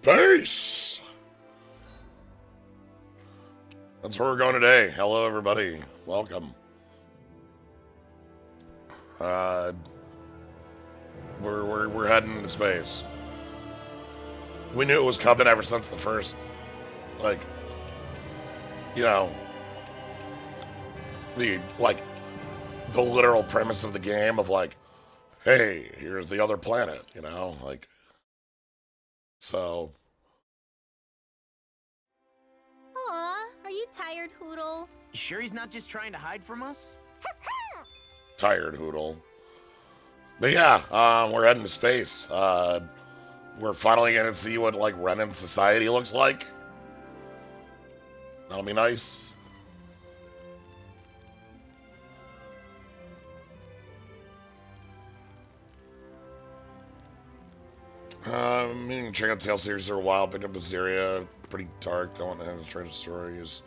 Space! That's where we're going today. Hello, everybody. Welcome. We're heading into space. We knew it was coming ever since the first, the literal premise of the game of hey, here's the other planet, so. Aw, are you tired, Hoodle? Sure he's not just trying to hide from us? Tired, Hoodle. But yeah, we're heading to space. We're finally gonna see what, Renan society looks like. That'll be nice. Meaning to check out Tales series for a while, picked up Azaria, pretty dark, don't have treasure stories.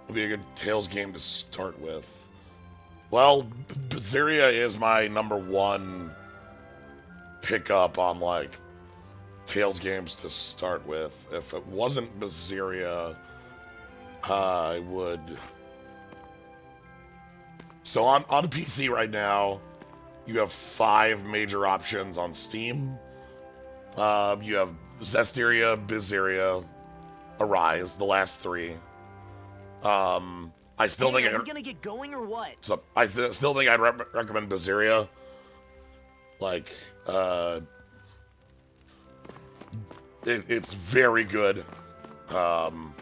Would be a good Tales game to start with. Well, Azaria is my #1 pickup on, Tales games to start with. If it wasn't Azaria, I would... So on PC right now, you have 5 major options on Steam. You have Zestiria, Bizaria, Arise, the last 3. I still think... Are we gonna get going or what? So I still think I'd recommend Bizaria. It's very good. Though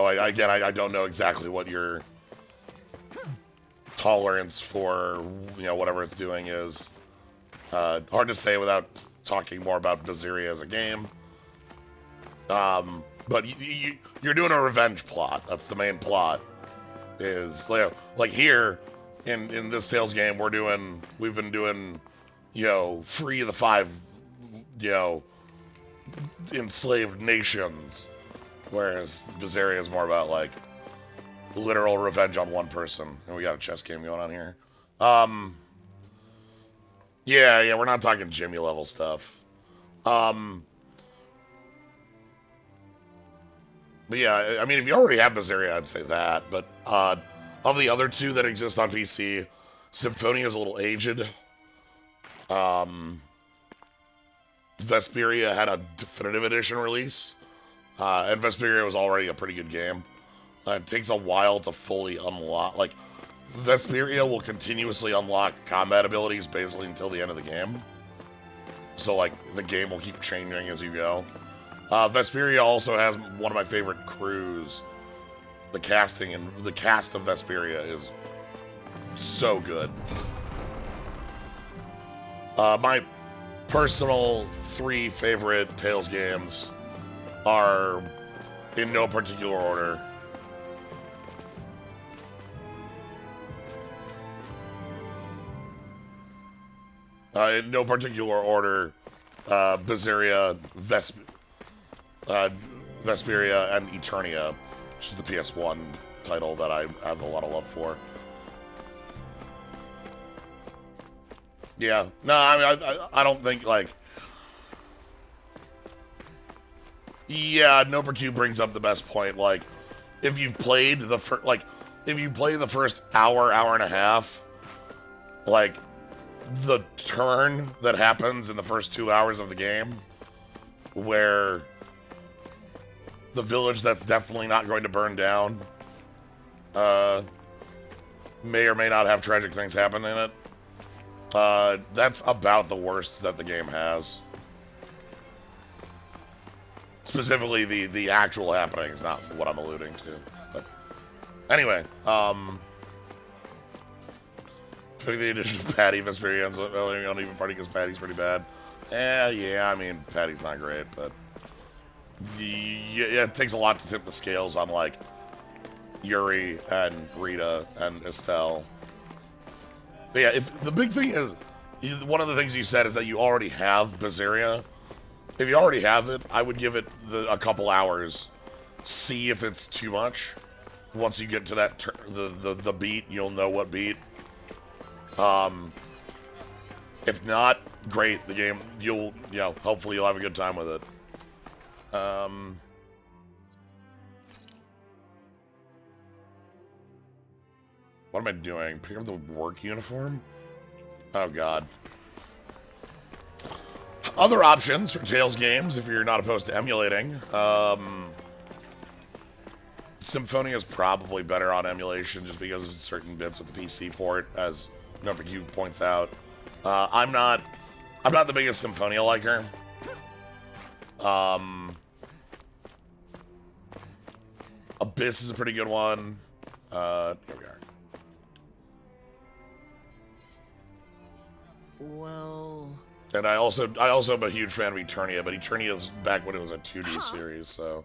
I don't know exactly what your tolerance for whatever it's doing is. Hard to say without talking more about Bizaria as a game. But you're doing a revenge plot. That's the main plot. Is here in this Tales game we've been doing free the 5 enslaved nations, whereas Bizaria is more about literal revenge on one person. And we got a chess game going on here. Yeah, we're not talking Jimmy level stuff. But yeah, I mean, if you already have Bizaria, I'd say that. But of the other 2 that exist on PC, Symphonia is a little aged. Vesperia had a definitive edition release, and Vesperia was already a pretty good game. It takes a while to fully unlock. Vesperia will continuously unlock combat abilities basically until the end of the game. So, the game will keep changing as you go. Vesperia also has one of my favorite crews. The cast of Vesperia is so good. My personal 3 favorite Tales games are in no particular order. In no particular order, Bizaria, Vesperia, and Eternia, which is the PS1 title that I have a lot of love for. Yeah, no, I mean, I don't think, yeah, Number 2 brings up the best point. If you've played the first hour and a half, the turn that happens in the first 2 hours of the game, where the village that's definitely not going to burn down may or may not have tragic things happen in it. That's about the worst that the game has. Specifically, the actual happenings, not what I'm alluding to. But anyway, pick the addition of Patty, Vesperia, and uneven party because Patty's pretty bad. Yeah, I mean, Patty's not great, but yeah, it takes a lot to tip the scales on Yuri and Rita and Estelle. But yeah, if the big thing is, one of the things you said is that you already have Bizaria. If you already have it, I would give it a couple hours. See if it's too much. Once you get to that the beat, you'll know what beat. If not, great. The game, hopefully you'll have a good time with it. What am I doing? Pick up the work uniform? Oh, God. Other options for Tales games, if you're not opposed to emulating. Symphonia is probably better on emulation just because of certain bits with the PC port, as NoPQ points out. I'm not the biggest Symphonia liker. Abyss is a pretty good one. Here we are. Well... And I also am a huge fan of Eternia, but Eternia's back when it was a 2D series, so...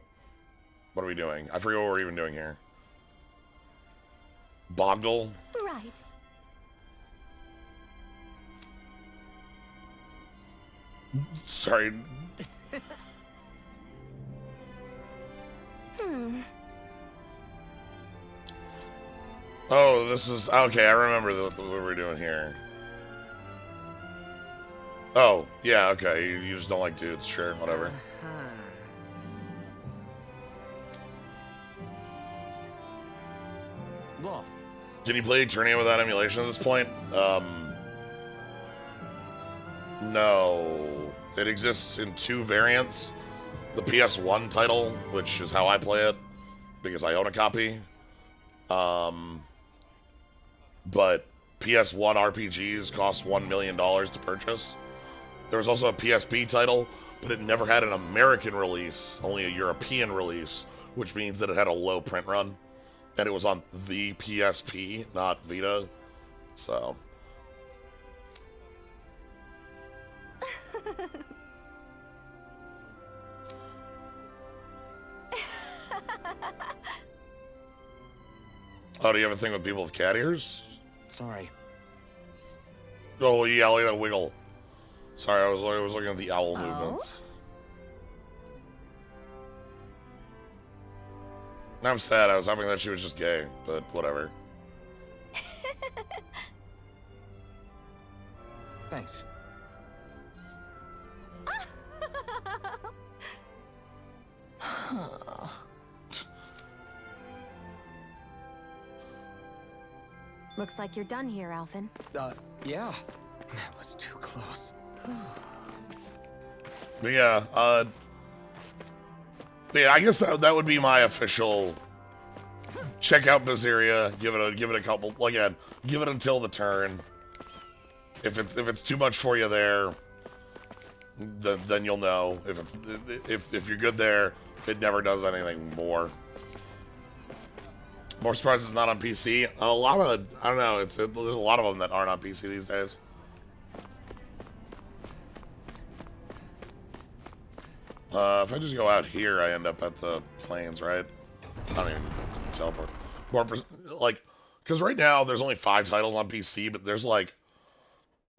What are we doing? I forget what we're even doing here. Boggle? Right. Sorry. Oh, this was... Okay, I remember what we were doing here. Oh, yeah, okay. You just don't like dudes. Sure, whatever. Law. Can you play Eternia without emulation at this point? No. It exists in 2 variants. The PS1 title, which is how I play it, because I own a copy. But PS1 RPGs cost $1 million to purchase. There was also a PSP title, but it never had an American release, only a European release, which means that it had a low print run. And it was on the PSP, not Vita. So. Oh, do you have a thing with people with cat ears? Sorry. Oh, yeah, look at that wiggle. Sorry, I was looking at the owl movements. I'm sad. I was hoping that she was just gay, but whatever. Thanks. Looks like you're done here, Alphen. Yeah. That was too close. But yeah, I guess that would be my official. Check out Bazeria. Give it a couple. Again, give it until the turn. If it's too much for you there, then you'll know. If you're good there, it never does anything more. More surprised it's not on PC. A lot of I don't know. There's a lot of them that aren't on PC these days. If I just go out here, I end up at the plains, right? I don't even teleport. Like, because right now there's only 5 titles on PC, but there's like,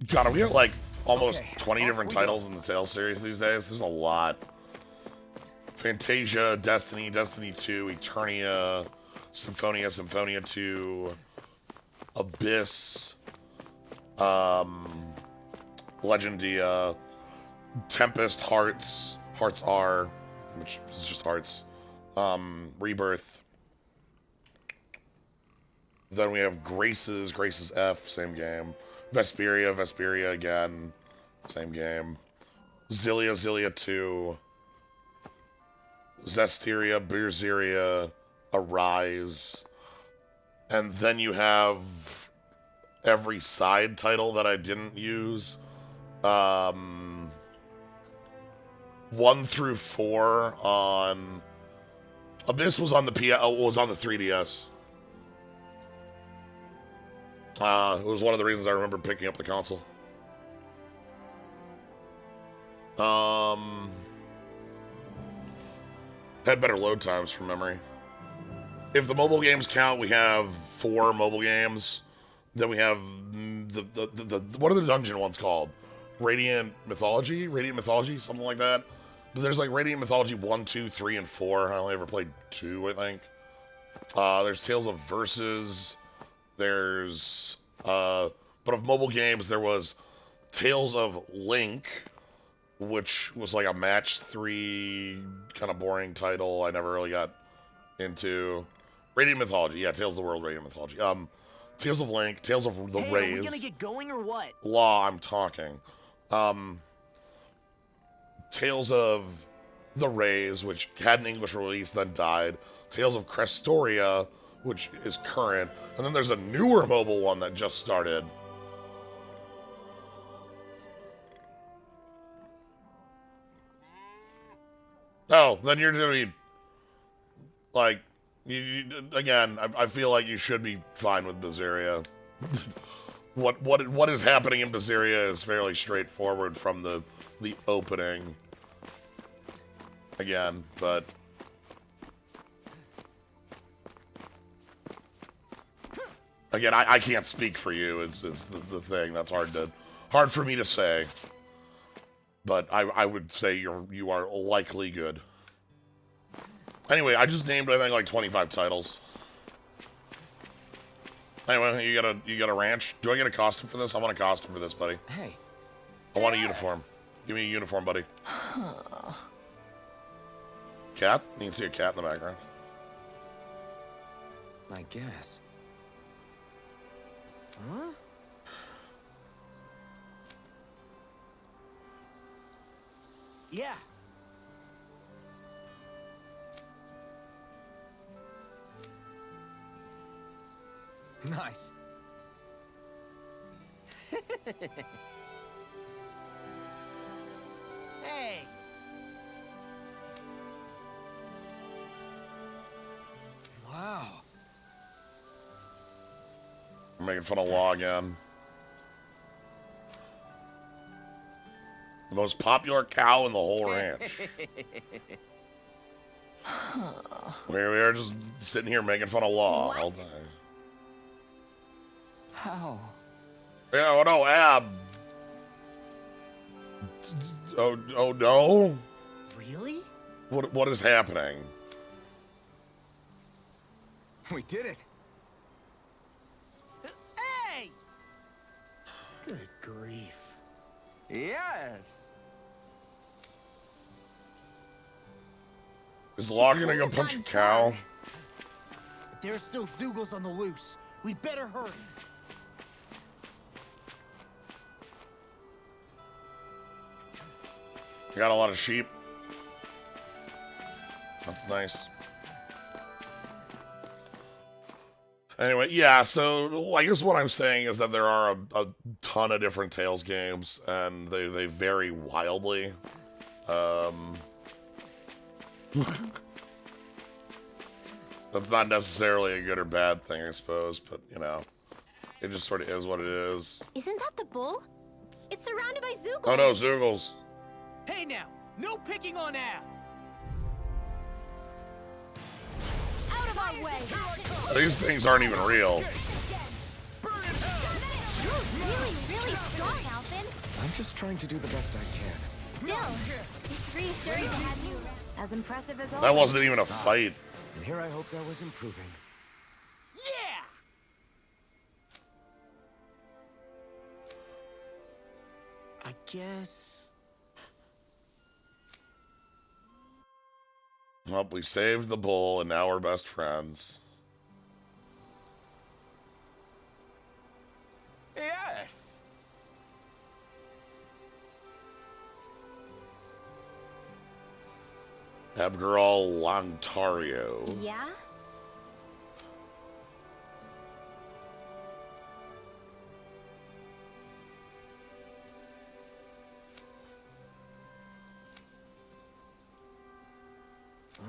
God, we have like almost 20 different titles in the Tales series these days. There's a lot. Fantasia, Destiny, Destiny 2, Eternia, Symphonia, Symphonia 2, Abyss, Legendia, Tempest, Hearts. Hearts R, which is just Hearts. Rebirth. Then we have Graces, Graces F, same game. Vesperia, Vesperia again, same game. Zillia, Zillia 2. Zestiria, Berseria, Arise. And then you have every side title that I didn't use. 1 through 4 on Abyss was on the 3DS. It was one of the reasons I remember picking up the console. Had better load times from memory. If the mobile games count, we have 4 mobile games. Then we have the what are the dungeon ones called? Radiant Mythology, something like that. But there's like Radiant Mythology 1, 2, 3, and 4. I only ever played 2, I think. There's Tales of Versus. There's but of mobile games there was Tales of Link, which was like a match 3 kind of boring title I never really got into. Radiant Mythology, yeah, Tales of the World, Radiant Mythology. Tales of Link, Tales of the Rays. Are we gonna get going or what? Law, I'm talking. Tales of the Rays, which had an English release, then died. Tales of Crestoria, which is current. And then there's a newer mobile one that just started. Oh, then you're doing, like, again, I feel like you should be fine with Berseria. What is happening in Berseria is fairly straightforward from the opening. Again, but again, I can't speak for you. It's the thing that's hard for me to say. But I would say you are likely good. Anyway, I just named I think like 25 titles. Anyway, you got a ranch. Do I get a costume for this? I want a costume for this, buddy. Hey. I want a uniform. Give me a uniform, buddy. Cat? You can see a cat in the background. I guess. Huh? Yeah. Nice. Hey. Wow. I'm making fun of Law again. The most popular cow in the whole ranch. We are just sitting here making fun of Law all the time. How? Yeah, oh no, Ab. Oh no. Really? What is happening? We did it. Hey! Good grief. Yes. Is Law gonna go punch a cow? But there's still Zoogles on the loose. We'd better hurry. You got a lot of sheep. That's nice. Anyway, yeah, so I guess what I'm saying is that there are a ton of different Tales games, and they vary wildly. That's not necessarily a good or bad thing, I suppose, but, you know, it just sort of is what it is. Isn't that the bull? It's surrounded by Zoogles. Oh no, Zoogles. Hey now, no picking on Ab. Out of our way. These things aren't even real. You're really strong, Alvin. I'm just trying to do the best I can. Still, it's reassuring to have you as impressive as always. That wasn't even a fight. And here I hoped I was improving. Yeah! I guess... Well, we saved the bull, and now we're best friends. Yes. Abgarol Lontario. Yeah?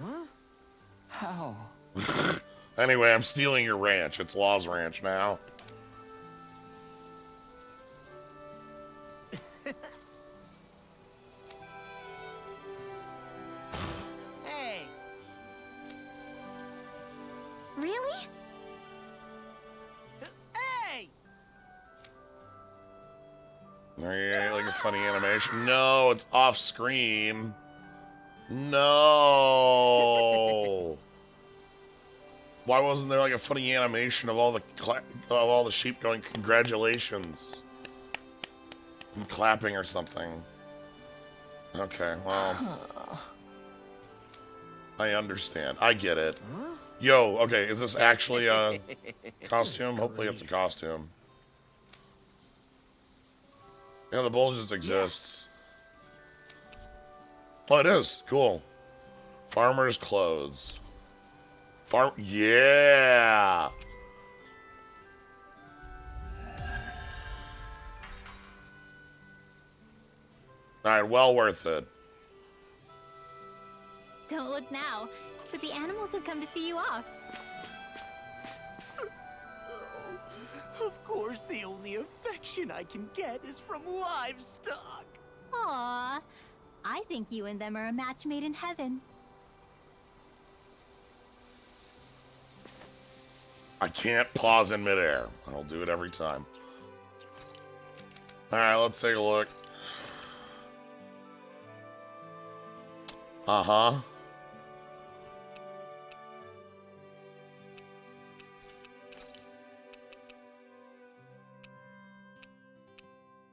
Huh? How? Anyway, I'm stealing your ranch. It's Law's ranch now. Hey! Really? Hey! There you like a funny animation. No, it's off screen. No. Why wasn't there like a funny animation of all the sheep going congratulations and clapping or something? Okay, well. I understand. I get it. Yo, okay, is this actually a costume? Hopefully it's a costume. Yeah, the bowl just exists. Oh, it is. Cool. Farmer's clothes. Yeah! Alright, well worth it. Don't look now, but the animals have come to see you off. Of course, the only affection I can get is from livestock. Aw, I think you and them are a match made in heaven. I can't pause in midair. I'll do it every time. Alright, let's take a look. Uh-huh.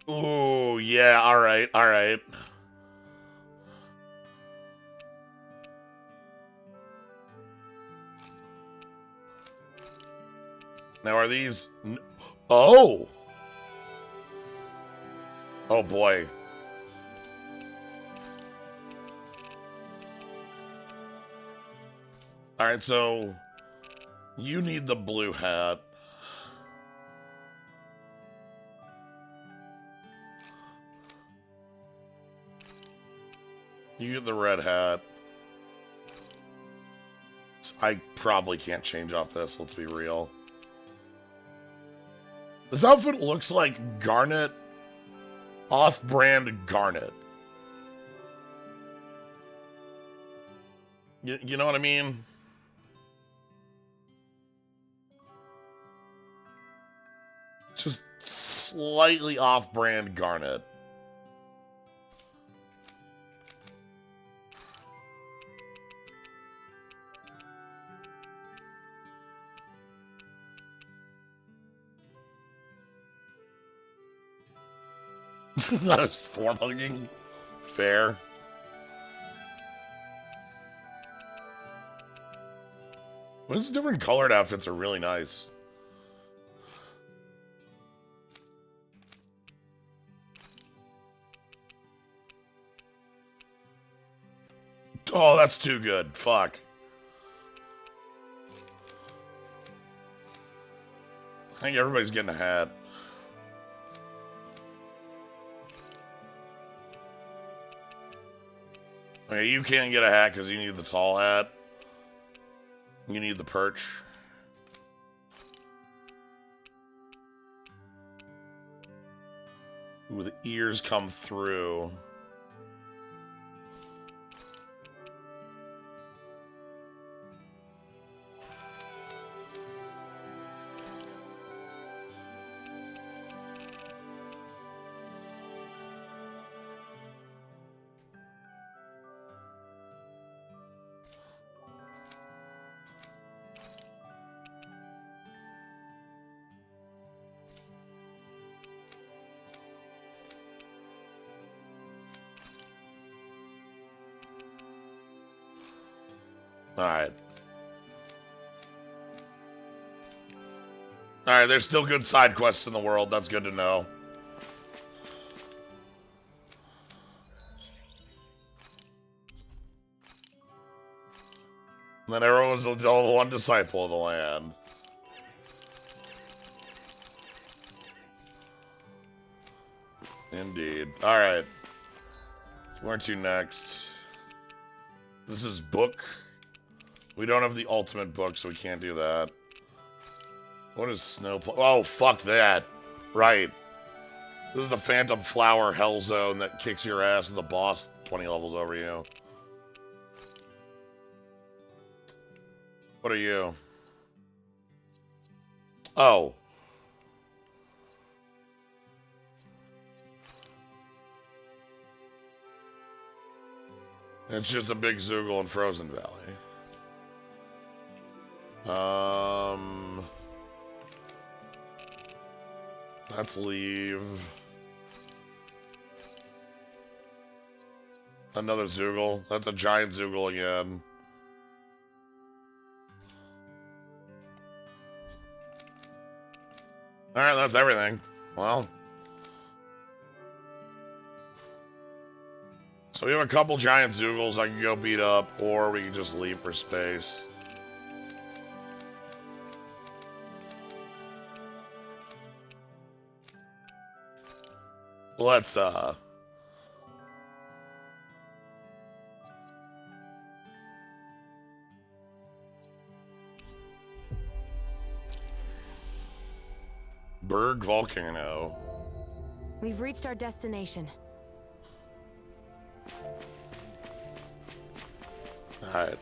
Ooh, yeah, alright, alright. Now are these... Oh! Oh boy. Alright, so... You need the blue hat. You get the red hat. I probably can't change off this, let's be real. This outfit looks like Garnet. Off-brand Garnet. You know what I mean? Just slightly off-brand Garnet. Not as form hugging. Fair. Those different colored outfits are really nice. Oh, that's too good. Fuck. I think everybody's getting a hat. Okay, you can't get a hat because you need the tall hat. You need the perch. Ooh, the ears come through. Alright. Alright, there's still good side quests in the world. That's good to know. And then everyone's the one disciple of the land. Indeed. Alright. Where to next? This is book. We don't have the ultimate book, so we can't do that. What is snow? Oh, fuck that. Right. This is the Phantom Flower Hell Zone that kicks your ass and the boss 20 levels over you. What are you? Oh. It's just a big Zoogle in Frozen Valley. Let's leave. Another Zoogle. That's a giant Zoogle again. Alright, that's everything. Well. So we have a couple giant Zoogles I can go beat up, or we can just leave for space. Let's, Berg Volcano. We've reached our destination. Alright.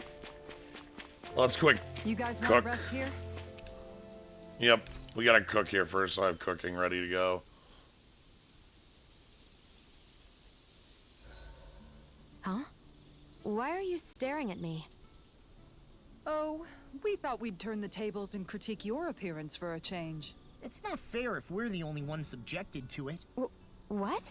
Let's quick You guys want cook. to rest here? Yep. We gotta cook here first, so I have cooking ready to go. Huh? Why are you staring at me? Oh, we thought we'd turn the tables and critique your appearance for a change. It's not fair if we're the only ones subjected to it. What?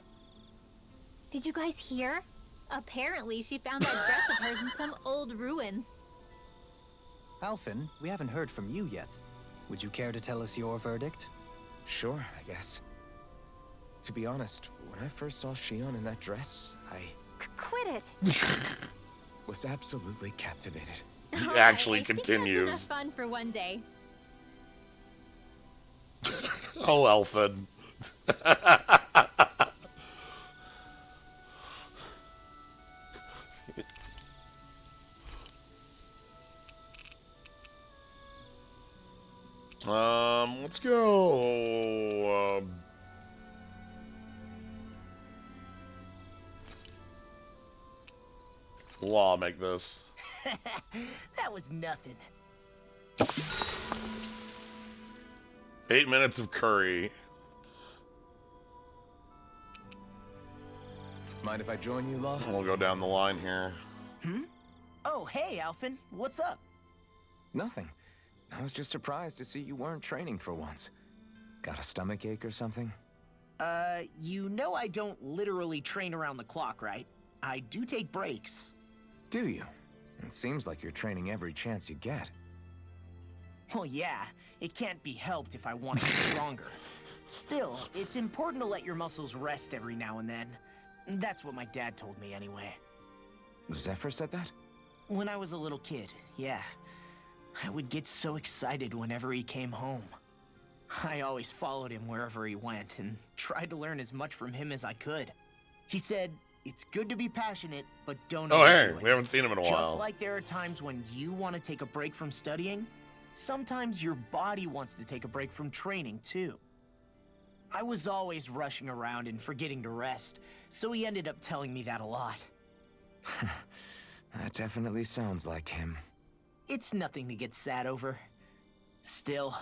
Did you guys hear? Apparently, she found that dress of hers in some old ruins. Alphen, we haven't heard from you yet. Would you care to tell us your verdict? Sure, I guess. To be honest, when I first saw Shion in that dress, I Quit it! was absolutely captivated. He Alright, actually I think continues. that's enough fun for one day. Oh, Elfin. Let's go. Law, make this. That was nothing. 8 minutes of curry. Mind if I join you, Law? We'll go down the line here. Oh, hey, Alphen. What's up? Nothing. I was just surprised to see you weren't training for once. Got a stomach ache or something? You know I don't literally train around the clock, right? I do take breaks. Do you? It seems like you're training every chance you get. Well, yeah, it can't be helped if I want to get stronger. Still, it's important to let your muscles rest every now and then. That's what my dad told me anyway. Zephyr said that? When I was a little kid, yeah. I would get so excited whenever he came home. I always followed him wherever he went and tried to learn as much from him as I could. He said, it's good to be passionate, but don't Oh, hey, overdo it. we haven't seen him in a Just while. like there are times when you want to take a break from studying, sometimes your body wants to take a break from training, too. I was always rushing around and forgetting to rest, so he ended up telling me that a lot. That definitely sounds like him. It's nothing to get sad over. Still,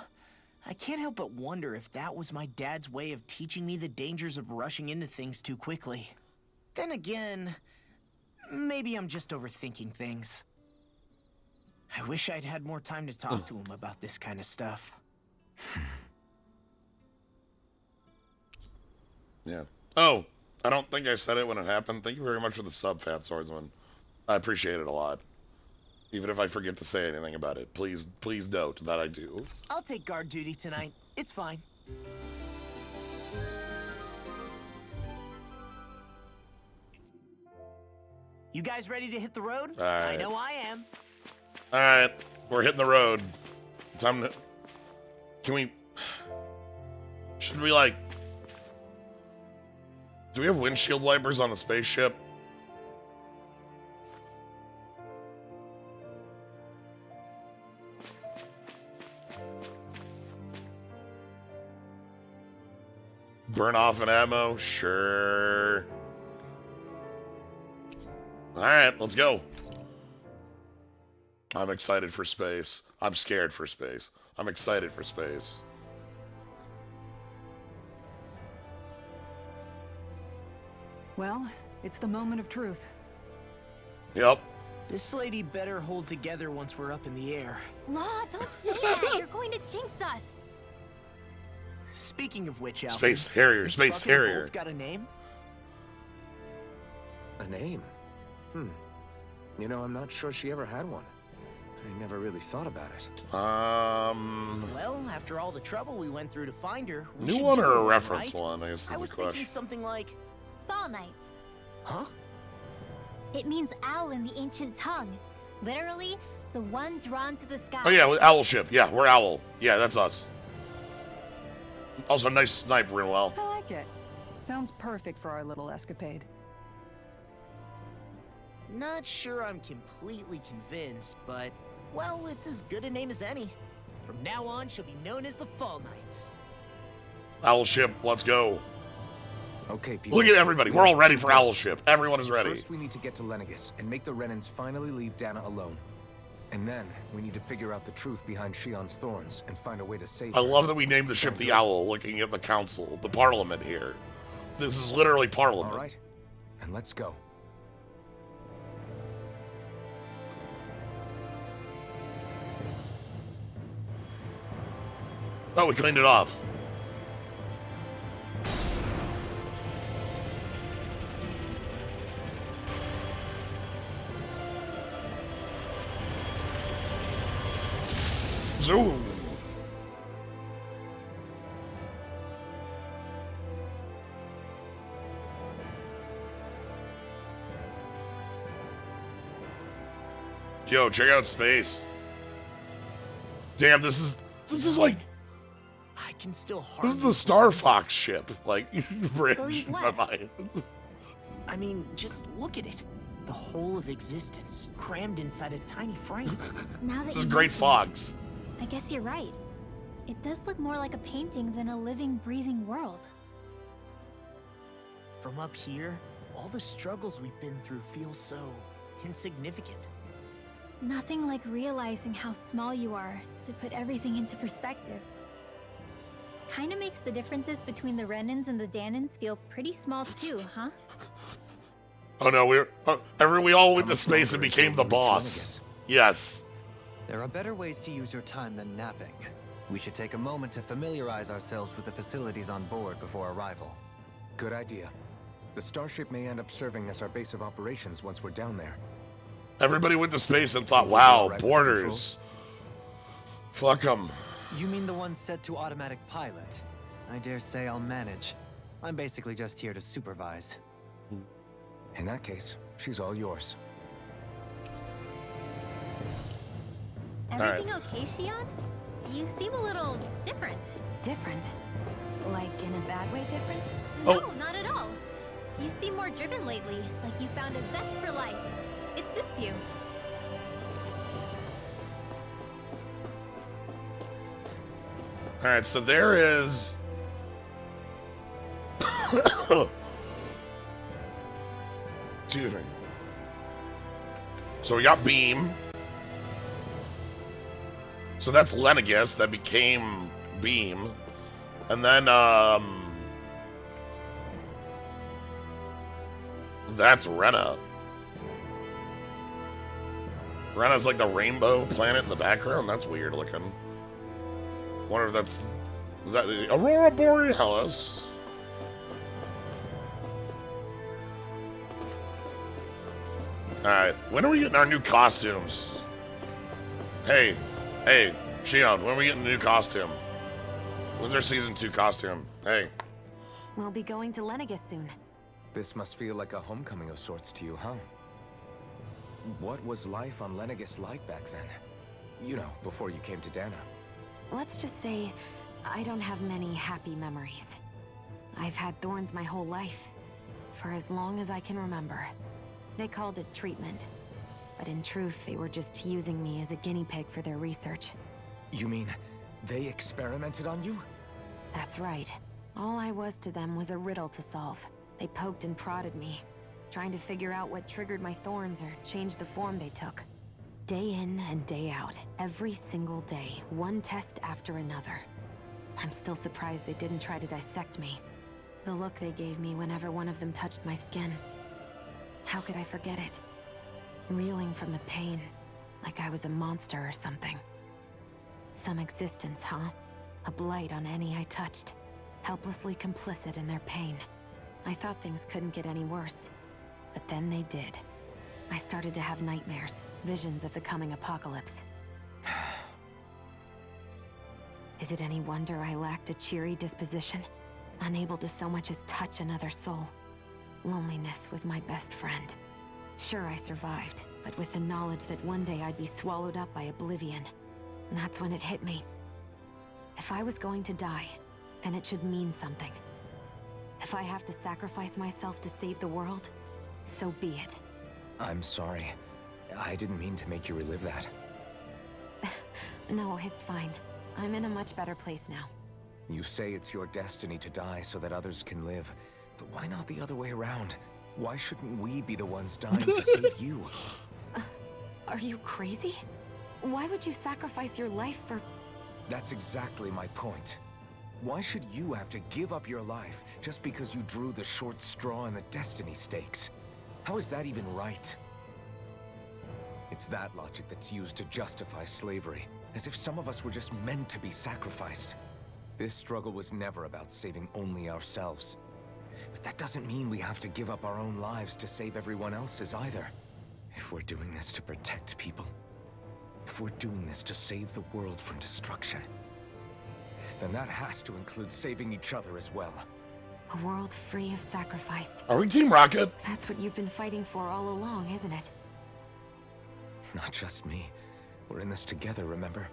I can't help but wonder if that was my dad's way of teaching me the dangers of rushing into things too quickly. Then again, maybe I'm just overthinking things. I wish I'd had more time to talk to him about this kind of stuff. Yeah. Oh, I don't think I said it when it happened. Thank you very much for the sub, Fat Swordsman. I appreciate it a lot. Even if I forget to say anything about it, please note that I do. I'll take guard duty tonight. It's fine. You guys ready to hit the road? All right. I know I am. All right, we're hitting the road. Time to. Can we? Should we like? Do we have windshield wipers on the spaceship? Burn off an ammo? Sure. Alright, let's go. I'm excited for space. I'm scared for space. I'm excited for space. Well, it's the moment of truth. Yep. This lady better hold together once we're up in the air. Law, don't say that. You're going to jinx us. Speaking of which, Alpha, Space Harrier, this Space bucket of Harrier. bolts got a name? A name? You know, I'm not sure she ever had one. I never really thought about it. Well, after all the trouble we went through to find her, we New should one do or a one, reference right? one? I guess I that's was the thinking question. something like, Fall Nights. huh? It means owl in the ancient tongue. Literally, the one drawn to the sky. Oh yeah, owl ship. Yeah, we're owl. Yeah, that's us. Also, nice snipe, Rinwell. I like it. Sounds perfect for our little escapade. Not sure I'm completely convinced, but, well, it's as good a name as any. From now on, she'll be known as the Fall Knights. Owl ship, let's go. Okay, people. Look at everybody. We're all ready for owl ship. Everyone is ready. First, we need to get to Lenagis and make the Renans finally leave Dana alone. And then, we need to figure out the truth behind Shion's thorns and find a way to save I her. love that we named the ship the Owl, looking at the council, the parliament here. This is literally parliament. All right, and let's go. Oh, we cleaned it off. Zoom. Yo, check out space. Damn, this is like I can still this hardly is the Star Fox ship, like bridge in my left. mind. I mean, just look at it. The whole of existence, crammed inside a tiny frame. Now that This you is great mention it, fogs. I guess you're right. It does look more like a painting than a living, breathing world. From up here, all the struggles we've been through feel so insignificant. Nothing like realizing how small you are to put everything into perspective. Kinda makes the differences between the Renans and the Danans feel pretty small too, huh? Oh no, we all went to space and became the boss. Yes. There are better ways to use your time than napping. We should take a moment to familiarize ourselves with the facilities on board before arrival. Good idea. The starship may end up serving as our base of operations once we're down there. Everybody went to space and thought, wow, borders. Fuck them. You mean the one set to automatic pilot? I dare say I'll manage. I'm basically just here to supervise. In that case, she's all yours. Everything okay, Shion? You seem a little different. Different? Like in a bad way different? No, Oh. not at all. You seem more driven lately, like you found a zest for life. It suits you. Alright, so there is... Excuse me. So we got Beam. So that's Lenagis that became Beam. And then, that's Rena. Rena's like the rainbow planet in the background. That's weird looking. Wonder if that's... Is that the Aurora Borealis? Alright, when are we getting our new costumes? Hey, Shion, when are we getting a new costume? When's our season 2 costume? Hey. We'll be going to Lenagis soon. This must feel like a homecoming of sorts to you, huh? What was life on Lenagis like back then? You know, before you came to Dana. Let's just say, I don't have many happy memories. I've had thorns my whole life, for as long as I can remember. They called it treatment, but in truth, they were just using me as a guinea pig for their research. You mean, they experimented on you? That's right. All I was to them was a riddle to solve. They poked and prodded me, trying to figure out what triggered my thorns or changed the form they took. Day in and day out, every single day, one test after another. I'm still surprised they didn't try to dissect me. The look they gave me whenever one of them touched my skin. How could I forget it? Reeling from the pain, like I was a monster or something. Some existence, huh? A blight on any I touched, helplessly complicit in their pain. I thought things couldn't get any worse, but then they did. I started to have nightmares, visions of the coming apocalypse. Is it any wonder I lacked a cheery disposition? Unable to so much as touch another soul. Loneliness was my best friend. Sure, I survived, but with the knowledge that one day I'd be swallowed up by oblivion. And that's when it hit me. If I was going to die, then it should mean something. If I have to sacrifice myself to save the world, so be it. I'm sorry. I didn't mean to make you relive that. No, it's fine. I'm in a much better place now. You say it's your destiny to die so that others can live. But why not the other way around? Why shouldn't we be the ones dying to save you? Are you crazy? Why would you sacrifice your life for... That's exactly my point. Why should you have to give up your life just because you drew the short straw in the destiny stakes? How is that even right? It's that logic that's used to justify slavery, as if some of us were just meant to be sacrificed. This struggle was never about saving only ourselves. But that doesn't mean we have to give up our own lives to save everyone else's either. If we're doing this to protect people, if we're doing this to save the world from destruction, then that has to include saving each other as well. A world free of sacrifice. Are we Team Rocket? That's what you've been fighting for all along, isn't it? Not just me. We're in this together, remember?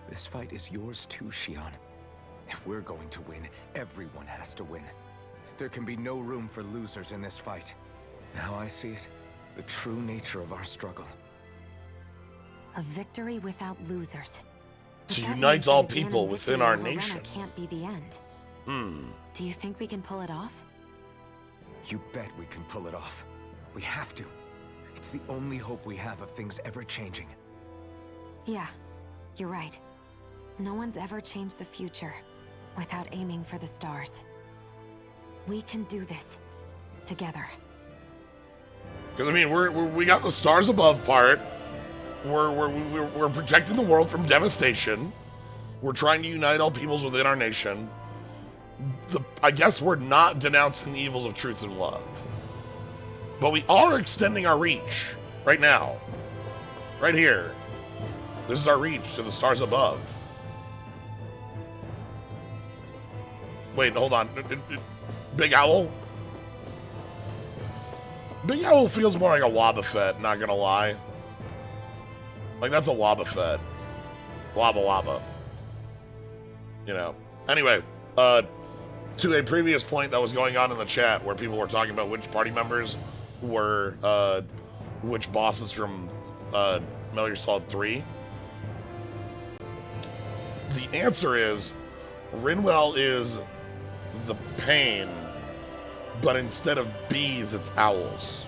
This fight is yours too, Xion. If we're going to win, everyone has to win. There can be no room for losers in this fight. Now I see it. The true nature of our struggle. A victory without losers. To But that unite means all that again, people a within victory our over Renna nation. can't be the end. Do you think we can pull it off? You bet we can pull it off. We have to. It's the only hope we have of things ever changing. Yeah, you're right. No one's ever changed the future without aiming for the stars. We can do this together. Because I mean, we got the stars above part. We're protecting the world from devastation. We're trying to unite all peoples within our nation. I guess we're not denouncing the evils of truth and love. But we are extending our reach right now. Right here. This is our reach to the stars above. Wait, hold on. Big Owl? Big Owl feels more like a Wobbuffet, not gonna lie. Like, that's a Wobbuffet. Wobba Wobba. You know. Anyway, to a previous point that was going on in the chat where people were talking about which party members were, which bosses from, Metal Gear Solid 3. The answer is, Rinwell is the pain, but instead of bees, it's owls.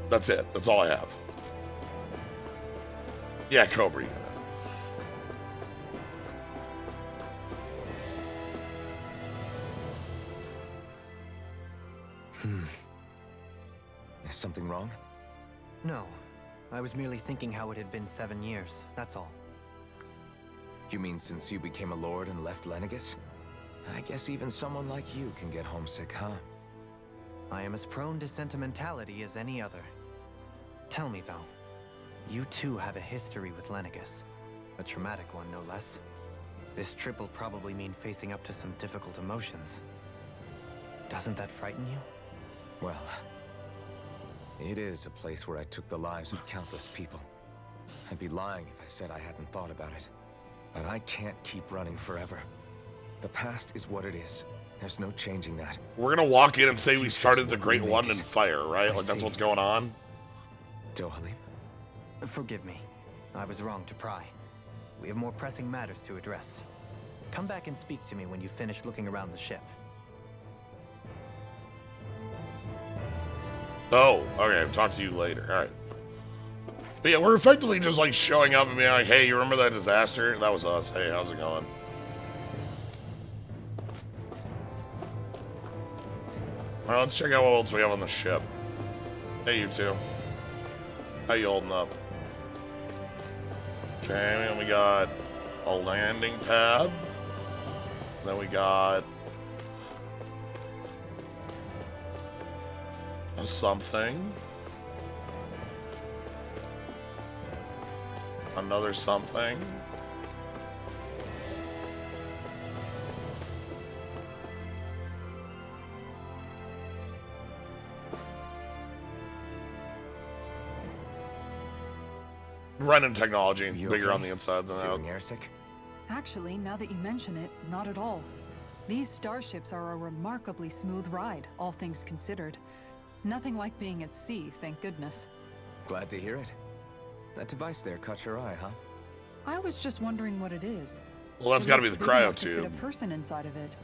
That's it. That's all I have. Yeah, Cobra. Is something wrong? No. I was merely thinking how it had been 7 years, that's all. You mean since you became a lord and left Lenagis? I guess even someone like you can get homesick, huh? I am as prone to sentimentality as any other. Tell me, though, you too have a history with Lenagis. A traumatic one, no less. This trip will probably mean facing up to some difficult emotions. Doesn't that frighten you? Well, it is a place where I took the lives of countless people. I'd be lying if I said I hadn't thought about it. But I can't keep running forever. The past is what it is. There's no changing that. We're gonna walk in and say we started the Great London Fire, right? Like, that's what's going on? Dohalim? Forgive me. I was wrong to pry. We have more pressing matters to address. Come back and speak to me when you finish looking around the ship. Oh, okay. I'll talk to you later. All right. But yeah, we're effectively just like showing up and being like, hey, you remember that disaster? That was us. Hey, how's it going? All right, let's check out what else we have on the ship. Hey, you two. How you holding up? Okay, and we got a landing pad. Then we got something. Another something. Running technology, You bigger okay? on the inside than out. Feeling airsick? Actually, now that you mention it, not at all. These starships are a remarkably smooth ride, all things considered. Nothing like being at sea, thank goodness. Glad to hear it. That device there caught your eye, huh? I was just wondering what it is. Well, that's It got to be looks the big enough to fit cryotube. a person inside of it.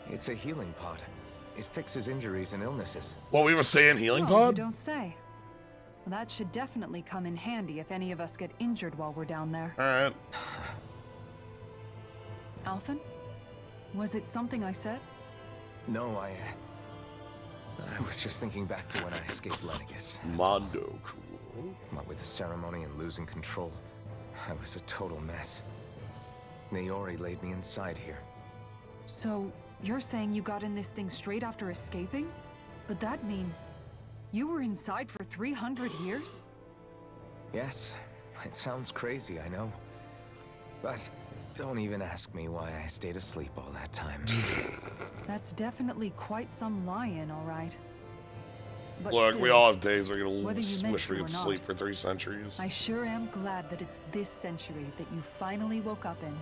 It's a healing pod. It fixes injuries and illnesses. What we were saying, healing Oh, you pod? don't say. Well, that should definitely come in handy if any of us get injured while we're down there. All right. Alphen? Was it something I said? No, I was just thinking back to when I escaped Lenagis. Mondo, cool. What with the ceremony and losing control, I was a total mess. Naori laid me inside here. So, you're saying you got in this thing straight after escaping? But that mean you were inside for 300 years? Yes, it sounds crazy, I know. But don't even ask me why I stayed asleep all that time. That's definitely quite some lie-in, all right. But Look, we still, all have days where we whether you meant wish we to or could not, sleep for 3 centuries. I sure am glad that it's this century that you finally woke up in.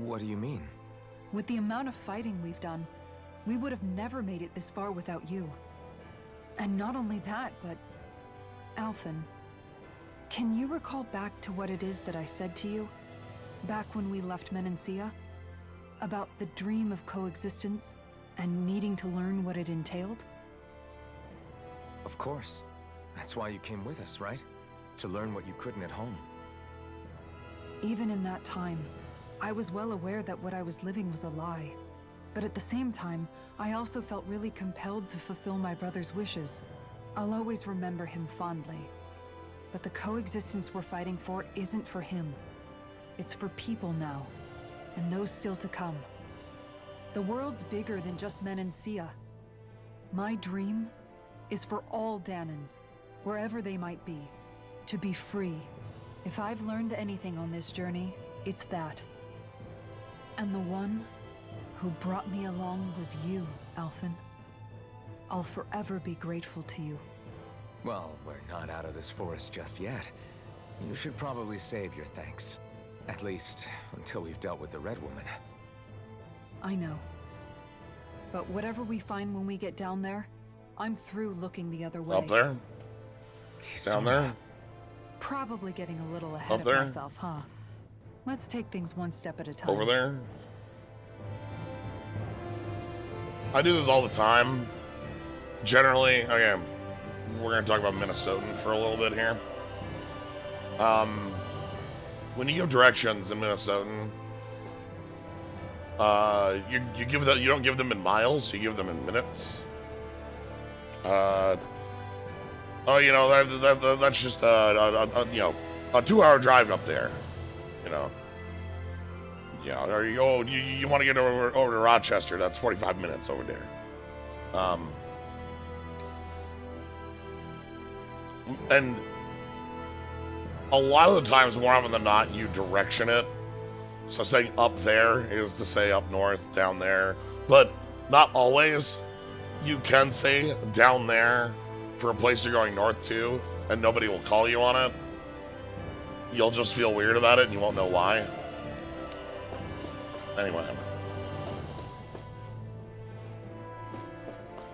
What do you mean? With the amount of fighting we've done, we would have never made it this far without you. And not only that, but... Alphen, can you recall back to what it is that I said to you? Back when we left Menancia? About the dream of coexistence, and needing to learn what it entailed? Of course. That's why you came with us, right? To learn what you couldn't at home. Even in that time, I was well aware that what I was living was a lie. But at the same time, I also felt really compelled to fulfill my brother's wishes. I'll always remember him fondly. But the coexistence we're fighting for isn't for him. It's for people now, and those still to come. The world's bigger than just Menancia. My dream is for all Danans, wherever they might be, to be free. If I've learned anything on this journey, it's that. And the one who brought me along was you, Alphen. I'll forever be grateful to you. Well, we're not out of this forest just yet. You should probably save your thanks. At least, until we've dealt with the Red Woman. I know. But whatever we find when we get down there, I'm through looking the other way. Up there? Down there? Probably getting a little ahead Up there? of myself, huh? Let's take things one step at a time. Over there? I do this all the time. Generally, okay, we're going to talk about Minnesotan for a little bit here. When you give directions in Minnesotan, you don't give them in miles, you give them in minutes. That's just a 2-hour drive up there, you know. Yeah, or you want to get over to Rochester? That's 45 minutes over there. And a lot of the times, more often than not, you direction it. So saying up there is to say up north, down there. But not always. You can say down there for a place you're going north to, and nobody will call you on it. You'll just feel weird about it, and you won't know why. Anyway.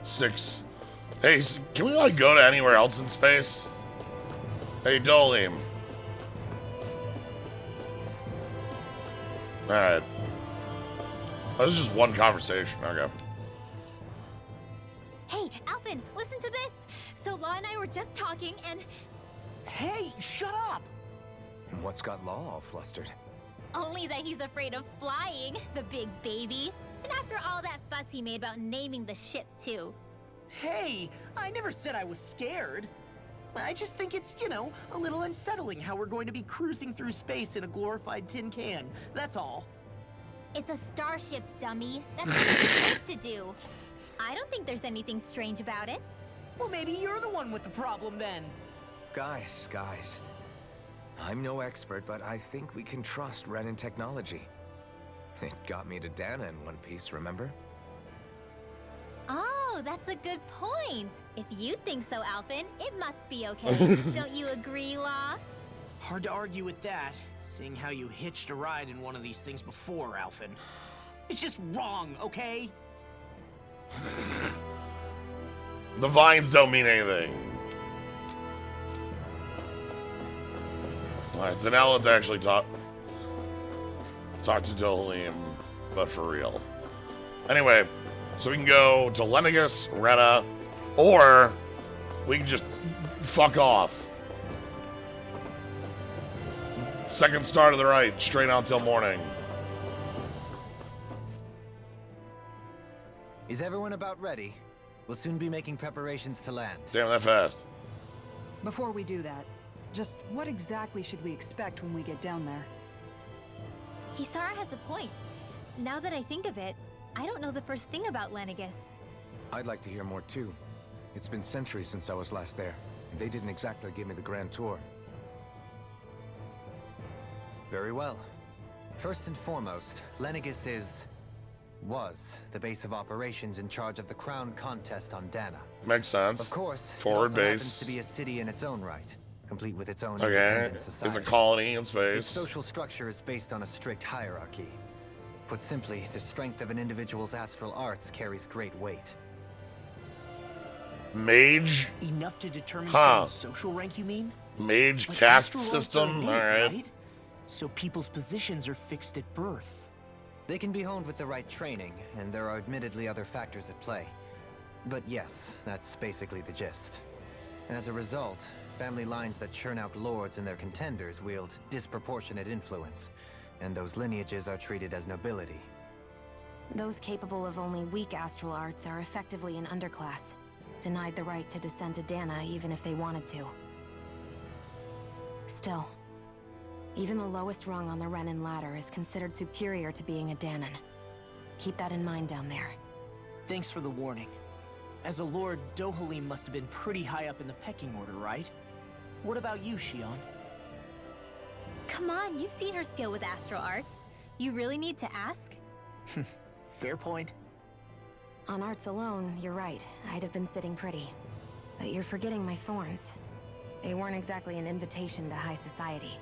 6. Hey, can we go to anywhere else in space? Hey, Dohalim. Alright. This is just one conversation. Okay. Hey, Alphen, listen to this! So Law and I were just talking and... Hey, shut up! What's got Law all flustered? Only that he's afraid of flying, the big baby. And after all that fuss he made about naming the ship, too. Hey, I never said I was scared. I just think it's, a little unsettling how we're going to be cruising through space in a glorified tin can. That's all. It's a starship, dummy. That's what you're supposed to do. I don't think there's anything strange about it. Well, maybe you're the one with the problem then. Guys. I'm no expert, but I think we can trust Renin technology. It got me to Dana in one piece, remember? Oh, that's a good point. If you think so, Alphen, it must be okay. Don't you agree, Law? Hard to argue with that, seeing how you hitched a ride in one of these things before, Alphen. It's just wrong, okay? The vines don't mean anything. Alright, so now let's actually talk to Dohalim, but for real. Anyway, so we can go to Lenagis, Retta, or we can just fuck off. Second star to the right, straight out till morning. Is everyone about ready? We'll soon be making preparations to land. Damn, that fast. Before we do that, just what exactly should we expect when we get down there? Kisara has a point. Now that I think of it, I don't know the first thing about Lenagis. I'd like to hear more too. It's been centuries since I was last there, and they didn't exactly give me the grand tour. Very well. First and foremost, Lenagis was the base of operations in charge of the crown contest on Dana. Makes sense. Of course, Forward it also base. happens to be a city in its own right, complete with its own Okay, independent society. it's a colony in Its space. social structure is based on a strict hierarchy. Put simply, the strength of an individual's astral arts carries great weight. Mage? Enough to determine Huh. someone's social rank, you mean? Mage Like caste astral arts are system? innate, Alright. right? So people's positions are fixed at birth. They can be honed with the right training, and there are admittedly other factors at play. But yes, that's basically the gist. As a result, family lines that churn out lords and their contenders wield disproportionate influence, and those lineages are treated as nobility. Those capable of only weak astral arts are effectively an underclass, denied the right to descend to Dana even if they wanted to. Still, even the lowest rung on the Renin ladder is considered superior to being a Danon. Keep that in mind down there. Thanks for the warning. As a lord, Dohalim must have been pretty high up in the pecking order, right? What about you, Shion? Come on, you've seen her skill with astral arts. You really need to ask? Fair point. On arts alone, you're right. I'd have been sitting pretty. But you're forgetting my thorns. They weren't exactly an invitation to high society.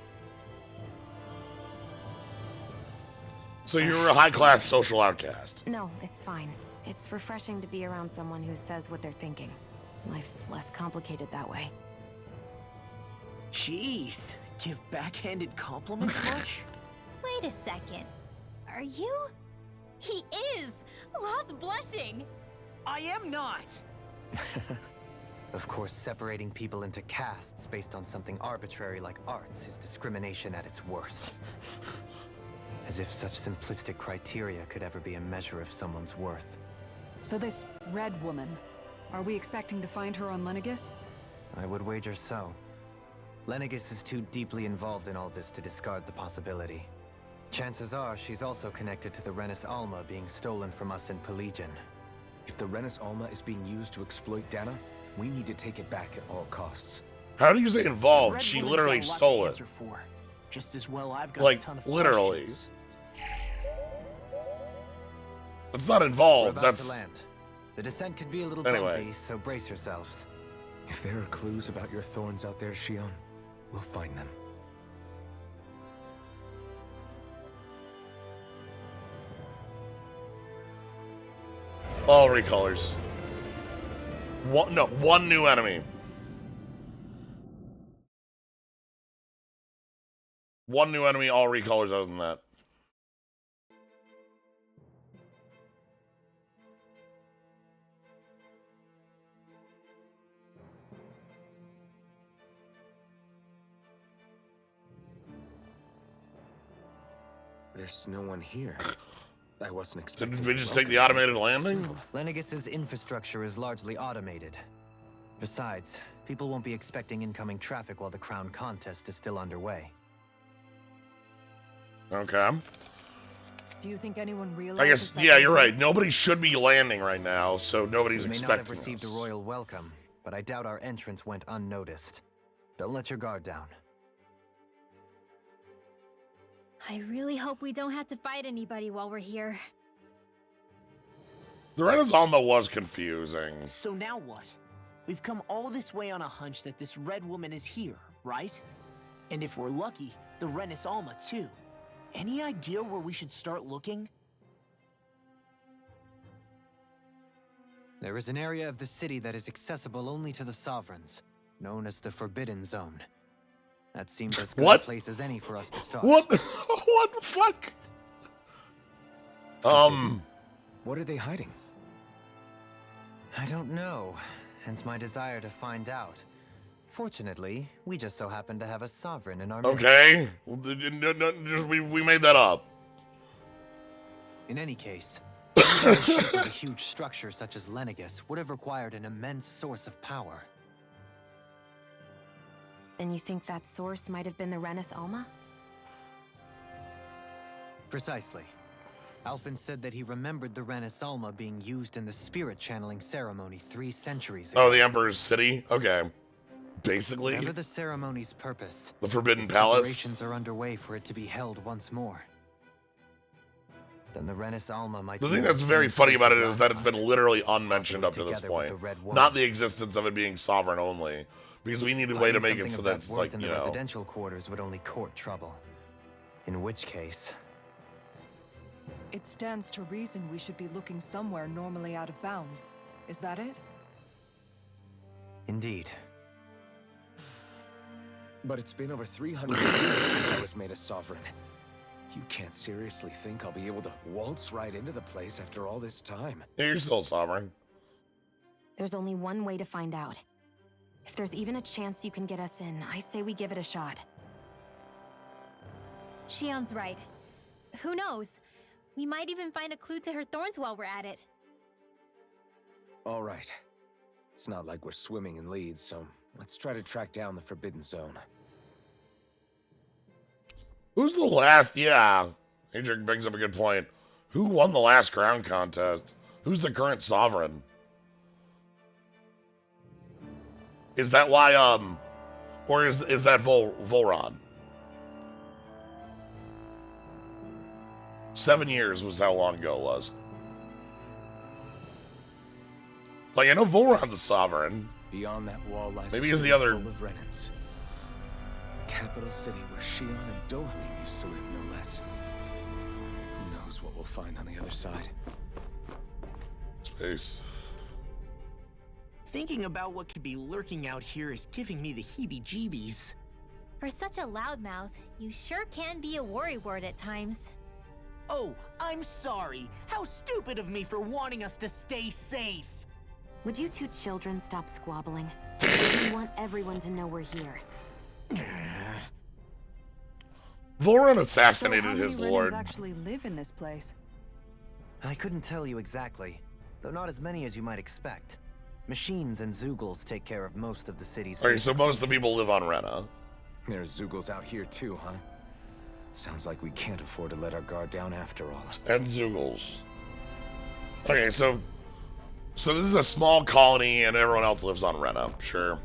So you're a high-class social outcast. No, it's fine. It's refreshing to be around someone who says what they're thinking. Life's less complicated that way. Jeez, give backhanded compliments much? Wait a second. Are you? He is! Law's blushing! I am not! Of course, separating people into castes based on something arbitrary like arts is discrimination at its worst. As if such simplistic criteria could ever be a measure of someone's worth. So this red woman, are we expecting to find her on Lenagis? I would wager so. Lenagis is too deeply involved in all this to discard the possibility. Chances are she's also connected to the Renis Alma being stolen from us in Pelegion. If the Renis Alma is being used to exploit Dana, we need to take it back at all costs. How do you say involved? Red She Woman's literally got a lot stole to it. answer for. Just as well I've got Like, a ton of literally. questions. That's not We're involved. about to That's land. The descent could be a little Anyway. bumpy, so brace yourselves. If there are clues about your thorns out there, Shion, we'll find them. all recolors. One new enemy. One new enemy, all recolors other than that. There's no one here. I wasn't expecting. Did we just welcome, take the automated but landing? still. Lenagis's infrastructure is largely automated. Besides, people won't be expecting incoming traffic while the crown contest is still underway. Okay. Do you think anyone I realizes guess, that yeah, we're you're here? right. Nobody should be landing right now, so nobody's We may not have expecting received us. a royal welcome, but I doubt our entrance went unnoticed. Don't let your guard down. I really hope we don't have to fight anybody while we're here. The Renaissance was confusing. So now what? We've come all this way on a hunch that this red woman is here, right? And if we're lucky, the Renis Alma too. Any idea where we should start looking? There is an area of the city that is accessible only to the sovereigns, known as the Forbidden Zone. That seems as good What? a place as any for us to start. What? What the fuck? What are they hiding? I don't know, hence my desire to find out. Fortunately, we just so happen to have a sovereign in our midst. Okay. Well, we made that up. In any case, the shape of a huge structure such as Lenagis would have required an immense source of power. Then you think that source might have been the Renis Alma? Precisely. Alphen said that he remembered the Renis Alma being used in the spirit channeling ceremony 3 centuries ago. Oh, the Emperor's City? Okay. Basically, Whatever the ceremony's purpose, the Forbidden Palace. preparations are underway for it to be held once more. Then the Renis Alma might The be thing the that's very same funny place about as it is last that it's time. been literally unmentioned up to this Together with point. the Red Woman. Not the existence of it being sovereign only. Because we needed a way to Hiding make it so something of that's that worth like, in you the know. residential quarters would only court trouble. In which case, It stands to reason we should be looking somewhere normally out of bounds. Is that it? indeed. But it's been over 300 years since I was made a sovereign. You can't seriously think I'll be able to waltz right into the place after all this time. Yeah, you're still sovereign. There's only one way to find out. If there's even a chance you can get us in, I say we give it a shot. Shion's right. Who knows? We might even find a clue to her thorns while we're at it. All right. It's not like we're swimming in leads, so let's try to track down the Forbidden Zone. Who's the last? Yeah. Adrian brings up a good point. Who won the last crown contest? Who's the current sovereign? Is that why, or is that Volron? 7 years was how long ago it was. Like, I know Volron's the sovereign. Beyond that wall lies Maybe a it's the city other- full of Renans. The capital city where Shion and Dohalim used to live, no less. Who knows what we'll find on the other side? Space. Thinking about what could be lurking out here is giving me the heebie-jeebies. For such a loudmouth, you sure can be a worrywart at times. Oh, I'm sorry. How stupid of me for wanting us to stay safe. Would you two children stop squabbling? We want everyone to know we're here. Volron So assassinated how many his Renans lord. actually live in this place? I couldn't tell you exactly, though not as many as you might expect. Machines and Zoogles take care of most of the city's... Okay, so most of the people live on Rena. There's Zoogles out here too, huh? Sounds like we can't afford to let our guard down after all. And Zoogles. Okay, so this is a small colony and everyone else lives on Rena. Sure.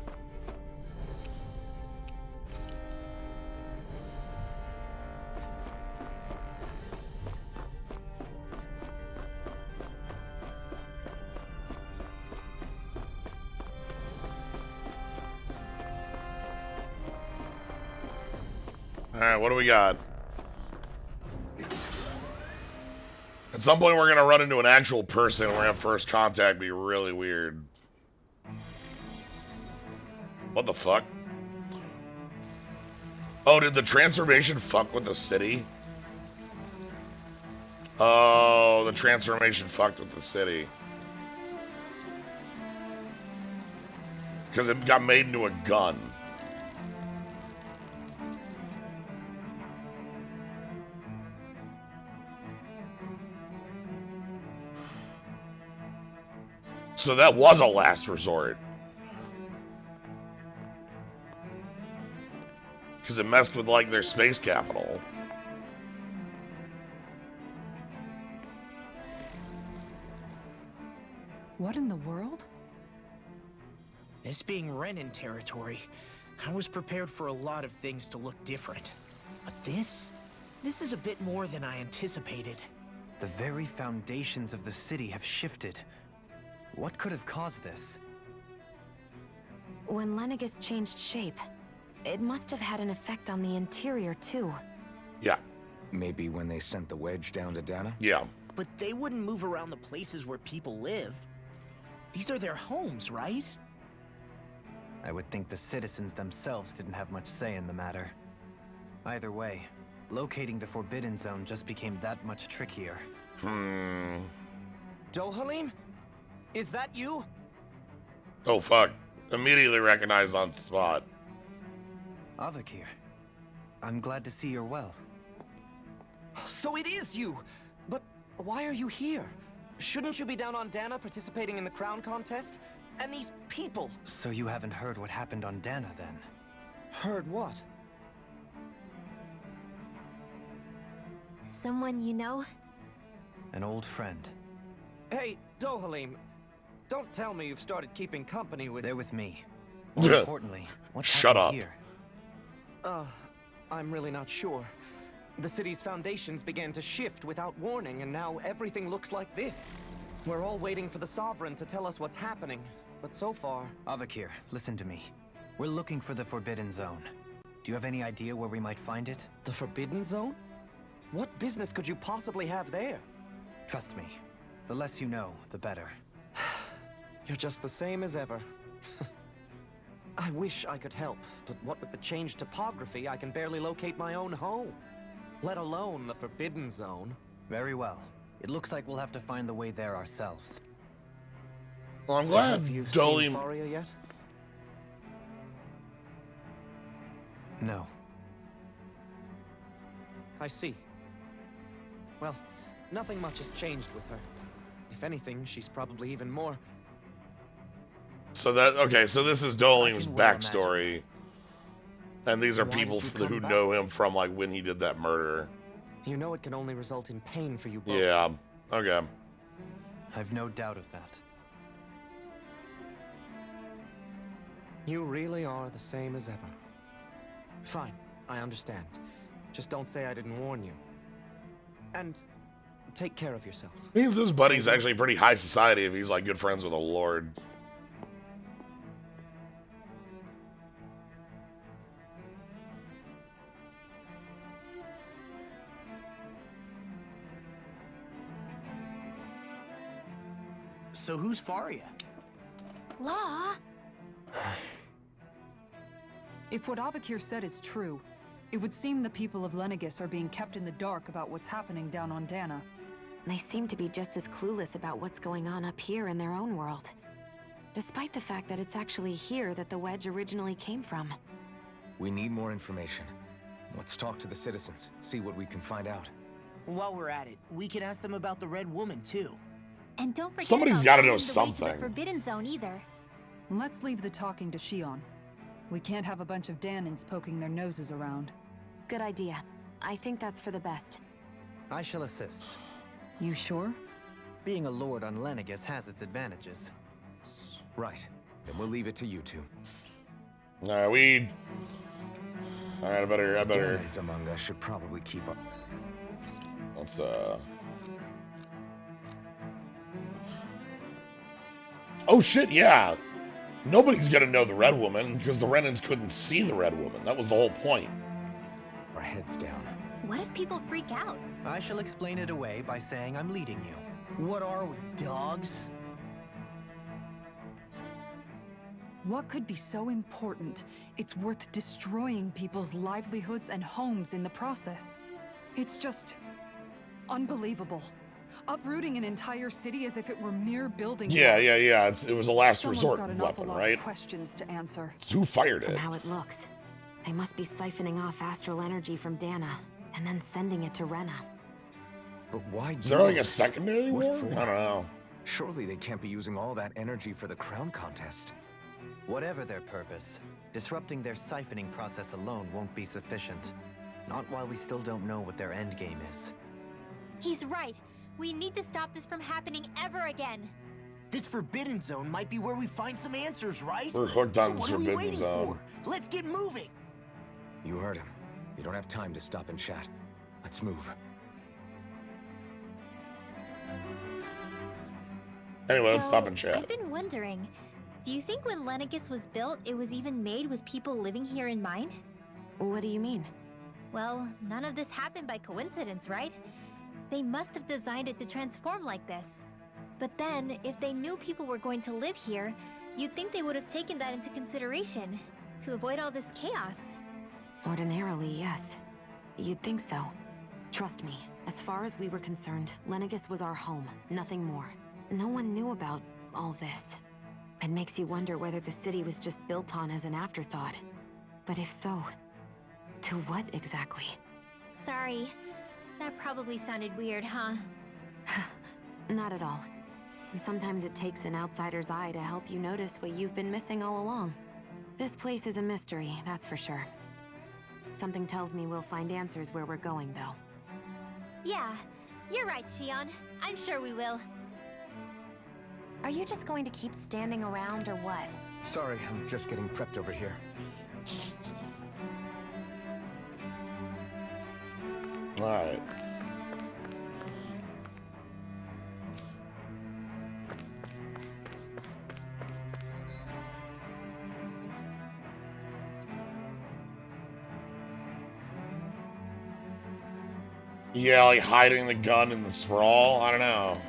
Alright, what do we got? At some point, we're gonna run into an actual person and we're gonna have first contact be really weird. What the fuck? Oh, did the transformation fuck with the city? Oh, the transformation fucked with the city. Because it got made into a gun. So that was a last resort. Because it messed with, like, their space capital. What in the world? This being Renin territory, I was prepared for a lot of things to look different. But this is a bit more than I anticipated. The very foundations of the city have shifted. What could have caused this? When Lenagis changed shape, it must have had an effect on the interior too. Yeah. Maybe when they sent the wedge down to Dana? Yeah. But they wouldn't move around the places where people live. These are their homes, right? I would think the citizens themselves didn't have much say in the matter. Either way, locating the Forbidden Zone just became that much trickier. Dohalim? Is that you? Oh, fuck. Immediately recognized on spot. Avakir, I'm glad to see you're well. So it is you! But why are you here? Shouldn't you be down on Dana participating in the crown contest? And these people! So you haven't heard what happened on Dana, then? Heard what? Someone you know? An old friend. Hey, Dohalim, don't tell me you've started keeping company with... They're with me. More importantly, what's Shut happened up. here? I'm really not sure. The city's foundations began to shift without warning, and now everything looks like this. We're all waiting for the Sovereign to tell us what's happening, but so far... Avakir, listen to me. We're looking for the Forbidden Zone. Do you have any idea where we might find it? The Forbidden Zone? What business could you possibly have there? Trust me. The less you know, the better. You're just the same as ever. I wish I could help, but what with the changed topography, I can barely locate my own home. Let alone the Forbidden Zone. Very well. It looks like we'll have to find the way there ourselves. Well, I'm glad Have you Dohalim... seen Faria yet? No. I see. Well, nothing much has changed with her. If anything, she's probably even more... So that... Okay, so this is I Dohalim's can well backstory. And these are Why people did you who come know him from, like, when he did that murder. You know it can only result in pain for you both. Yeah. Okay. I've no doubt of that. You really are the same as ever. Fine, I understand. Just don't say I didn't warn you. And take care of yourself. Means this buddy's actually pretty high society if he's, like, good friends with a lord. So who's Faria? Law? If what Avakir said is true, it would seem the people of Lenagis are being kept in the dark about what's happening down on Dana. They seem to be just as clueless about what's going on up here in their own world. Despite the fact that it's actually here that the wedge originally came from. We need more information. Let's talk to the citizens, see what we can find out. While we're at it, we can ask them about the Red Woman, too. And don't forget Somebody's about gotta know finding the way to something. the Forbidden Zone either. Let's leave the talking to Shion. We can't have a bunch of Danans poking their noses around. Good idea. I think that's for the best. I shall assist. You sure? Being a lord on Lenagis has its advantages. Right. Then we'll leave it to you two. Alright, I better... Danans among us should probably keep up. Let's, Oh shit, yeah! Nobody's gonna know the Red Woman, because the Renans couldn't see the Red Woman. That was the whole point. Our heads down. What if people freak out? I shall explain it away by saying I'm leading you. What are we, dogs? What could be so important? It's worth destroying people's livelihoods and homes in the process. It's just... unbelievable. Uprooting an entire city as if it were mere building Yeah. blocks. It was a last Someone's resort got an awful weapon, lot right? of questions to answer. So who fired From it? how it looks, they must be siphoning off astral energy from Dana, and then sending it to Rena. But why Is there like a yours? secondary What war? for? I don't know. Surely they can't be using all that energy for the crown contest. Whatever their purpose, disrupting their siphoning process alone won't be sufficient. Not while we still don't know what their endgame is. He's right. We need to stop this from happening ever again. This Forbidden Zone might be where we find some answers, right? We're hooked So on what are we Forbidden waiting Zone. for? Let's get moving. You heard him. You don't have time to stop and chat. Let's move. Anyway, let's So, stop and chat. I've been wondering, do you think when Lenagis was built, it was even made with people living here in mind? What do you mean? Well, none of this happened by coincidence, right? They must have designed it to transform like this. But then, if they knew people were going to live here, you'd think they would have taken that into consideration to avoid all this chaos. Ordinarily, yes. You'd think so. Trust me, as far as we were concerned, Lenagis was our home, nothing more. No one knew about all this. It makes you wonder whether the city was just built on as an afterthought. But if so, to what exactly? Sorry, that probably sounded weird, huh? Not at all. Sometimes it takes an outsider's eye to help you notice what you've been missing all along. This place is a mystery, that's for sure. Something tells me we'll find answers where we're going, though. Yeah, you're right, Shion. I'm sure we will. Are you just going to keep standing around, or what? Sorry, I'm just getting prepped over here. Alright. Yeah, like hiding the gun in the sprawl? I don't know.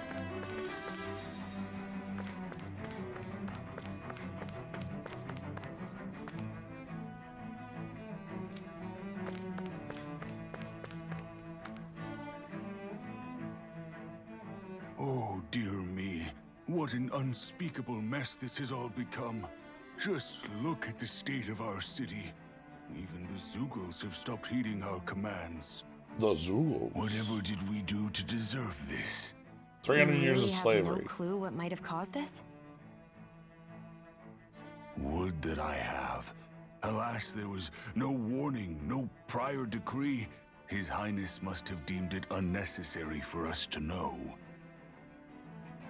Oh, dear me. What an unspeakable mess this has all become. Just look at the state of our city. Even the Zoogles have stopped heeding our commands. The Zoogles. Whatever did we do to deserve this? 300 You years really of have slavery. no clue what might have caused this? Would that I have. Alas, there was no warning, no prior decree. His Highness must have deemed it unnecessary for us to know.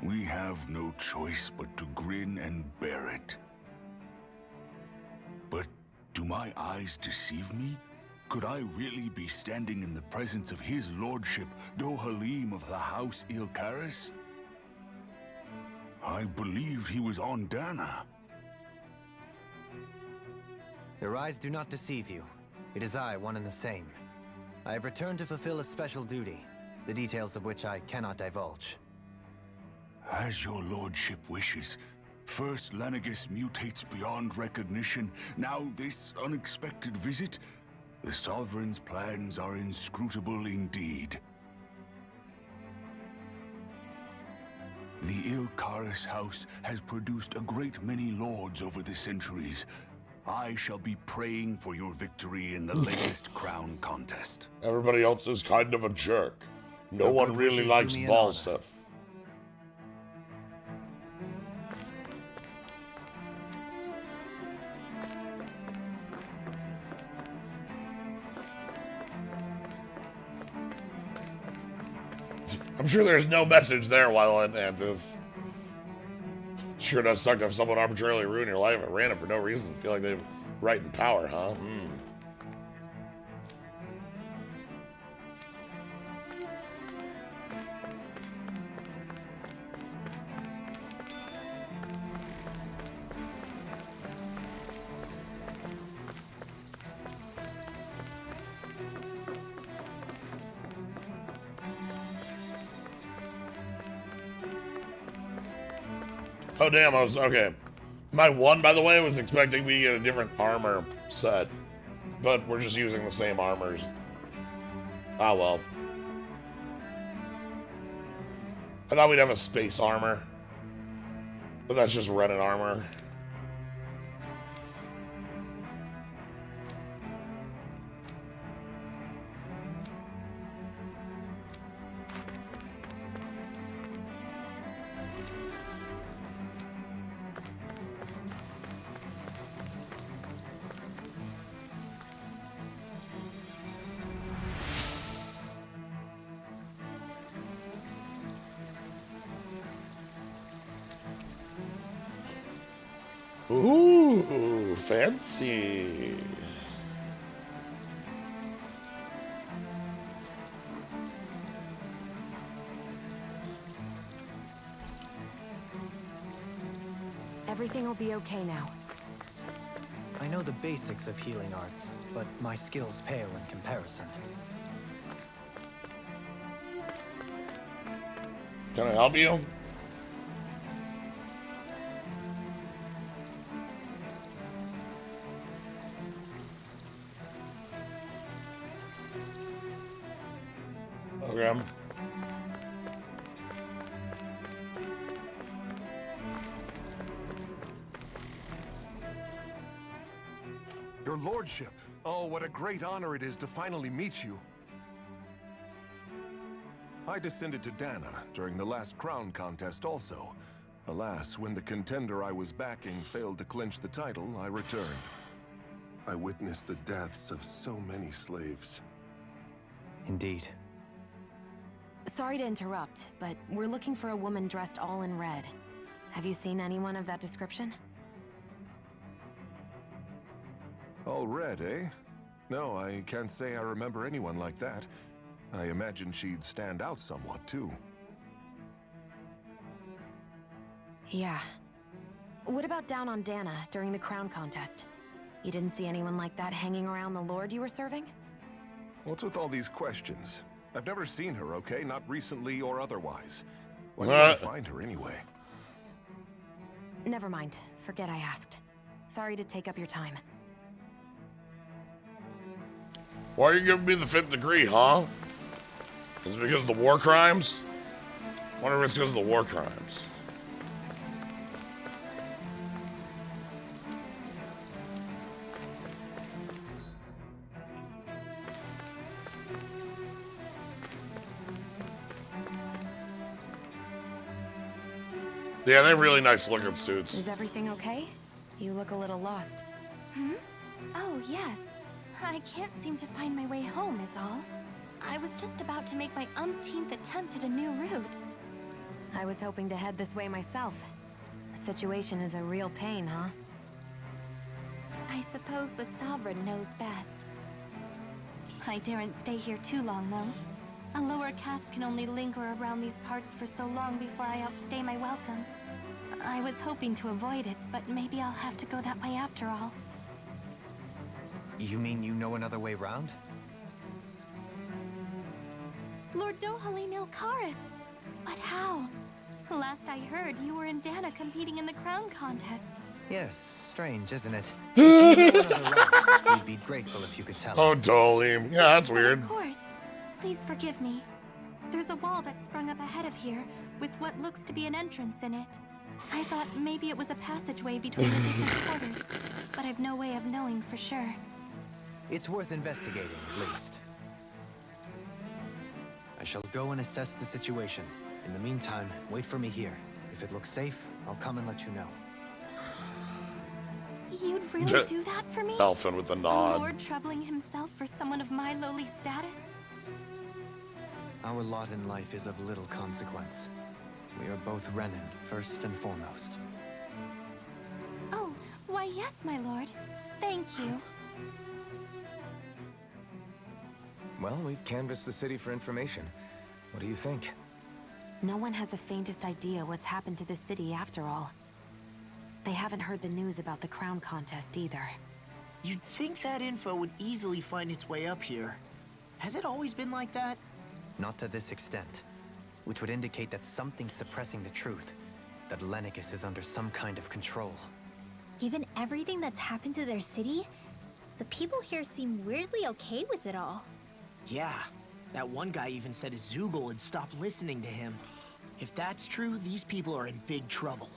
We have no choice but to grin and bear it. But do my eyes deceive me? Could I really be standing in the presence of his lordship, Dohalim of the House Ilkaris? I believed he was on Dana. Your eyes do not deceive you. It is I, one and the same. I have returned to fulfill a special duty, the details of which I cannot divulge. As your lordship wishes. First Lenagis mutates beyond recognition, now this unexpected visit. The Sovereign's plans are inscrutable indeed. The Ilkaris house has produced a great many lords over the centuries. I shall be praying for your victory in the latest crown contest. Everybody else is kind of a jerk. No Your one good really wishes do likes me an ball honor. stuff. I'm sure there's no message there while in Atlantis. Sure does suck to have someone arbitrarily ruin your life at random for no reason. Feel like they have right and power, huh? Oh damn, I was okay. My one, by the way, was expecting me to get a different armor set. But we're just using the same armors. Ah well. I thought we'd have a space armor. But that's just Renin armor. Ooh, fancy. Everything will be okay now. I know the basics of healing arts, but my skills pale in comparison. Can I help you? Okay. Your lordship. Oh, what a great honor it is to finally meet you. I descended to Dana during the last crown contest also. Alas, when the contender I was backing failed to clinch the title, I returned. I witnessed the deaths of so many slaves. Indeed. Sorry to interrupt, but we're looking for a woman dressed all in red. Have you seen anyone of that description? All red, eh? No, I can't say I remember anyone like that. I imagine she'd stand out somewhat, too. Yeah. What about down on Dana during the crown contest? You didn't see anyone like that hanging around the lord you were serving? What's with all these questions? I've never seen her, okay? Not recently or otherwise. Why did I find her anyway? Never mind. Forget I asked. Sorry to take up your time. Why are you giving me the 5th degree, huh? Is it because of the war crimes? I wonder if it's because of the war crimes. Yeah, they have really nice looking suits. Is everything okay? You look a little lost. Hmm? Oh, yes. I can't seem to find my way home, is all. I was just about to make my umpteenth attempt at a new route. I was hoping to head this way myself. The situation is a real pain, huh? I suppose the Sovereign knows best. I daren't stay here too long, though. A lower caste can only linger around these parts for so long before I outstay my welcome. I was hoping to avoid it, but maybe I'll have to go that way after all. You mean you know another way round? Lord Dohalim Ilkaris! But how? Last I heard, you were in Dana competing in the crown contest. Yes, strange, isn't it? If you know another route, we'd be grateful if you could tell Oh, us. Dohalim. Yeah, that's weird. Of course. Please forgive me. There's a wall that sprung up ahead of here, with what looks to be an entrance in it. I thought maybe it was a passageway between the different quarters, but I've no way of knowing for sure. It's worth investigating, at least. I shall go and assess the situation. In the meantime, wait for me here. If it looks safe, I'll come and let you know. You'd really do that for me? Elfin with the A nod. lord troubling himself for someone of my lowly status? Our lot in life is of little consequence. We are both Renan, first and foremost. Oh, why yes, my lord. Thank you. Well, we've canvassed the city for information. What do you think? No one has the faintest idea what's happened to the city after all. They haven't heard the news about the crown contest either. You'd think that info would easily find its way up here. Has it always been like that? Not to this extent, which would indicate that something's suppressing the truth, that Lenagis is under some kind of control. Given everything that's happened to their city, the people here seem weirdly okay with it all. Yeah, that one guy even said Zoogle had stopped listening to him. If that's true, these people are in big trouble.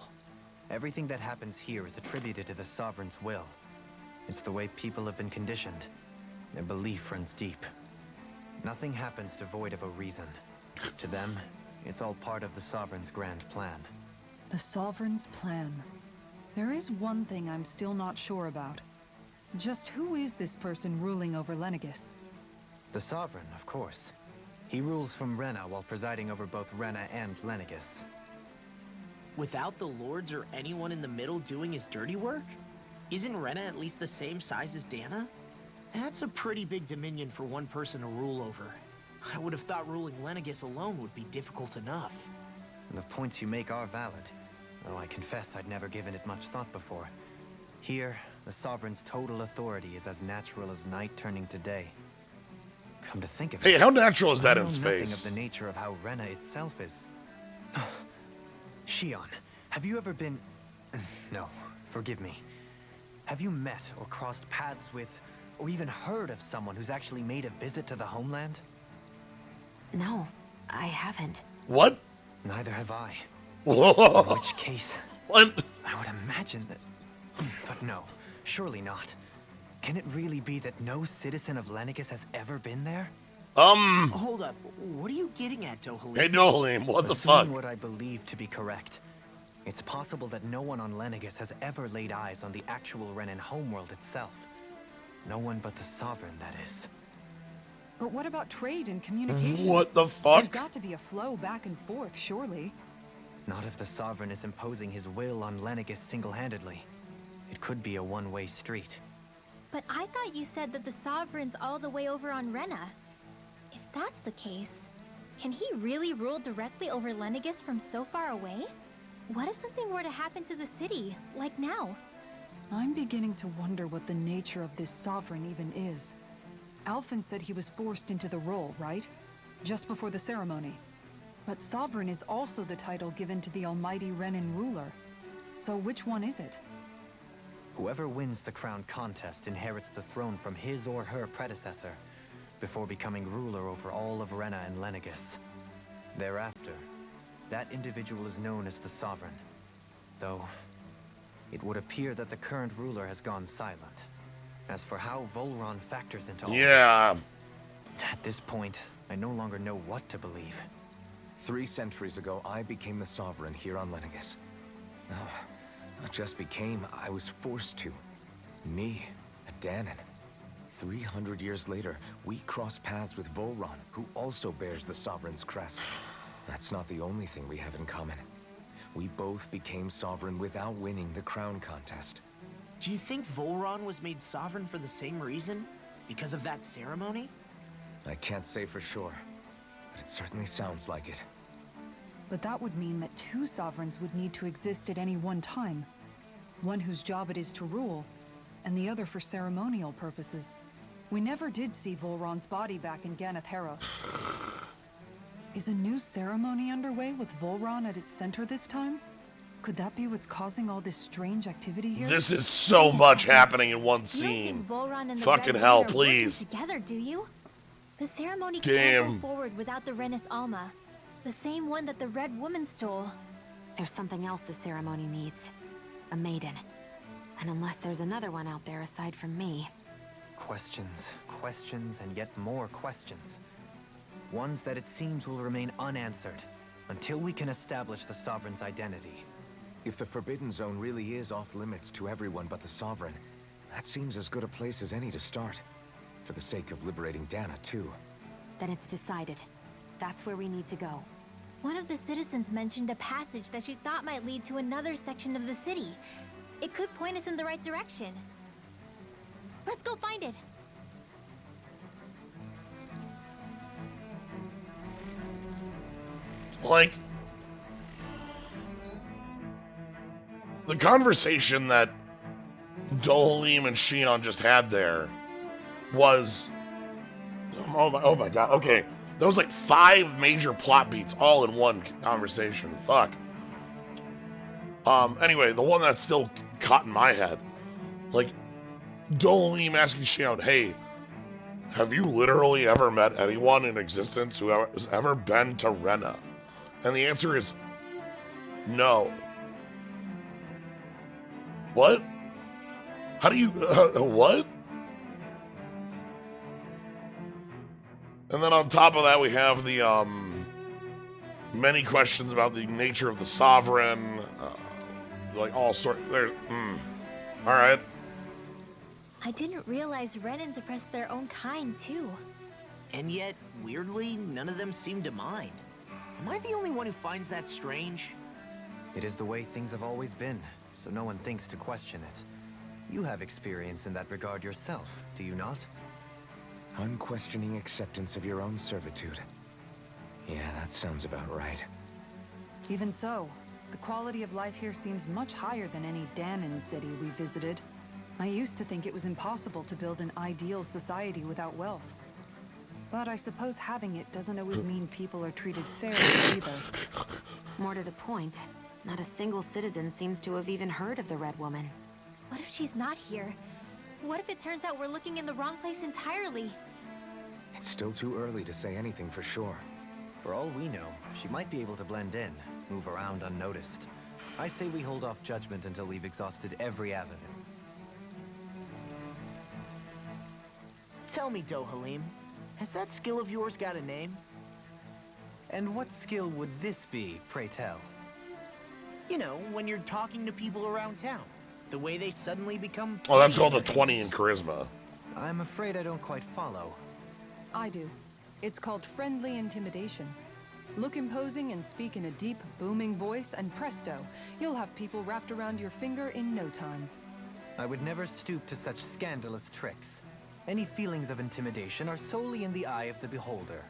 Everything that happens here is attributed to the Sovereign's will. It's the way people have been conditioned. Their belief runs deep. Nothing happens devoid of a reason. To them, it's all part of the Sovereign's grand plan. The Sovereign's plan. There is one thing I'm still not sure about. Just who is this person ruling over Lenagis? The Sovereign, of course. He rules from Rena while presiding over both Rena and Lenagis. Without the lords or anyone in the middle doing his dirty work? Isn't Rena at least the same size as Dana? That's a pretty big dominion for one person to rule over. I would have thought ruling Lenagis alone would be difficult enough. The points you make are valid, though I confess I'd never given it much thought before. Here, the Sovereign's total authority is as natural as night turning to day. Come to think of it... Hey, how natural is that I in know space? nothing of the nature of how Rena itself is. Shion, have you ever been... No, forgive me. Have you met or crossed paths with, or even heard of someone who's actually made a visit to the homeland? No, I haven't. What? Neither have I. Whoa. In which case, What? I would imagine that... But no, surely not. Can it really be that no citizen of Lenagis has ever been there? Hold up, what are you getting at, Dohalim? Hey, Dohalim, what the fuck? Assuming what I believe to be correct, it's possible that no one on Lenagis has ever laid eyes on the actual Renan homeworld itself. No one but the Sovereign, that is. But what about trade and communication? What the There's fuck? got to be a flow back and forth, surely. Not if the Sovereign is imposing his will on Lenagis single-handedly. It could be a one-way street. But I thought you said that the Sovereign's all the way over on Rena. If that's the case, can he really rule directly over Lenagis from so far away? What if something were to happen to the city, like now? I'm beginning to wonder what the nature of this Sovereign even is. Alphen said he was forced into the role, right? Just before the ceremony. But Sovereign is also the title given to the almighty Renan ruler. So which one is it? Whoever wins the crown contest inherits the throne from his or her predecessor, before becoming ruler over all of Rena and Lenagis. Thereafter, that individual is known as the Sovereign. Though, it would appear that the current ruler has gone silent. As for how Volron factors into all Yeah. this, at this point, I no longer know what to believe. 3 centuries ago, I became the Sovereign here on Lenagis. No, not just became, I was forced to. Me, a Danon. 300 years later, we cross paths with Volron, who also bears the Sovereign's crest. That's not the only thing we have in common. We both became Sovereign without winning the crown contest. Do you think Volron was made sovereign for the same reason? Because of that ceremony? I can't say for sure, but it certainly sounds like it. But that would mean that 2 sovereigns would need to exist at any one time. One whose job it is to rule, and the other for ceremonial purposes. We never did see Volron's body back in Ganeth Haros. Is a new ceremony underway with Volron at its center this time? Could that be what's causing all this strange activity here? This is so much happening in one You don't scene. think Volron and the Fucking Red hell, Women are working please. together, do you? The ceremony Damn. can't go forward without the Renis Alma. The same one that the Red Woman stole. There's something else the ceremony needs. A maiden. And unless there's another one out there aside from me... Questions, questions, and yet more questions. Ones that it seems will remain unanswered, until we can establish the Sovereign's identity. If the Forbidden Zone really is off limits to everyone but the Sovereign, that seems as good a place as any to start. For the sake of liberating Dana, too. Then it's decided. That's where we need to go. One of the citizens mentioned a passage that she thought might lead to another section of the city. It could point us in the right direction. Let's go find it. Like, the conversation that Dohalim and Shion just had there was... Oh my god, okay. There was like 5 major plot beats all in one conversation. Fuck. Anyway, the one that's still caught in my head. Like, Dohalim asking Shion, hey, have you literally ever met anyone in existence who has ever been to Rena? And the answer is no. What? How do you, what? And then on top of that, we have the, many questions about the nature of the Sovereign, like all sort, all right. I didn't realize Renans oppressed their own kind, too. And yet, weirdly, none of them seem to mind. Am I the only one who finds that strange? It is the way things have always been, so no one thinks to question it. You have experience in that regard yourself, do you not? Unquestioning acceptance of your own servitude. Yeah, that sounds about right. Even so, the quality of life here seems much higher than any Danon city we visited. I used to think it was impossible to build an ideal society without wealth. But I suppose having it doesn't always mean people are treated fairly either. More to the point, not a single citizen seems to have even heard of the Red Woman. What if she's not here? What if it turns out we're looking in the wrong place entirely? It's still too early to say anything for sure. For all we know, she might be able to blend in, move around unnoticed. I say we hold off judgment until we've exhausted every avenue. Tell me, Dohalim, has that skill of yours got a name? And what skill would this be, pray tell? You know, when you're talking to people around town. The way they suddenly become... Oh, that's called a 20 in charisma. I'm afraid I don't quite follow. I do. It's called friendly intimidation. Look imposing and speak in a deep, booming voice, and presto, you'll have people wrapped around your finger in no time. I would never stoop to such scandalous tricks. Any feelings of intimidation are solely in the eye of the beholder.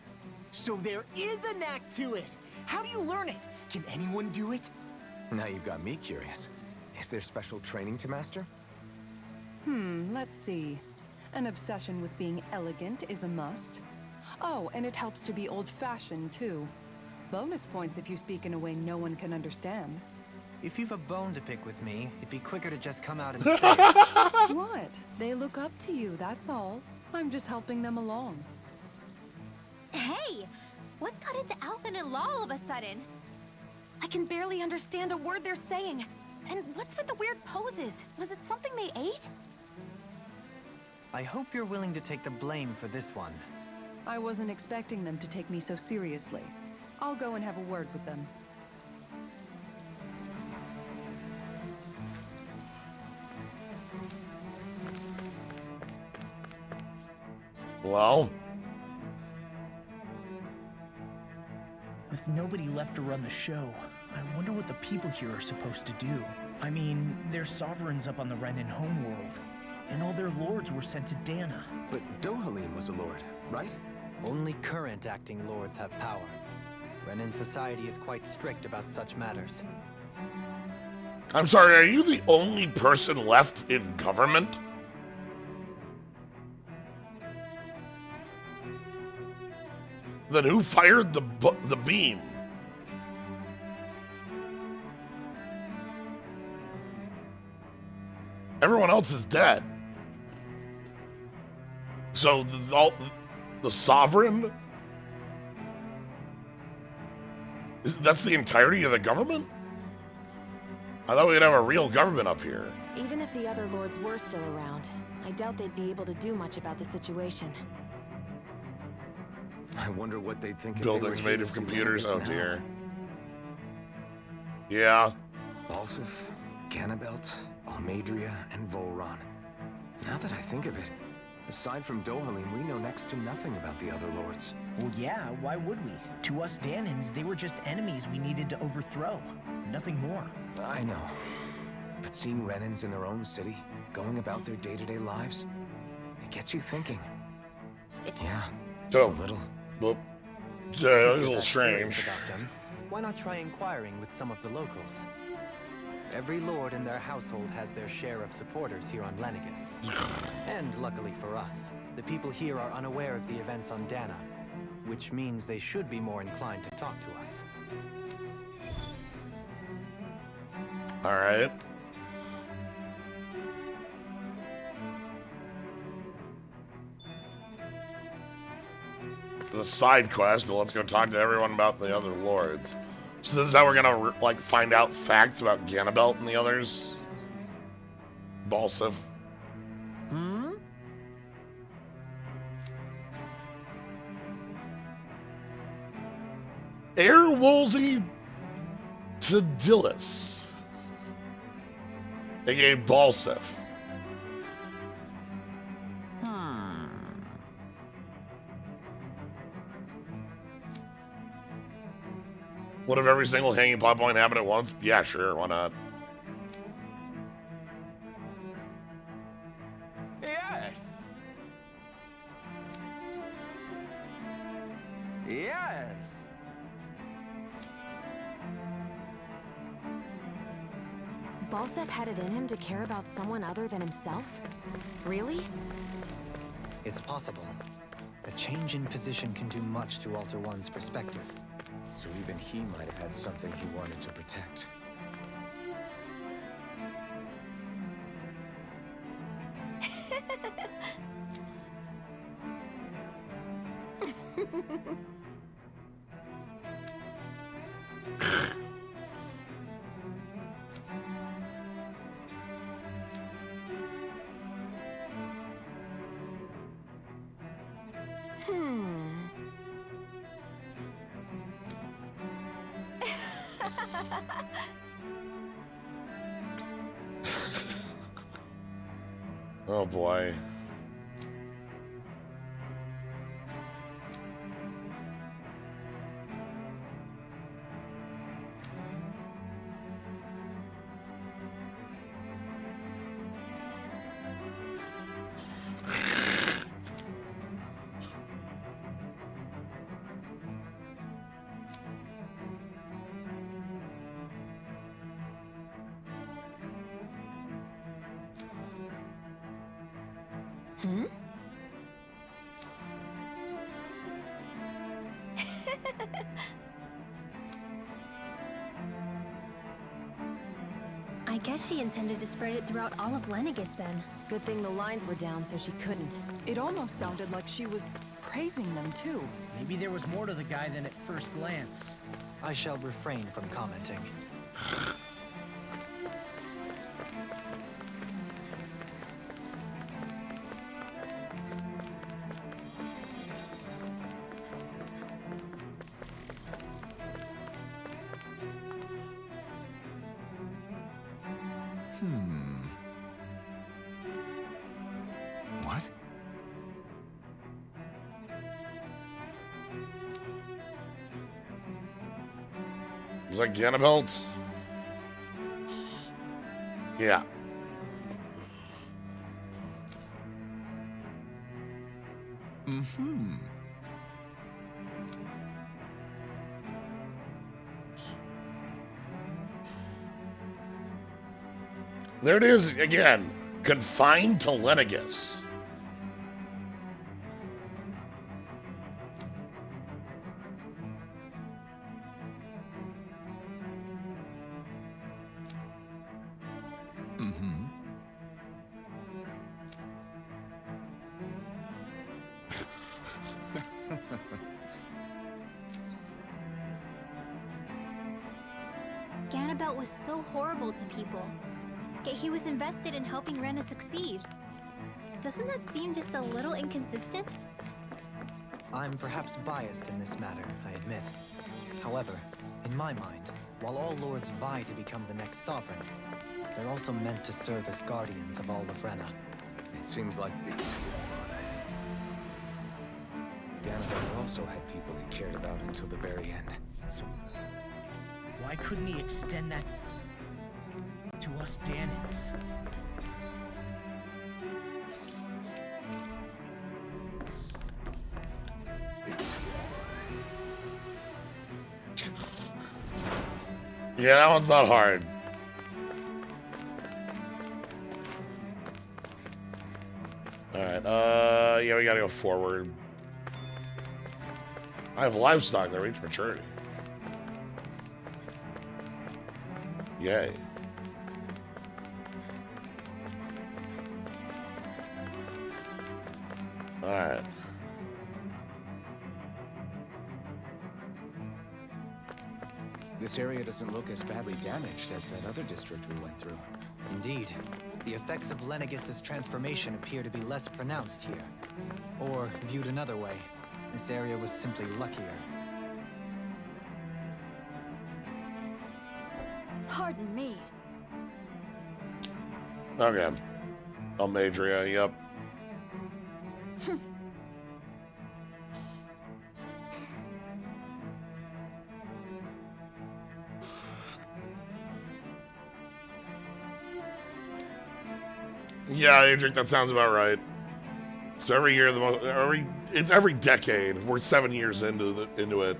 So there is a knack to it! How do you learn it? Can anyone do it? Now you've got me curious. Is there special training to master? Let's see. An obsession with being elegant is a must. Oh, and it helps to be old-fashioned, too. Bonus points if you speak in a way no one can understand. If you've a bone to pick with me, it'd be quicker to just come out and say it. What? They look up to you, that's all. I'm just helping them along. Hey! What's got into Alvin and Law all of a sudden? I can barely understand a word they're saying. And what's with the weird poses? Was it something they ate? I hope you're willing to take the blame for this one. I wasn't expecting them to take me so seriously. I'll go and have a word with them. Well, With nobody left to run the show, I wonder what the people here are supposed to do. I mean, there's sovereigns up on the Renin homeworld, and all their lords were sent to Dana. But Dohalim was a lord, right? Only current acting lords have power. Renin society is quite strict about such matters. I'm sorry, are you the only person left in government? Then who fired the beam? Everyone else is dead. So the sovereign? That's the entirety of the government? I thought we'd have a real government up here. Even if the other lords were still around, I doubt they'd be able to do much about the situation. I wonder what they'd think. Buildings made of computers. Oh dear. Yeah. Balsif, Ganabelt, Almadria, and Volron. Now that I think of it, aside from Dohalim, we know next to nothing about the other lords. Well, yeah, why would we? To us Danans, they were just enemies we needed to overthrow. Nothing more. I know. But seeing Renins in their own city, going about their day-to-day lives, it gets you thinking. Yeah, So, a little. well, it's a little That's curious strange. about them. Why not try inquiring with some of the locals? Every lord in their household has their share of supporters here on Lenagis. And luckily for us, the people here are unaware of the events on Dana, which means they should be more inclined to talk to us. All right. The side quest, but let's go talk to everyone about the other lords. So this is how we're gonna like find out facts about Ganabelt and the others. Balsif. Airwolsey Tadillis, aka Balsif. What if every single hanging plot point happened at once? Yeah, sure, why not? Yes! Yes! Balsef had it in him to care about someone other than himself? Really? It's possible. A change in position can do much to alter one's perspective. So even he might have had something he wanted to protect. Oh boy. I guess she intended to spread it throughout all of Lenagis then. Good thing the lines were down so she couldn't. It almost sounded like she was praising them too. Maybe there was more to the guy than at first glance. I shall refrain from commenting. What? Was that Ganabelt? Yeah. Mm-hmm. There it is again. Confined to Lenagis. Mm-hmm. Ganabelt was so horrible to people. Yet he was invested in helping Rena succeed. Doesn't that seem just a little inconsistent? I'm perhaps biased in this matter, I admit. However, in my mind, while all lords vie to become the next sovereign, they're also meant to serve as guardians of all of Rena. It seems like Ganabelt also had people he cared about until the very end. So, why couldn't he extend that to us Danans? Yeah, that one's not hard. Alright, yeah, we gotta go forward. I have livestock that reach maturity. Yay. Alright. This area doesn't look as badly damaged as that other district we went through. Indeed, the effects of Lenagis' transformation appear to be less pronounced here. Or, viewed another way, this area was simply luckier. Pardon me. Okay. Almadria, yep. Yeah, Adric, that sounds about right. So every year, it's every decade. We're 7 years into it.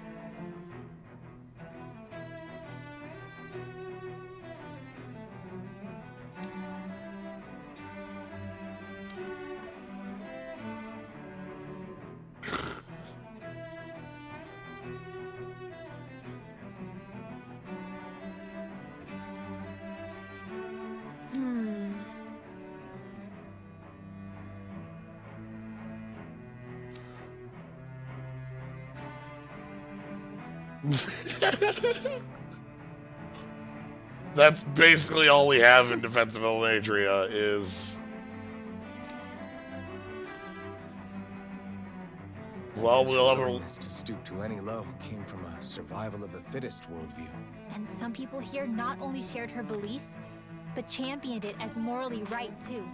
That's basically all we have in Defense of Eladria is... Well, we'll have willingness to stoop to any low came from a survival of the fittest worldview. And some people here not only shared her belief, but championed it as morally right too.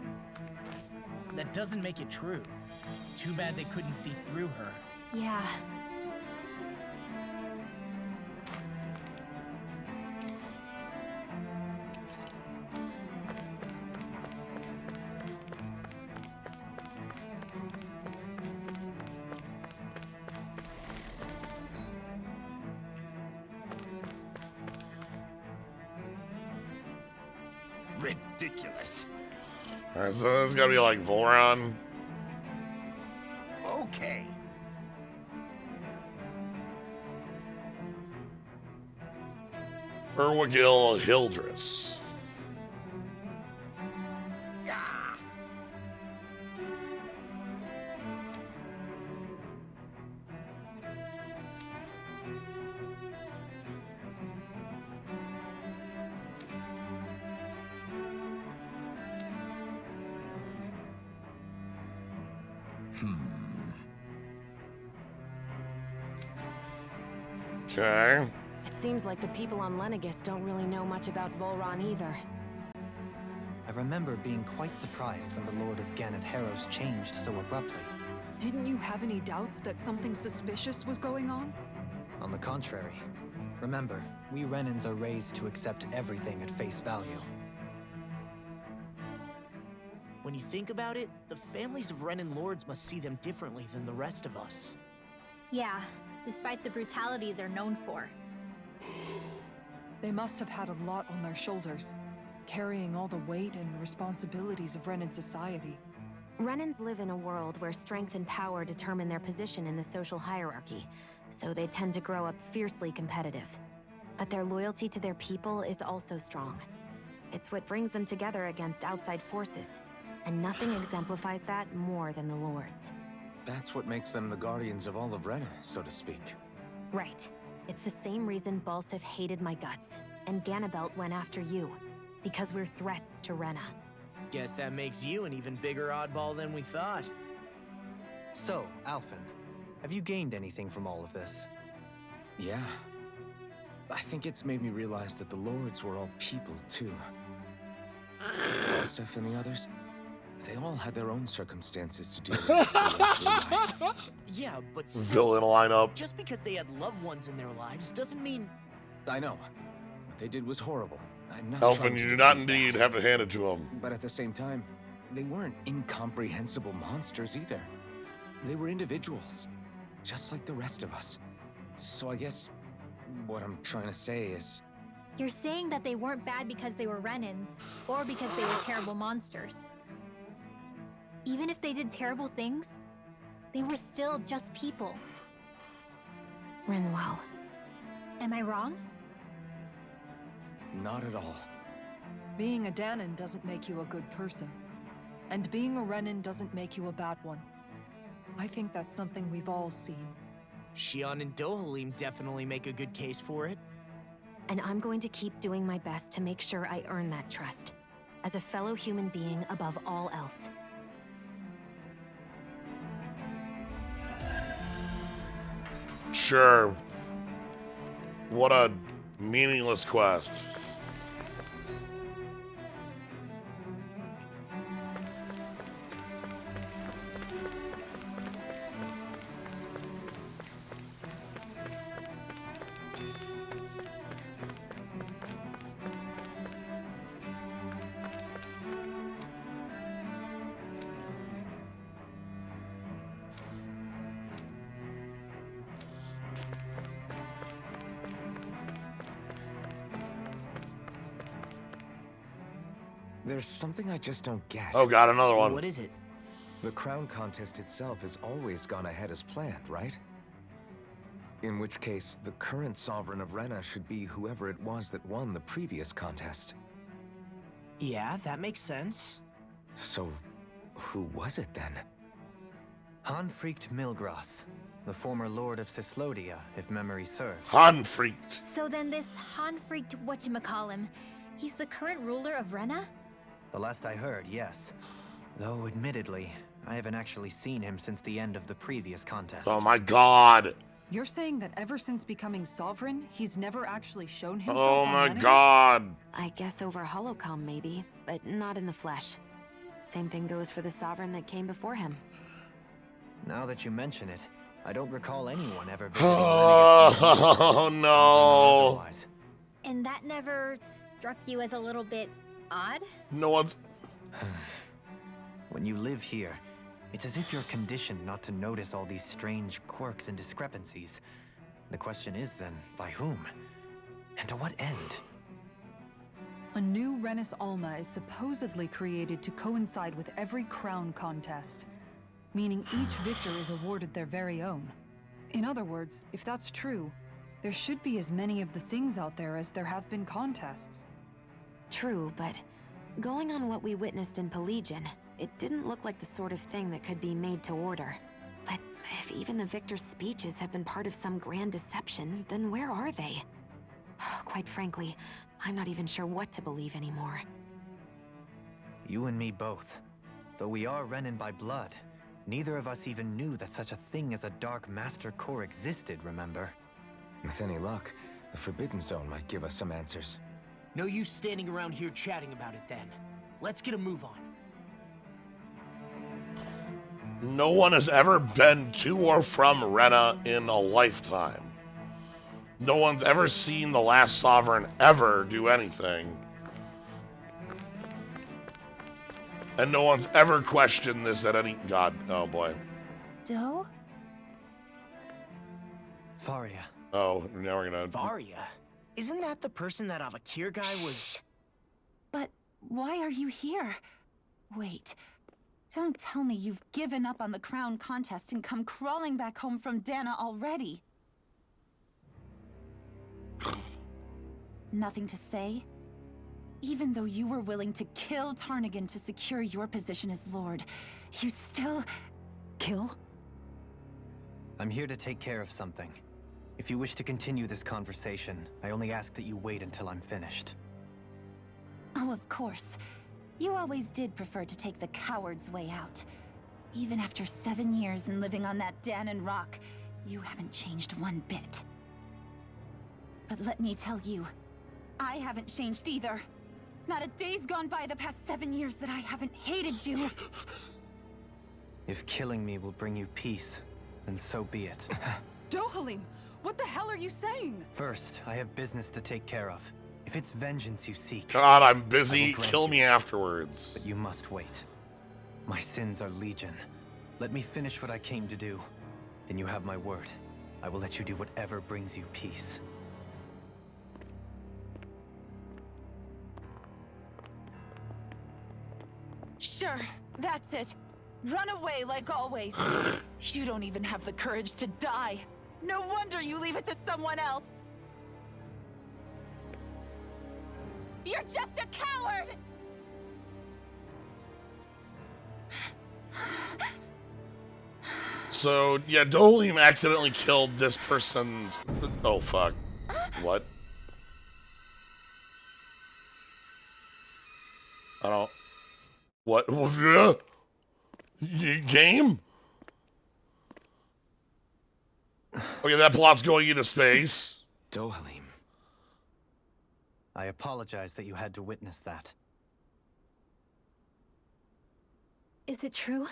That doesn't make it true. Too bad they couldn't see through her. Yeah. Ridiculous. Alright, so there's gotta be like Volron. Okay. Urwagil Hildress. Okay. It seems like the people on Lenagis don't really know much about Volron either. I remember being quite surprised when the Lord of Ganeth Harrows changed so abruptly. Didn't you have any doubts that something suspicious was going on? On the contrary. Remember, we Renans are raised to accept everything at face value. When you think about it, the families of Renan lords must see them differently than the rest of us. Yeah, despite the brutality they're known for. They must have had a lot on their shoulders, carrying all the weight and responsibilities of Renan society. Renans live in a world where strength and power determine their position in the social hierarchy, so they tend to grow up fiercely competitive. But their loyalty to their people is also strong. It's what brings them together against outside forces, and nothing exemplifies that more than the Lords. That's what makes them the guardians of all of Rena, so to speak. Right. It's the same reason Balsif hated my guts, and Ganabelt went after you. Because we're threats to Rena. Guess that makes you an even bigger oddball than we thought. So, Alphen, have you gained anything from all of this? Yeah. I think it's made me realize that the Lords were all people, too. Joseph and the others, they all had their own circumstances to deal with as they went through life. Yeah, but Villain lineup. just because they had loved ones in their lives doesn't mean... I know. What they did was horrible. I'm not Elfin, trying to you do not dispute indeed that. have to hand it to him. But at the same time, they weren't incomprehensible monsters either. They were individuals, just like the rest of us. So I guess what I'm trying to say is... You're saying that they weren't bad because they were Renans, or because they were terrible monsters. Even if they did terrible things, they were still just people. Rinwell. Am I wrong? Not at all. Being a Danon doesn't make you a good person. And being a Renan doesn't make you a bad one. I think that's something we've all seen. Shion and Dohalim definitely make a good case for it. And I'm going to keep doing my best to make sure I earn that trust. As a fellow human being above all else. Sure. What a meaningless quest. There's something I just don't get. Oh god, another one. What is it? The crown contest itself has always gone ahead as planned, right? In which case, the current sovereign of Rena should be whoever it was that won the previous contest. Yeah, that makes sense. So, who was it then? Hanfried Milgras, the former lord of Cislodia, if memory serves. Hanfried. So then this Hanfried whatchamacallem, he's the current ruler of Rena? The last I heard, yes. Though, admittedly, I haven't actually seen him since the end of the previous contest. Oh my god. You're saying that ever since becoming sovereign, he's never actually shown himself Oh on my Lenagis? god. I guess over holocom maybe, but not in the flesh. Same thing goes for the sovereign that came before him. Now that you mention it, I don't recall anyone ever visiting Lenagis. Oh no. Otherwise. And that never struck you as a little bit odd? No one's... When you live here, it's as if you're conditioned not to notice all these strange quirks and discrepancies. The question is then, by whom? And to what end? A new Renis Alma is supposedly created to coincide with every crown contest, meaning each victor is awarded their very own. In other words, if that's true, there should be as many of the things out there as there have been contests. True, but going on what we witnessed in Pelagian, it didn't look like the sort of thing that could be made to order. But if even the victor's speeches have been part of some grand deception, then where are they? Quite frankly, I'm not even sure what to believe anymore. You and me both. Though we are Renin by blood, neither of us even knew that such a thing as a Dark Master Core existed, remember? With any luck, the Forbidden Zone might give us some answers. No use standing around here chatting about it then. Let's get a move on. No one has ever been to or from Rena in a lifetime. No one's ever seen the last sovereign ever do anything. And no one's ever questioned this at any... God, oh boy. Do? Faria. Oh, now we're gonna... Varia? Isn't that the person that Avakir guy was... But why are you here? Wait. Don't tell me you've given up on the crown contest and come crawling back home from Dana already. Nothing to say? Even though you were willing to kill Tarnigan to secure your position as Lord, you still... kill? I'm here to take care of something. If you wish to continue this conversation, I only ask that you wait until I'm finished. Oh, of course. You always did prefer to take the coward's way out. Even after 7 years and living on that Danon rock, you haven't changed one bit. But let me tell you, I haven't changed either. Not a day's gone by the past 7 years that I haven't hated you. If killing me will bring you peace, then so be it. Dohalim, what the hell are you saying? First, I have business to take care of. If it's vengeance you seek... God, I'm I busy. will grant Kill you. me afterwards. But you must wait. My sins are legion. Let me finish what I came to do. Then you have my word. I will let you do whatever brings you peace. Sure, that's it. Run away like always. You don't even have the courage to die. No wonder you leave it to someone else. You're just a coward! So, yeah, Dohalim accidentally killed this person's... Oh, fuck. What? I don't... What? Game? Okay, that plot's going into space. Dohalim. I apologize that you had to witness that. Is it true?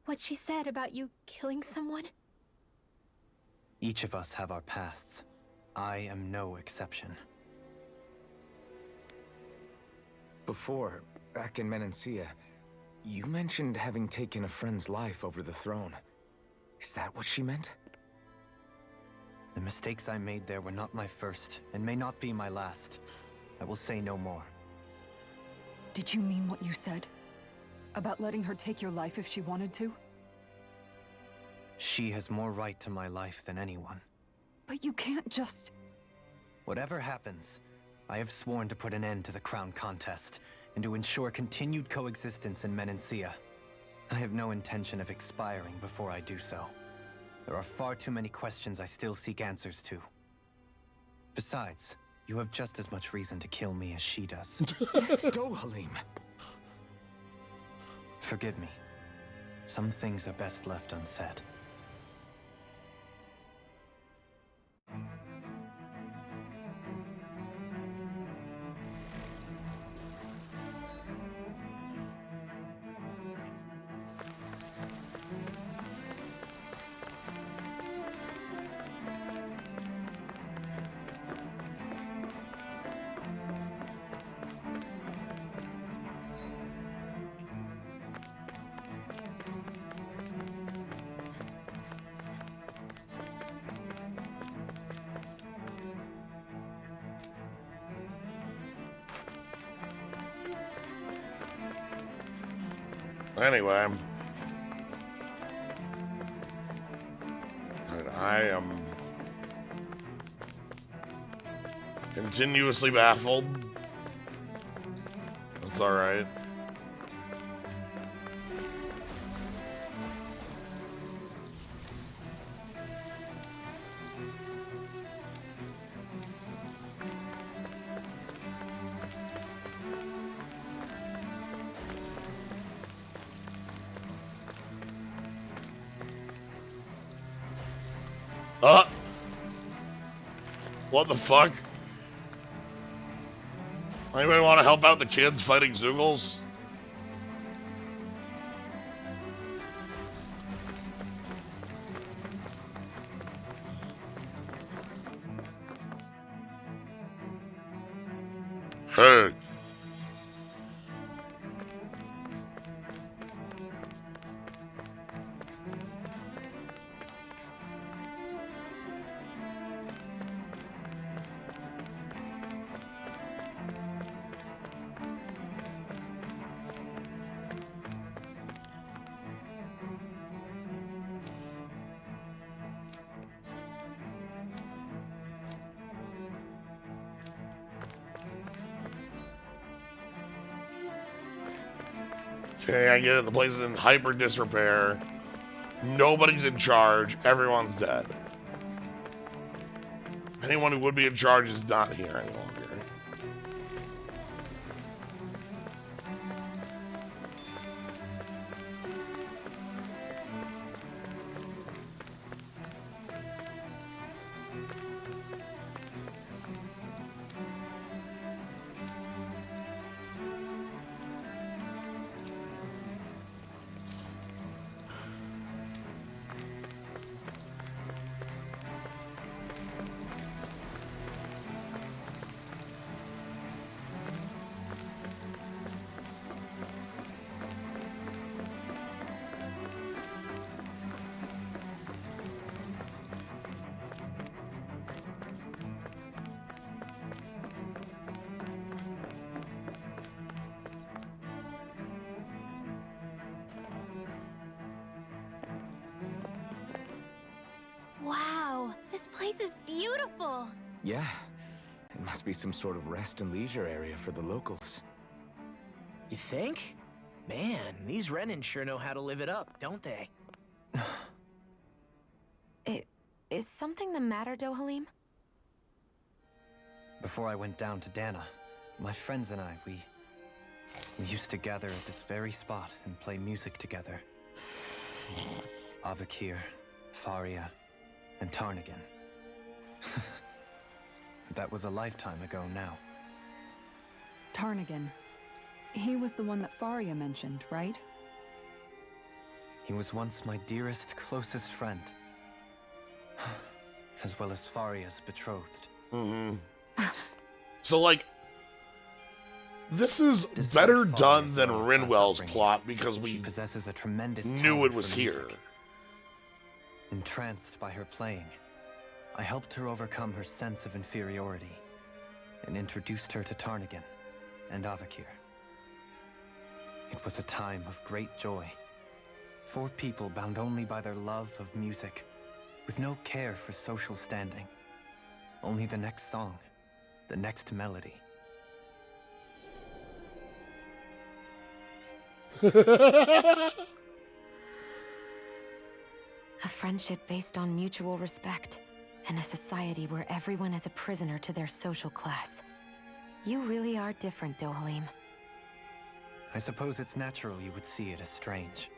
What she said about you killing someone? Each of us have our pasts. I am no exception. Before, back in Menancia, you mentioned having taken a friend's life over the throne. Is that what she meant? The mistakes I made there were not my first, and may not be my last. I will say no more. Did you mean what you said? About letting her take your life if she wanted to? She has more right to my life than anyone. But you can't just... Whatever happens, I have sworn to put an end to the crown contest and to ensure continued coexistence in Menancia. I have no intention of expiring before I do so. There are far too many questions I still seek answers to. Besides, you have just as much reason to kill me as she does. Dohalim! Forgive me. Some things are best left unsaid. Anyway, I am continuously baffled. That's alright. What the fuck? Anybody want to help out the kids fighting Zoogles? Hey. Okay, I get it. The place is in hyper disrepair. Nobody's in charge. Everyone's dead. Anyone who would be in charge is not here any longer. Wow, this place is beautiful. Yeah, it must be some sort of rest and leisure area for the locals. You think? Man, these Renin sure know how to live it up, don't they? Is something the matter, Dohalim? Before I went down to Dana, my friends and I, we used to gather at this very spot and play music together. Avakir, Faria, and Tarnigan. That was a lifetime ago now. Tarnigan. He was the one that Faria mentioned, right? He was once my dearest, closest friend. As well as Faria's betrothed. Mm-hmm. So, like, this is better done than Rinwell's plot because we possesses a tremendous knew it was here. Entranced by her playing, I helped her overcome her sense of inferiority and introduced her to Tarnigan and Avakir. It was a time of great joy. 4 people bound only by their love of music, with no care for social standing. Only the next song, the next melody. A friendship based on mutual respect, and a society where everyone is a prisoner to their social class. You really are different, Dohalim. I suppose it's natural you would see it as strange.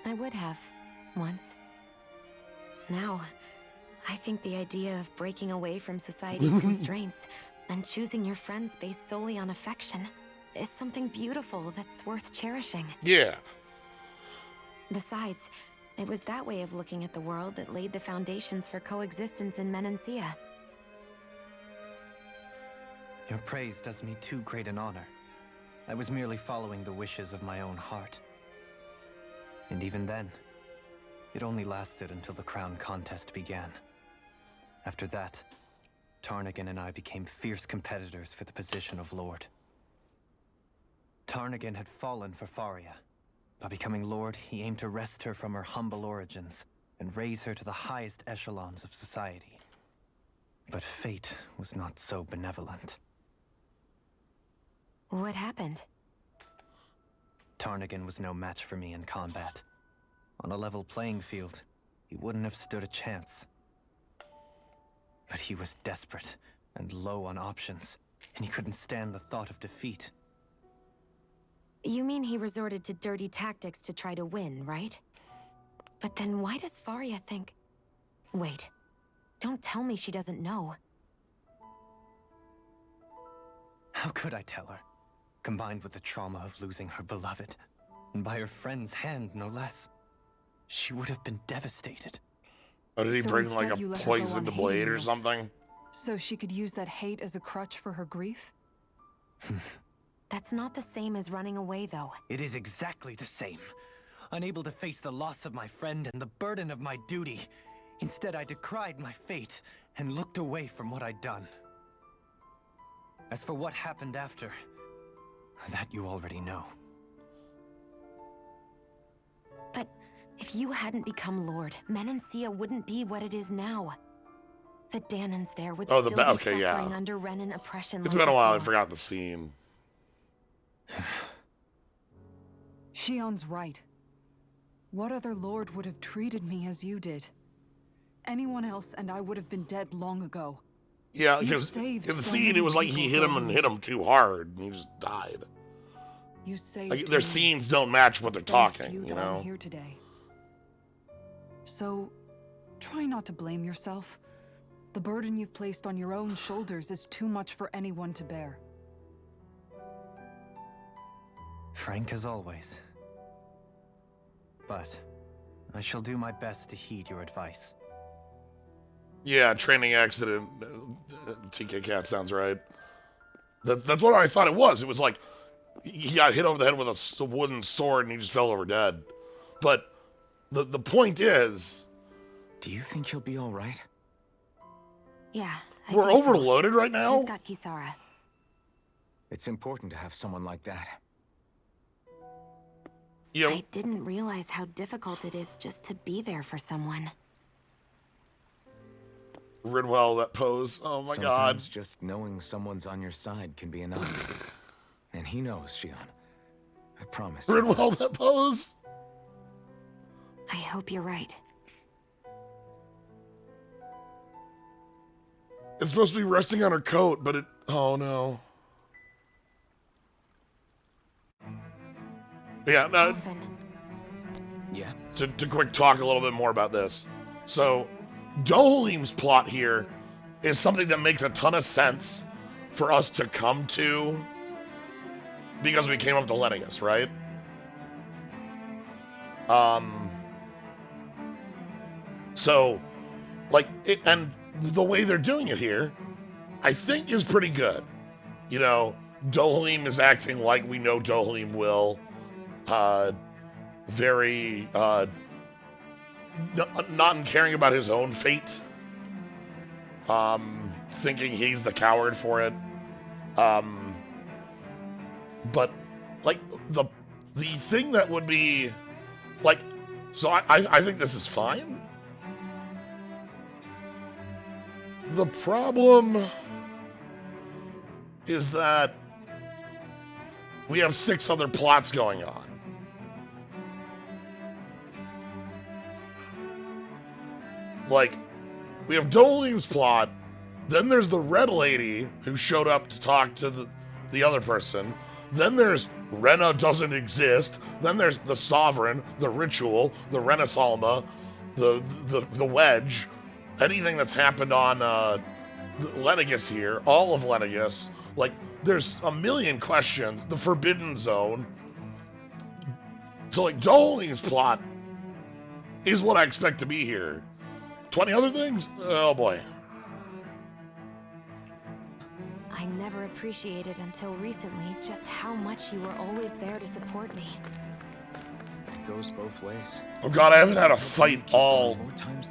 I would have, once. Now, I think the idea of breaking away from society's constraints and choosing your friends based solely on affection is something beautiful that's worth cherishing. Yeah. Besides, it was that way of looking at the world that laid the foundations for coexistence in Menancia. Your praise does me too great an honor. I was merely following the wishes of my own heart. And even then, it only lasted until the crown contest began. After that, Tarnagin and I became fierce competitors for the position of Lord. Tarnagin had fallen for Faria. By becoming Lord, he aimed to wrest her from her humble origins and raise her to the highest echelons of society. But fate was not so benevolent. What happened? Tarnagin was no match for me in combat. On a level playing field, he wouldn't have stood a chance. But he was desperate and low on options, and he couldn't stand the thought of defeat. You mean he resorted to dirty tactics to try to win, right? But then why does Faria think... Wait, don't tell me she doesn't know. How could I tell her? Combined with the trauma of losing her beloved, and by her friend's hand, no less, she would have been devastated. Oh, did he So bring like instead you a let her go on poisoned hating blade or you. something? So she could use that hate as a crutch for her grief? That's not the same as running away, though. It is exactly the same. Unable to face the loss of my friend and the burden of my duty, instead I decried my fate and looked away from what I'd done. As for what happened after, that you already know. But if you hadn't become Lord, Menancia wouldn't be what it is now. The Danans there would Oh, still be okay, suffering yeah. under Renan oppression. It's like been a while. I before. forgot the scene. Shion's right. What other lord would have treated me as you did? Anyone else and I would have been dead long ago. Yeah, You because saved in the so scene, many it was like he people, hit him and Dohalim. hit him too hard, and he just died. You saved Like, their me. scenes don't match what they're It's thanks to talking, you that know? I'm here today. So, try not to blame yourself. The burden you've placed on your own shoulders is too much for anyone to bear. Frank as always. But I shall do my best to heed your advice. Yeah, training accident. TK Cat sounds right. That's what I thought it was. It was like he got hit over the head with a wooden sword and he just fell over dead. But the point is, Do you think he'll be all right? Yeah. I we're think so. overloaded right now. He's got Kisara. It's important to have someone like that. You know, I didn't realize how difficult it is just to be there for someone. Ridwell, that pose. Oh my god. Sometimes just knowing someone's on your side can be enough. And he knows, Shion. I promise. Ridwell, that pose. I hope you're right. It's supposed to be resting on her coat, but it. Oh no. Yeah, no, Often. Yeah. to quick talk a little bit more about this. So, Dohalim's plot here is something that makes a ton of sense for us to come to because we came up to Lenagis, right? So, like, and the way they're doing it here, I think is pretty good. You know, Dohalim is acting like we know Dohalim will. Very, not caring about his own fate. Thinking he's the coward for it. But like, the thing that would be, like, so I think this is fine. The problem is that we have 6 other plots going on. Like, we have Dohalim's plot, then there's the Red Lady who showed up to talk to the other person, then there's Rena doesn't exist, then there's the Sovereign, the Ritual, the Renasalma, the Wedge, anything that's happened on Lenagis here, all of Lenagis. Like, there's a million questions. The Forbidden Zone. So, like, Dohalim's plot is what I expect to be here. 20 other things? Oh, boy. I never appreciated until recently just how much you were always there to support me. It goes both ways. Oh, God, I haven't had a fight all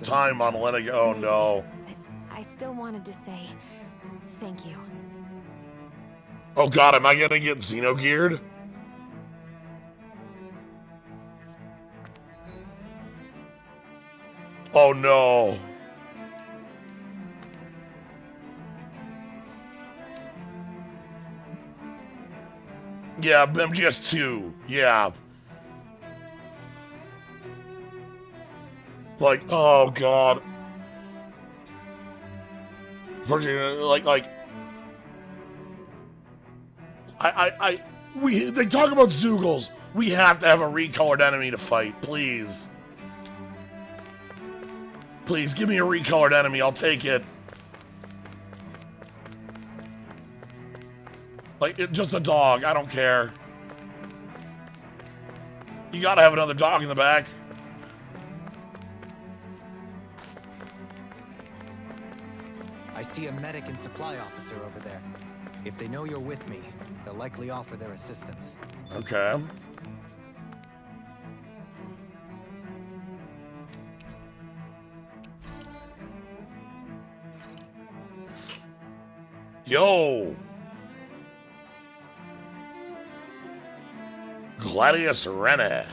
time on Lenagis. Oh, no. But I still wanted to say thank you. Oh, God, am I gonna get Xenogeared? Oh, no. Yeah, MGS 2. Yeah. Like, oh, God. Virginia, like, they talk about Zoogles. We have to have a recolored enemy to fight, please. Please, give me a recolored enemy, I'll take it. Like, just a dog, I don't care. You gotta have another dog in the back. I see a medic and supply officer over there. If they know you're with me, they'll likely offer their assistance. Okay. Yo! Gladius Rene.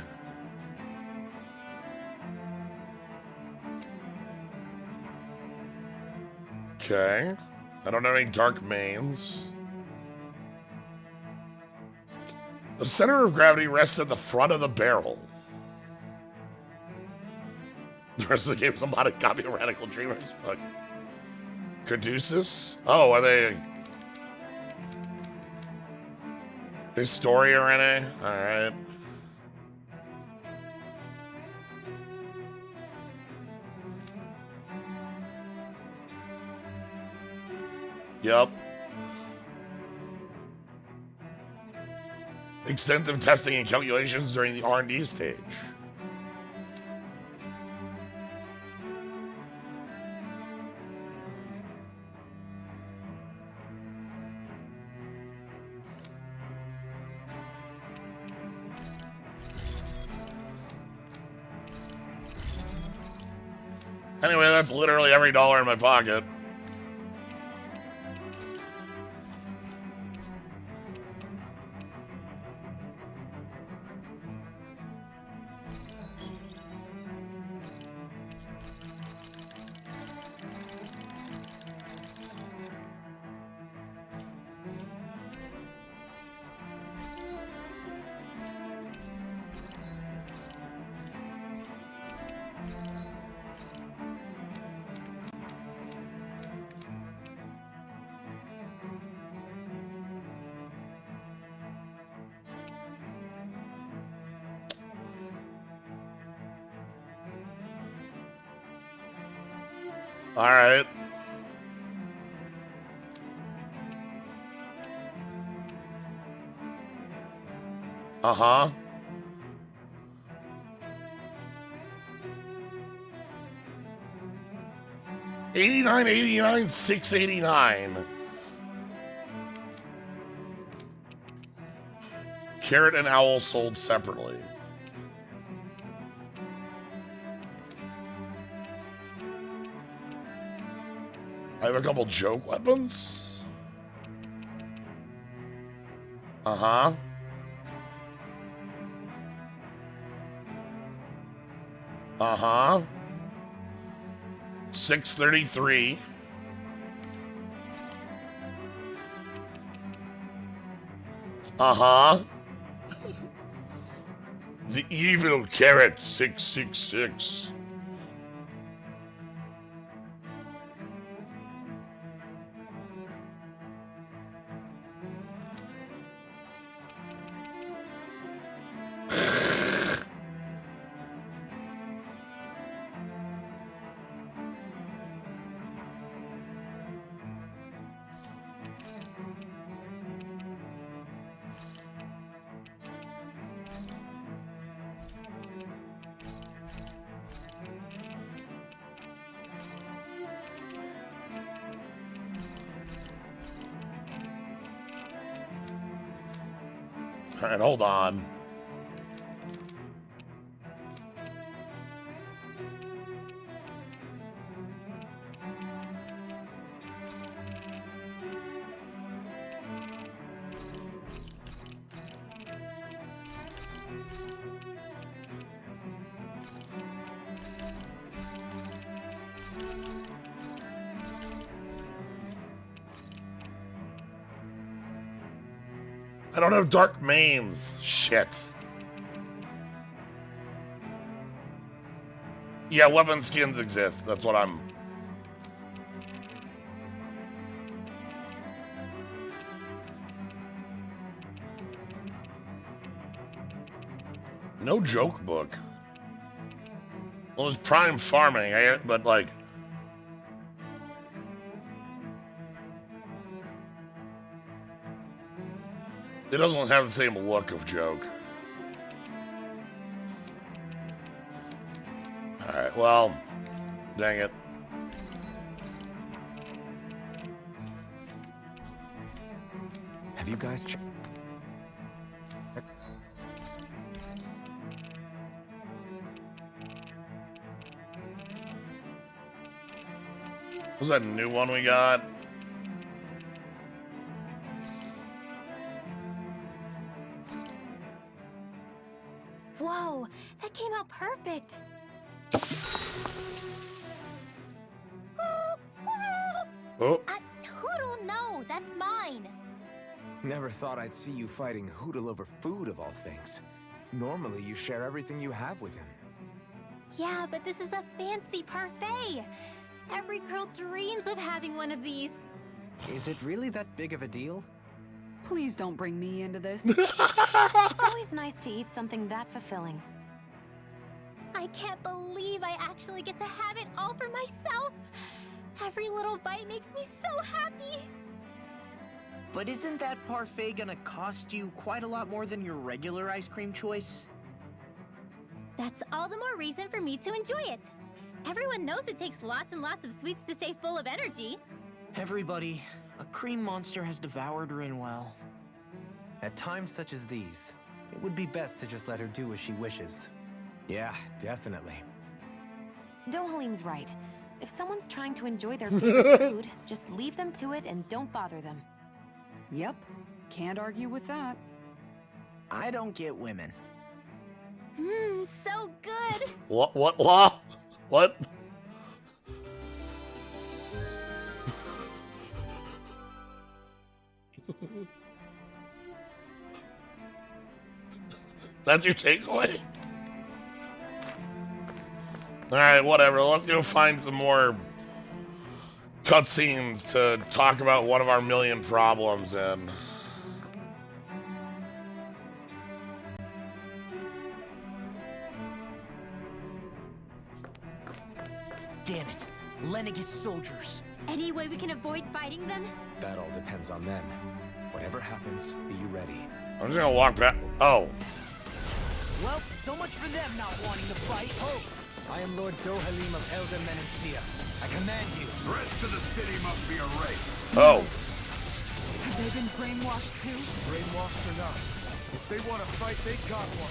Okay. I don't have any dark mains. The center of gravity rests at the front of the barrel. The rest of the game is a modded copy of Radical Dreamers. Fuck. Caduceus? Oh, are they... Historia Rene? Alright. Yep. Extensive testing and calculations during the R&D stage. Anyway, that's literally every dollar in my pocket. All right. Uh-huh. $89.89, $6.89. Carrot and owl sold separately. I have a couple joke weapons. Uh-huh. Uh-huh. 633. Uh-huh. The evil carrot 666. All right, hold on. I don't have dark mains. Shit. Yeah, weapon skins exist. That's what I'm... No joke book. Well, it's prime farming, but like... It doesn't have the same look of joke. Alright, well, dang it. Have you guys Was that a new one we got? Whoa, that came out perfect. Oh. Hoodle, no, that's mine. Never thought I'd see you fighting Hoodle over food of all things. Normally, you share everything you have with him. Yeah, but this is a fancy parfait. Every girl dreams of having one of these. Is it really that big of a deal? Please don't bring me into this. It's always nice to eat something that fulfilling. I can't believe I actually get to have it all for myself. Every little bite makes me so happy. But isn't that parfait gonna cost you quite a lot more than your regular ice cream choice? That's all the more reason for me to enjoy it. Everyone knows it takes lots and lots of sweets to stay full of energy. Everybody, a cream monster has devoured Rinwell. At times such as these, it would be best to just let her do as she wishes. Yeah, definitely. Dohalim's right. If someone's trying to enjoy their favorite food, just leave them to it and don't bother them. Yep, can't argue with that. I don't get women. So good. What? What? That's your takeaway? Alright, whatever. Let's go find some more cutscenes to talk about one of our million problems and... Damn it. Lenagis soldiers. Any way we can avoid fighting them? That all depends on them. Whatever happens, be ready. I'm just gonna walk back. Oh. Well, so much for them not wanting to fight. Ho! I am Lord Dohalim of Elder Menencia. I command you. The rest of the city must be erased. Oh. Have they been brainwashed too? Brainwashed or not, if they want to fight, they got one.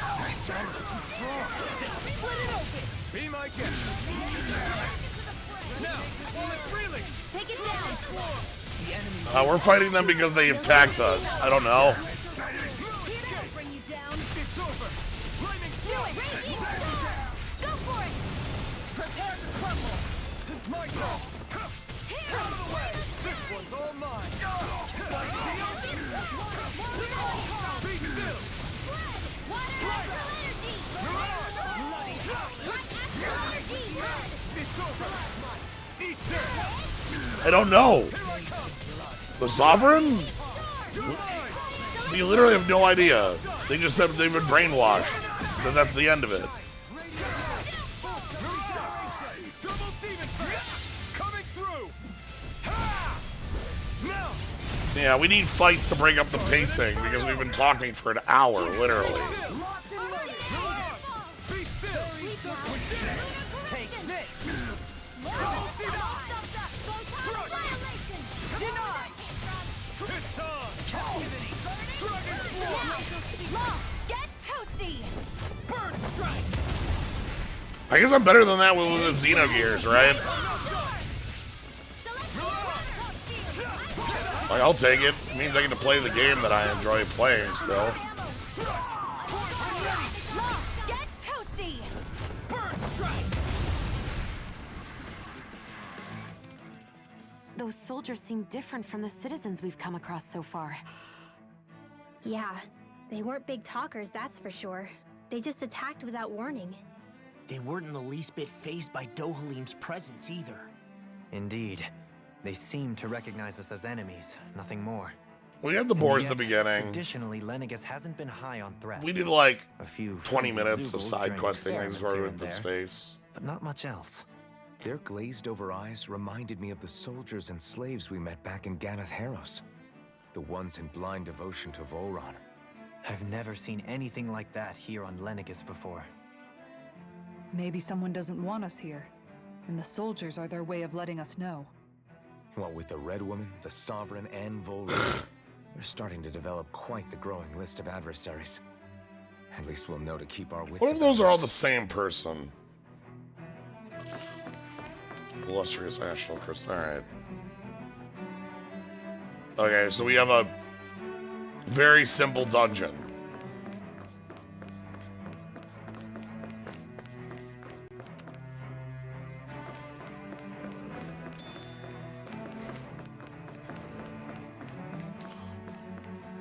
It's too strong. Split it open! Be my guest. Now, while it's reeling. Take it down. The enemy We're fighting them because they attacked us. I don't know. My go! Out of the way! This one's all mine! Be still! It's over! Eat this! I don't know. The Sovereign? We literally have no idea. They just said they've been brainwashed. But that's the end of it. Double demon coming through! Ha! Now! Yeah, we need fights to break up the pacing because we've been talking for an hour, literally. Be still! Take this! It's on! Captivity! Dragon Force! Get toasty! Bird strike! I guess I'm better than that with the Xenogears, right? Like, I'll take it. It means I get to play the game that I enjoy playing still. Get toasty! Bird strike! Those soldiers seem different from the citizens we've come across so far. Yeah, they weren't big talkers, that's for sure. They just attacked without warning. They weren't in the least bit fazed by Dohalim's presence either. Indeed. They seem to recognize us as enemies, nothing more. We had the boars at the beginning. Traditionally, Lenagis hasn't been high on threats. We did like a few 20 frenzied minutes of Zubals side during questing things experiments before we here went and to there, space. but not much else. Their glazed-over eyes reminded me of the soldiers and slaves we met back in Ganath Haros. The ones in blind devotion to Volron. I've never seen anything like that here on Lenagis before. Maybe someone doesn't want us here, and the soldiers are their way of letting us know. What with the Red Woman, the Sovereign, and Volron, we're starting to develop quite the growing list of adversaries. At least we'll know to keep our wits What if those are about all us. the same person? Illustrious National Crystal. Alright. Okay, so we have a very simple dungeon.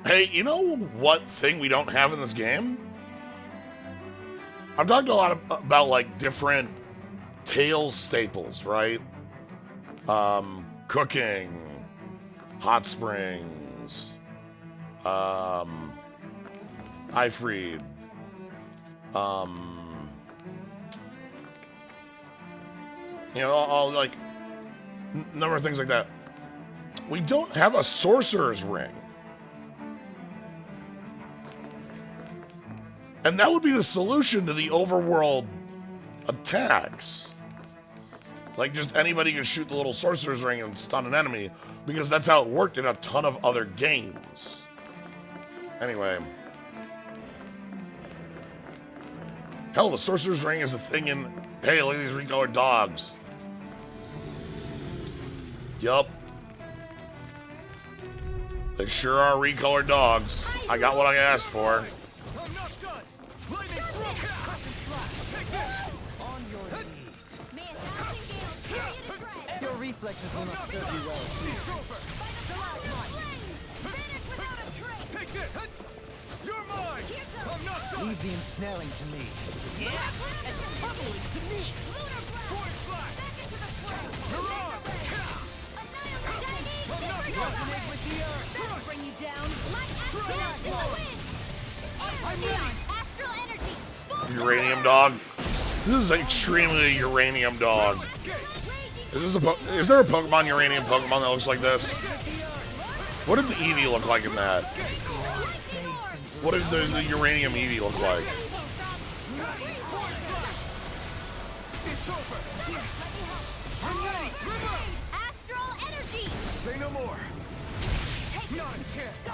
Hey, you know what thing we don't have in this game? I've talked a lot about like different Tales staples, right? Cooking, hot springs, Ifreed, you know, all like number of things like that. We don't have a sorcerer's ring. And that would be the solution to the overworld attacks. Like, just anybody can shoot the little sorcerer's ring and stun an enemy, because that's how it worked in a ton of other games. Anyway. Hell, the sorcerer's ring is a thing in... Hey, look at these recolored dogs. Yup. They sure are recolored dogs. I got what I asked for. I'm not done! Lightning stroke! Take this! On your knees. Your reflexes will not serve you well. Take this! You're mine! I'm not done! Leave the ensnaring to me. Yeah! And pummeling to me! Force flash! Mirage! I'm not done! Resonate with the earth. Bring you down. Light astral to the wind. Astral energy. Uranium dog. This is extremely uranium dog. Is there a Pokemon uranium Pokemon that looks like this? What did the Eevee look like in that? What did the uranium Eevee look like? It's over! I'm ready! Astral energy. Say no more! Not a chance!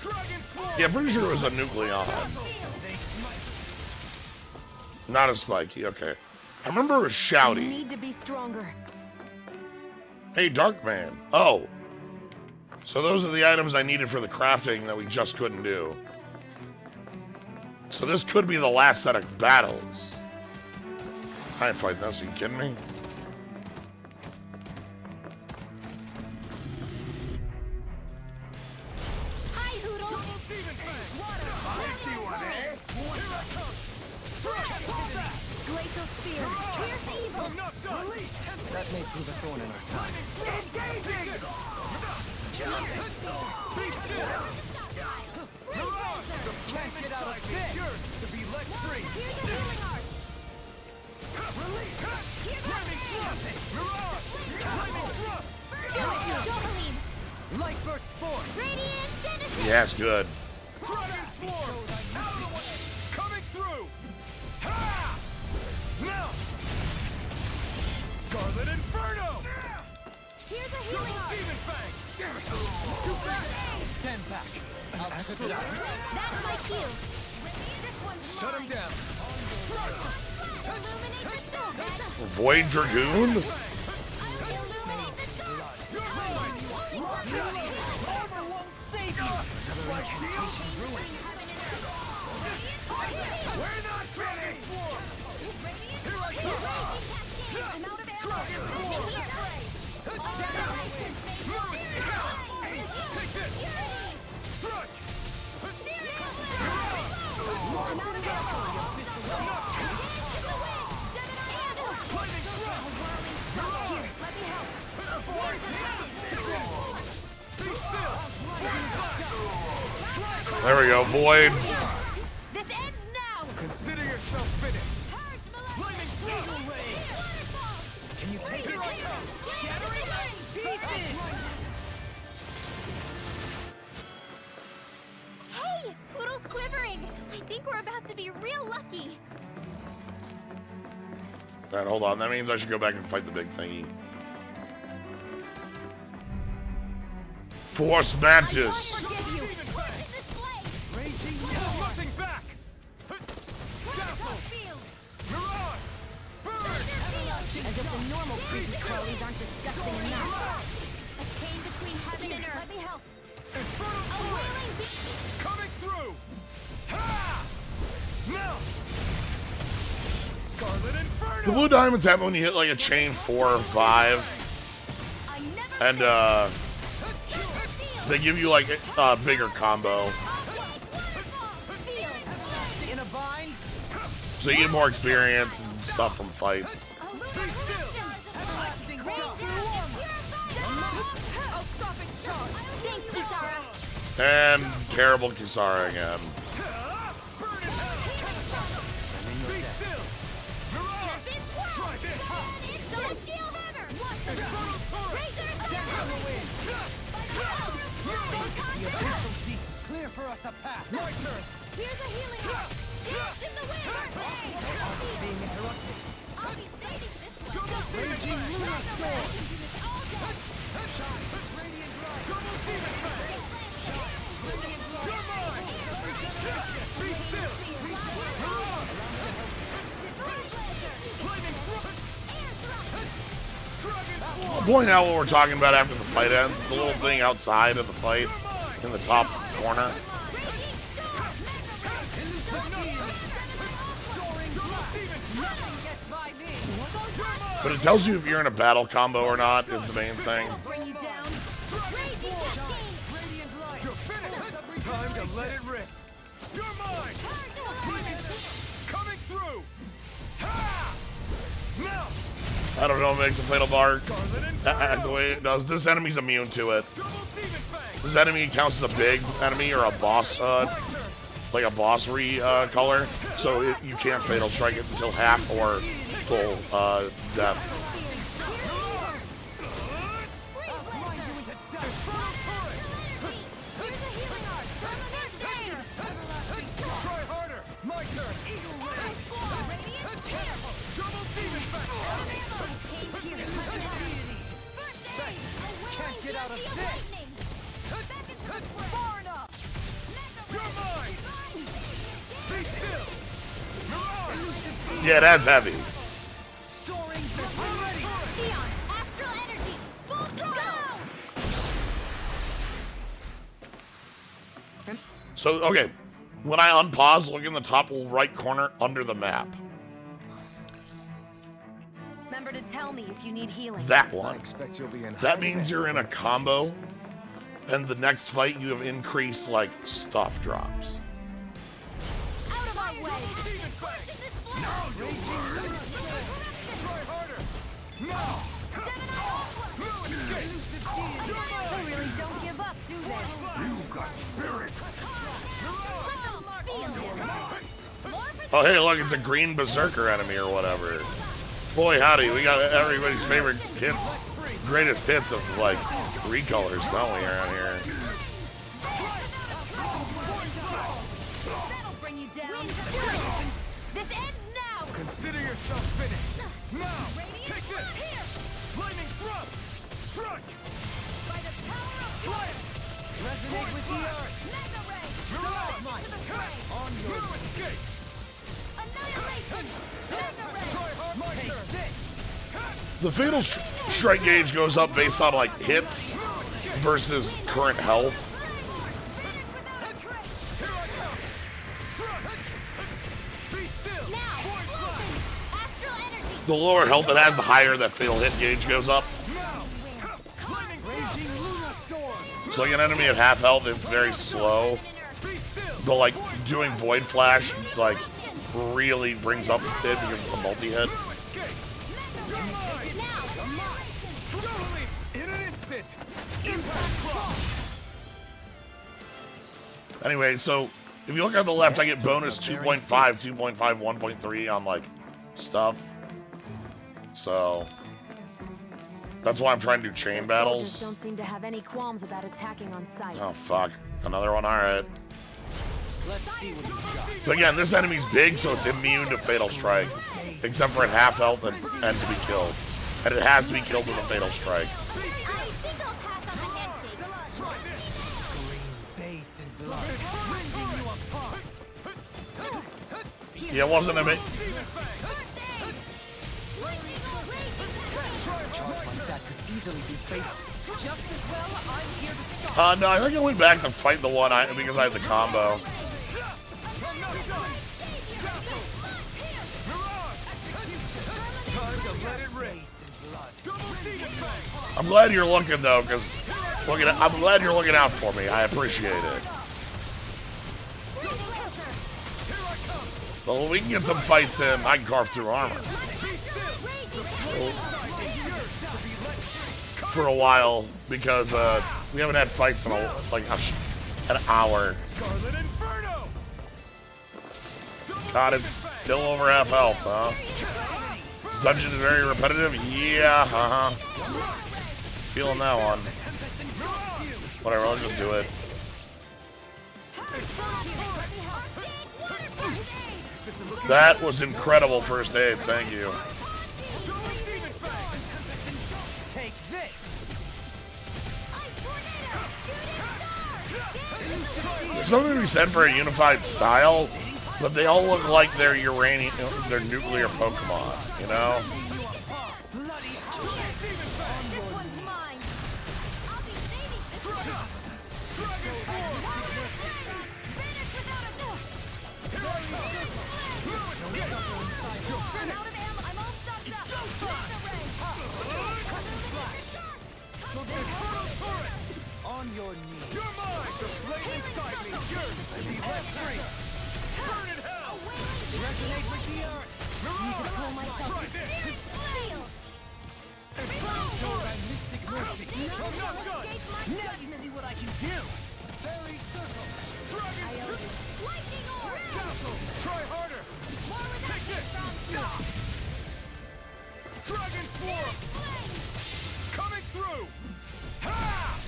Dragon Swarm! Yeah, I'm pretty sure it was a Nucleon. Not a Spiky, okay. I remember it was You Shouty. need to be stronger. Hey, Darkman. Oh. So those are the items I needed for the crafting that we just couldn't do. So this could be the last set of battles. I ain't fighting this. Are you kidding me? Hi, Hoodle. Glacial spear. Pierce evil. That may prove a thorn in our side. Can't get out of this! Yours to be let free! Here's a healing art. Release! Flaming thrust! Mirage! Flaming thrust! Dohalim. Light burst forth! Radiant Genesis. Yeah, it's good. Dragon swarm! Out of the way! Coming through! Ha! Now! Scarlet Inferno! Here's a healing art. Demon Fang! Damn it! Too fast! Stand back! I'll test it out! That's my cue. This one's Shut him mine. down! Illuminate the storm. Void Dragoon? Illuminate the storm. You're mine! Armor won't save you! Another incantation ruined! We're not ready! Here I come! I'm out of ammo. Dragon Take this! Strike! I'm out of ammo. Here, let me help. Be still! There we go, Void. This ends now. Consider yourself finished! Flaming Eagle Ray! Can you take Here I come! Shattering Pieces! Hey, Poodle's quivering. I think we're about to be real lucky. Alright, hold on. That means I should go back and fight the big thingy. Force Mantis. Forgive you. Raging nothing back! Dazzle! Mirage! Burn! As if the normal creepy crawlies aren't disgusting enough. A chain between heaven and earth. Let me help. Infernal A Flame! wailing beast. Coming through! Ha! Now! Scarlet Inferno! The blue diamonds happen when you hit like a chain 4 or 5. I never And they give you like a bigger combo. In a bind? So you get more experience and stuff from fights. Everlasting stop! I'll stop its charge. Thanks, Kisara. And terrible Kisara again. Burn in hell! Be still! Mirage! Try this! Celestial hammer. Infernal Torrent! Dazzle away! The abyss will be clear for us a path? My turn! Here's a healing art. Dance in the wind. Being interrupted. I'll be saving this one. Double Demon Fang! Run away. I can do this all day. Radiant Drive! Double Demon Fang! You're mine! Be still! Mirage! Flaming Thrust! Dragon Swarm! I'll point out what we're talking about after the fight ends. The little thing outside of the fight in the top corner. But it tells you if you're in a battle combo or not is the main thing. Bring you down. Radiant Light! You're finished! Time to let it rip! You're mine! Coming through! Ha! Now! I don't know what makes a fatal bar Scarlet act Inferno! the way it does. This enemy's immune to it. Double Demon Fang! This enemy counts as a big enemy or a boss, like a boss color. So you can't fatal strike it until half or full death. Try harder! My turn! Eagle Ray! Double Demon Fang! Can't get out of this! Far enough. You're mine! Be still! Mirage! Yeah, that's heavy. Soaring fist! I'm ready! Neon, astral energy. Full throttle. So, okay. When I unpause, look in the top right corner under the map. Remember to tell me if you need healing. That I one. expect you'll be in That high means you're in a combo, and the next fight you have increased, like, stuff drops. Out of my way! Now you'll burn! Try harder! Now! They really don't give up, do they? You got spirit! Oh, hey, look, it's a green berserker enemy or whatever. Boy, howdy, we got everybody's favorite hits, greatest hits of, like, recolors, don't we, around here? That'll bring you down. This ends now! Consider yourself finished! Now! Take this! Lightning thrust! Strike! By the power of Fire! Resonate with the earth! Mega Ray! Mirage! To the fray! On your no escape! Annihilation! Mega Ray! Try hard! My turn! The fatal strike gauge goes up based on, like, hits versus current health. Here I come! Strike! Be still! Now! Astral energy! The lower health it has, the higher that fatal hit gauge goes up. Now! Lightning raging lunar storm! So, like, an enemy at half health, it's very slow. Be still! But, like, doing Void Flash, like, really brings up it because it's a multi-hit. No escape! You're mine! Totally! In an instant! Impact cross! Anyway, so if you look on the left, I get bonus 2.5, 2.5, 1.3 on, like, stuff. So that's why I'm trying to do chain Soldiers battles. don't seem to have any qualms about attacking on sight. Oh, fuck. Another one, alright. Let's see what you've got. But again, this enemy's big, so it's immune to Fatal Strike. Except for at half health and to be killed. And it has to be killed with a Fatal Strike. I think I'll pass on the handshake. Bathed in blood. Yeah, it wasn't a bit. Charge like that could easily be fatal. Just as well, I'm here to stop. No, I think I went back to fight the one because I had the combo. Time to let it rip! Double demon fang! I'm glad you're looking though, because I'm glad you're looking out for me. I appreciate it. Well, we can get some fights in. I can carve through armor for a while because we haven't had fights in an hour. Scarlet Inferno! God, it's still over half health, huh? This dungeon is very repetitive. Yeah, feeling that one. Whatever, I'll just do it. That was incredible first aid. Thank you. Take this! There's something to be said for a unified style, but they all look like they're they're nuclear Pokemon, you know? This one's mine. I'll be saving this one. Finish without a go. I'm out of ammo. I'm all stocked up. On your knees. You're mine! The flame inside me is yours! Be left free! Burn in hell! Resonate with the earth. Mirage! Try this! Mystic mercy. I'm not done! Now you see what I can do. Fairy circle! Dragon! Lightning orb. Castle! Try harder! Take this! Dragon form! Coming through! Ha!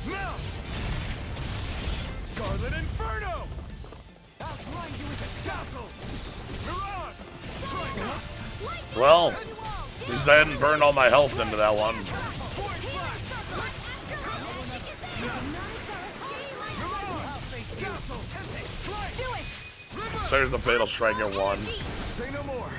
Now! Scarlet Inferno! Outline you with a dazzle! Mirage! Try Well, at least I hadn't burned all my health into that one. So there's the Fatal Strike at 1. Say no more!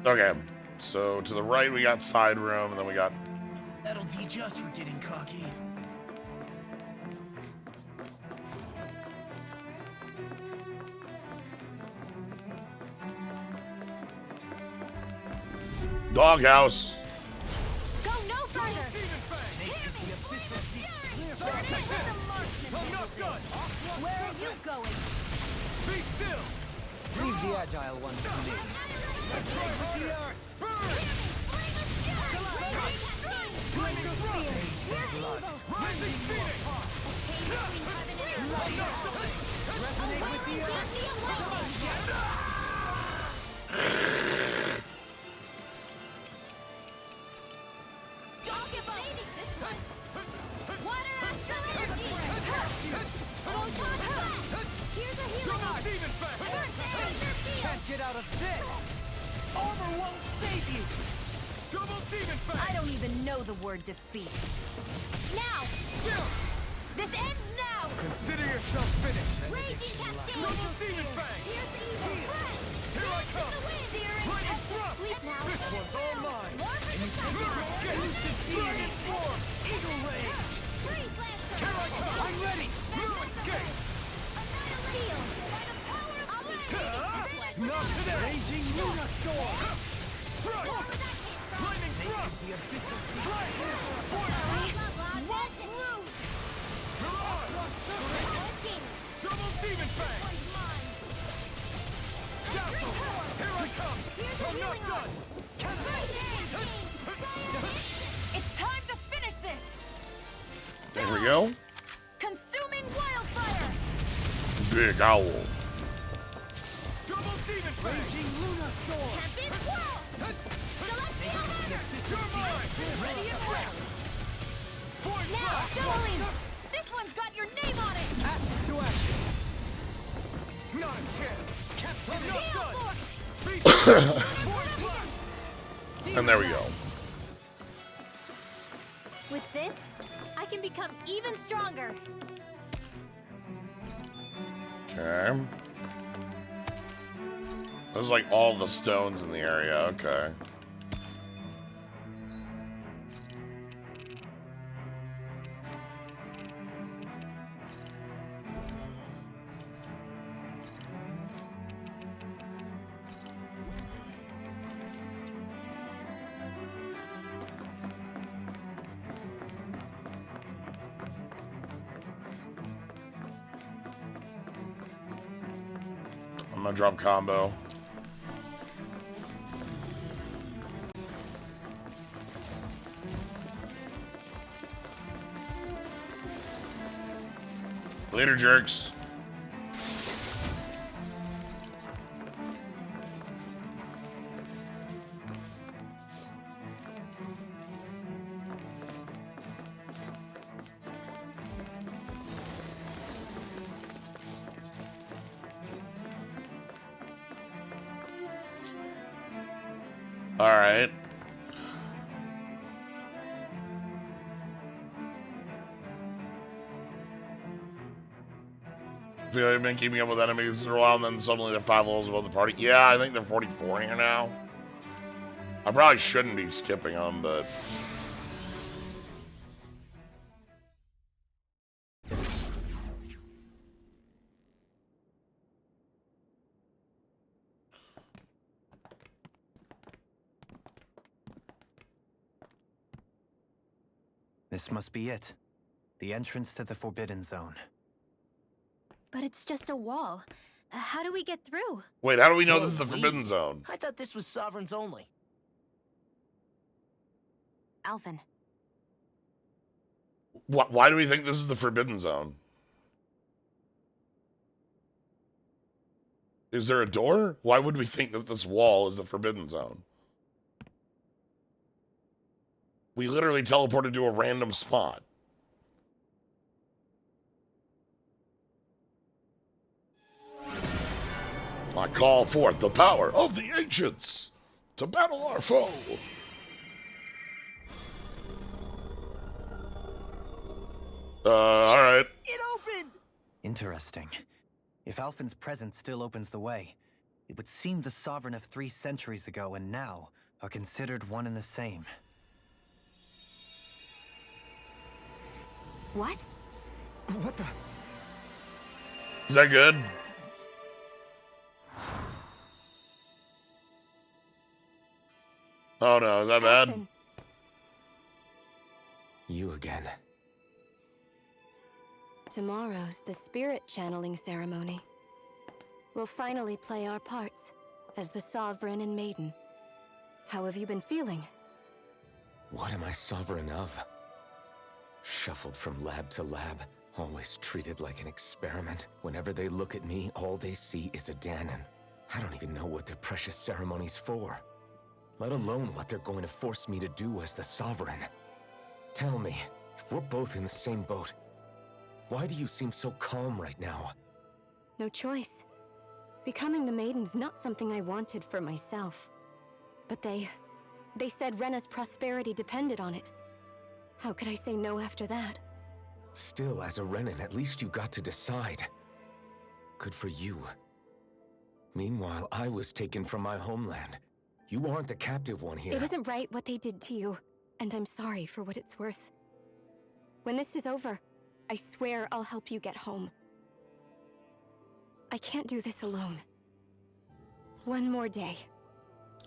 Okay, so to the right we got side room, and then we got... That'll teach us for getting cocky. Doghouse. Go no further! I'm not done! Where are you going? Be still! Leave the agile ones to me. Can't get out of this! Armor won't save you! Double demon fang! I don't even know the word defeat. Now! This ends now! Consider yourself finished! Raging Cascade! Double demon fang! Here's the evil threat! Here I come! Lightning thrust! Sleep now! This one's all mine! More for the Dragon form! Eagle ray! Freeze Lancer! Here I come! I'm ready! No escape! Seal! By the power of Flash! Not today! Raging Luna Storm! Strike! Lightning thrust! Strike! Won't lose! Double demon fang! Dazzle! Here I come! I'm not done! It's time to finish this! There we go. Consuming wildfire! Big owl. Double demon fang! Raging Luna Storm! Champion Swirl! Celestial Honor! You're mine! Ready and ready! Voice Now, blast! Dohalim! This one's got your name on it! Action to action! Not a chance! I'm not Gale done! Force! Voice blast! And there we go. With this, I can become even stronger. Okay. Those are like all the stones in the area. Okay. I'm gonna drop combo. Later, jerks. All right. I feel like I've been keeping up with enemies for a while, and then suddenly they're 5 levels above the party. Yeah, I think they're 44 here now. I probably shouldn't be skipping them, but... This must be it. The entrance to the Forbidden Zone. But it's just a wall. How do we get through? Wait, how do we know Well, this is the Forbidden Zone? I thought this was Sovereigns only. Alphen, Why do we think this is the Forbidden Zone? Is there a door? Why would we think that this wall is the Forbidden Zone? We literally teleported to a random spot. I call forth the power of the ancients to battle our foe. All right. It opened! Interesting. If Alphen's presence still opens the way, it would seem the Sovereign of 3 centuries ago and now are considered one and the same. what? What the? Is that good? Oh no, is that bad? Often. You again. Tomorrow's the spirit channeling ceremony. We'll finally play our parts as the Sovereign and Maiden. How have you been feeling? What am I sovereign of? Shuffled from lab to lab, always treated like an experiment. Whenever they look at me, all they see is a Danon. I don't even know what their precious ceremony's for. Let alone what they're going to force me to do as the Sovereign. Tell me, if we're both in the same boat, why do you seem so calm right now? No choice. Becoming the Maiden's not something I wanted for myself. But they said Rena's prosperity depended on it. How could I say no after that? Still, as a Renan, at least you got to decide. Good for you. Meanwhile, I was taken from my homeland. You aren't the captive one here. It isn't right what they did to you, and I'm sorry for what it's worth. When this is over, I swear I'll help you get home. I can't do this alone. One more day.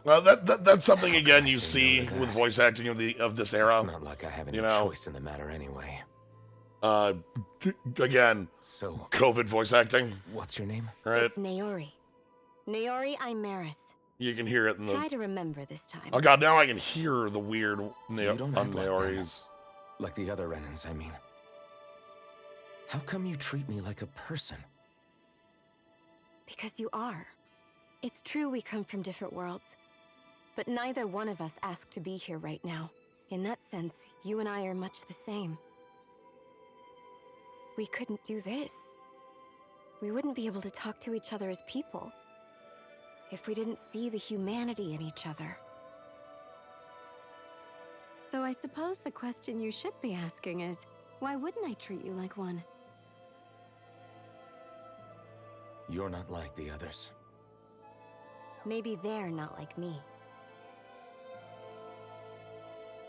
Well, that's something again you see with voice acting of this era. It's not like I have any choice in the matter anyway. Again, so COVID voice acting. What's your name? Right. It's Naori. Naori Imaris. You can hear it in the. Try to remember this time. Oh god, now I can hear the weird Naoris. Like the other Renans, I mean. How come you treat me like a person? Because you are. It's true we come from different worlds. But neither one of us asked to be here right now. In that sense, you and I are much the same. We couldn't do this. We wouldn't be able to talk to each other as people if we didn't see the humanity in each other. So I suppose the question you should be asking is, why wouldn't I treat you like one? You're not like the others. Maybe they're not like me.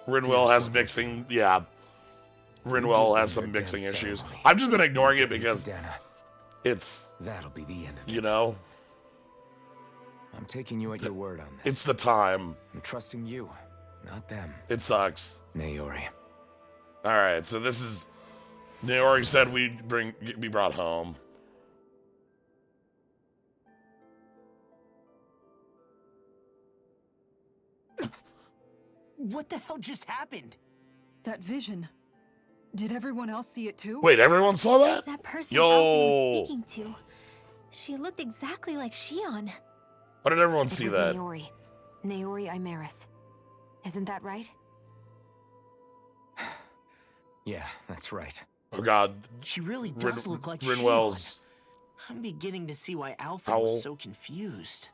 Rinwell has mixing, yeah. Rinwell has some mixing issues. I've just been ignoring it because it's, that'll be the end of it. You know? I'm taking you at your word on this. It's the time. I'm trusting you, not them. It sucks. Naori. Alright, so this is... Naori said we'd be brought home. What the hell just happened? That vision. Did everyone else see it too? Wait, everyone saw that? That person Yo. Alfie was speaking to. She looked exactly like Shion. Why did everyone see was that? Naori. Naori Imaris. Isn't that right? Yeah, that's right. Oh god. She really does look like Rinwell's... Shion. I'm beginning to see why Alpha Owl. was so confused.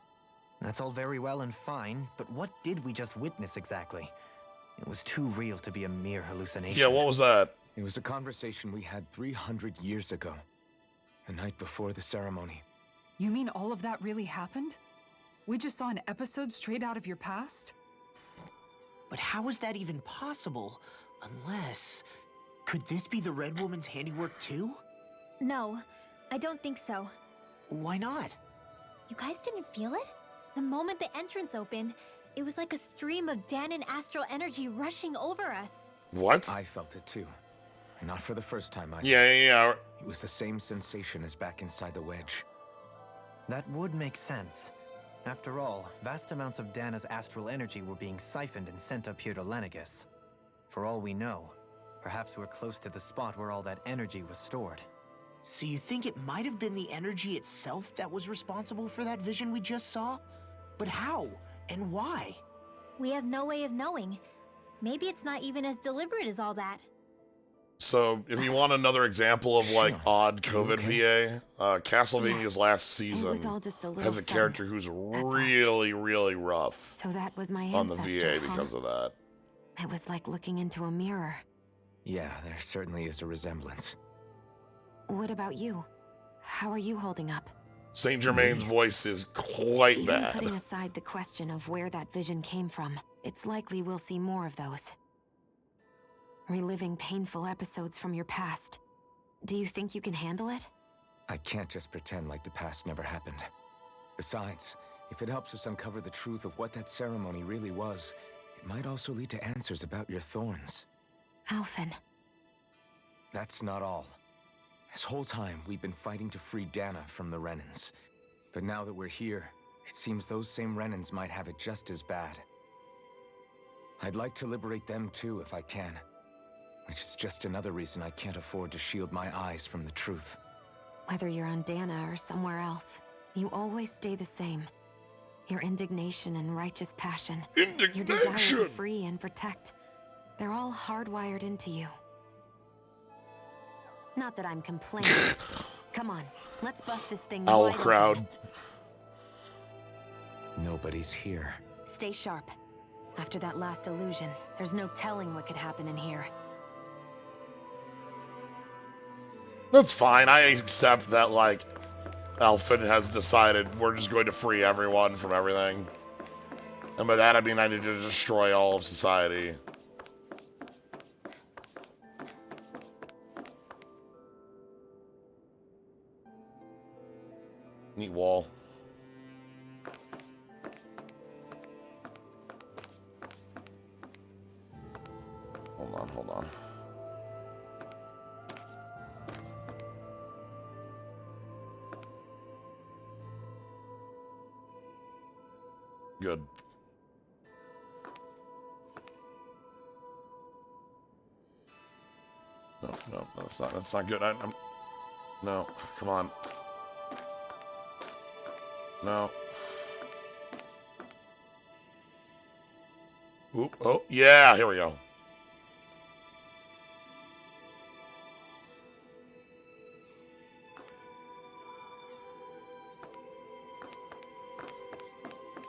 That's all very well and fine, but what did we just witness exactly? It was too real to be a mere hallucination. Yeah, what was that? It was a conversation we had 300 years ago. The night before the ceremony. You mean all of that really happened? We just saw an episode straight out of your past? But how is that even possible? Unless... Could this be the Red Woman's handiwork too? No, I don't think so. Why not? You guys didn't feel it? The moment the entrance opened, it was like a stream of Danon astral energy rushing over us. What? I felt it too. And not for the first time either. Yeah. It was the same sensation as back inside the wedge. That would make sense. After all, vast amounts of Dana's astral energy were being siphoned and sent up here to Lenagis. For all we know, perhaps we're close to the spot where all that energy was stored. So you think it might have been the energy itself that was responsible for that vision we just saw? But how? And why? We have no way of knowing. Maybe it's not even as deliberate as all that. So, if you want another example of, like, odd COVID VA, Castlevania's last season was all just a little has a character who's really, really rough So that was my on the ancestor, VA because of that. It was like looking into a mirror. Yeah, there certainly is a resemblance. What about you? How are you holding up? Saint Germain's voice is quite Even bad. putting aside the question of where that vision came from, it's likely we'll see more of those. Reliving painful episodes from your past. Do you think you can handle it? I can't just pretend like the past never happened. Besides, if it helps us uncover the truth of what that ceremony really was, might also lead to answers about your thorns. Alphen. That's not all. This whole time, we've been fighting to free Dana from the Renans. But now that we're here, it seems those same Renans might have it just as bad. I'd like to liberate them too, if I can. Which is just another reason I can't afford to shield my eyes from the truth. Whether you're on Dana or somewhere else, you always stay the same. Your indignation and righteous passion. Your desire to free and protect. They're all hardwired into you. Not that I'm complaining. Come on, let's bust this thing Owl wide crowd. open. Nobody's here. Stay sharp. After that last illusion, there's no telling what could happen in here. That's fine. I accept that, like, Alphen has decided we're just going to free everyone from everything. And by that, I mean I need to destroy all of society. Neat wall. Hold on. Good. No, that's not good. No, come on. No. Oop, oh, yeah, here we go.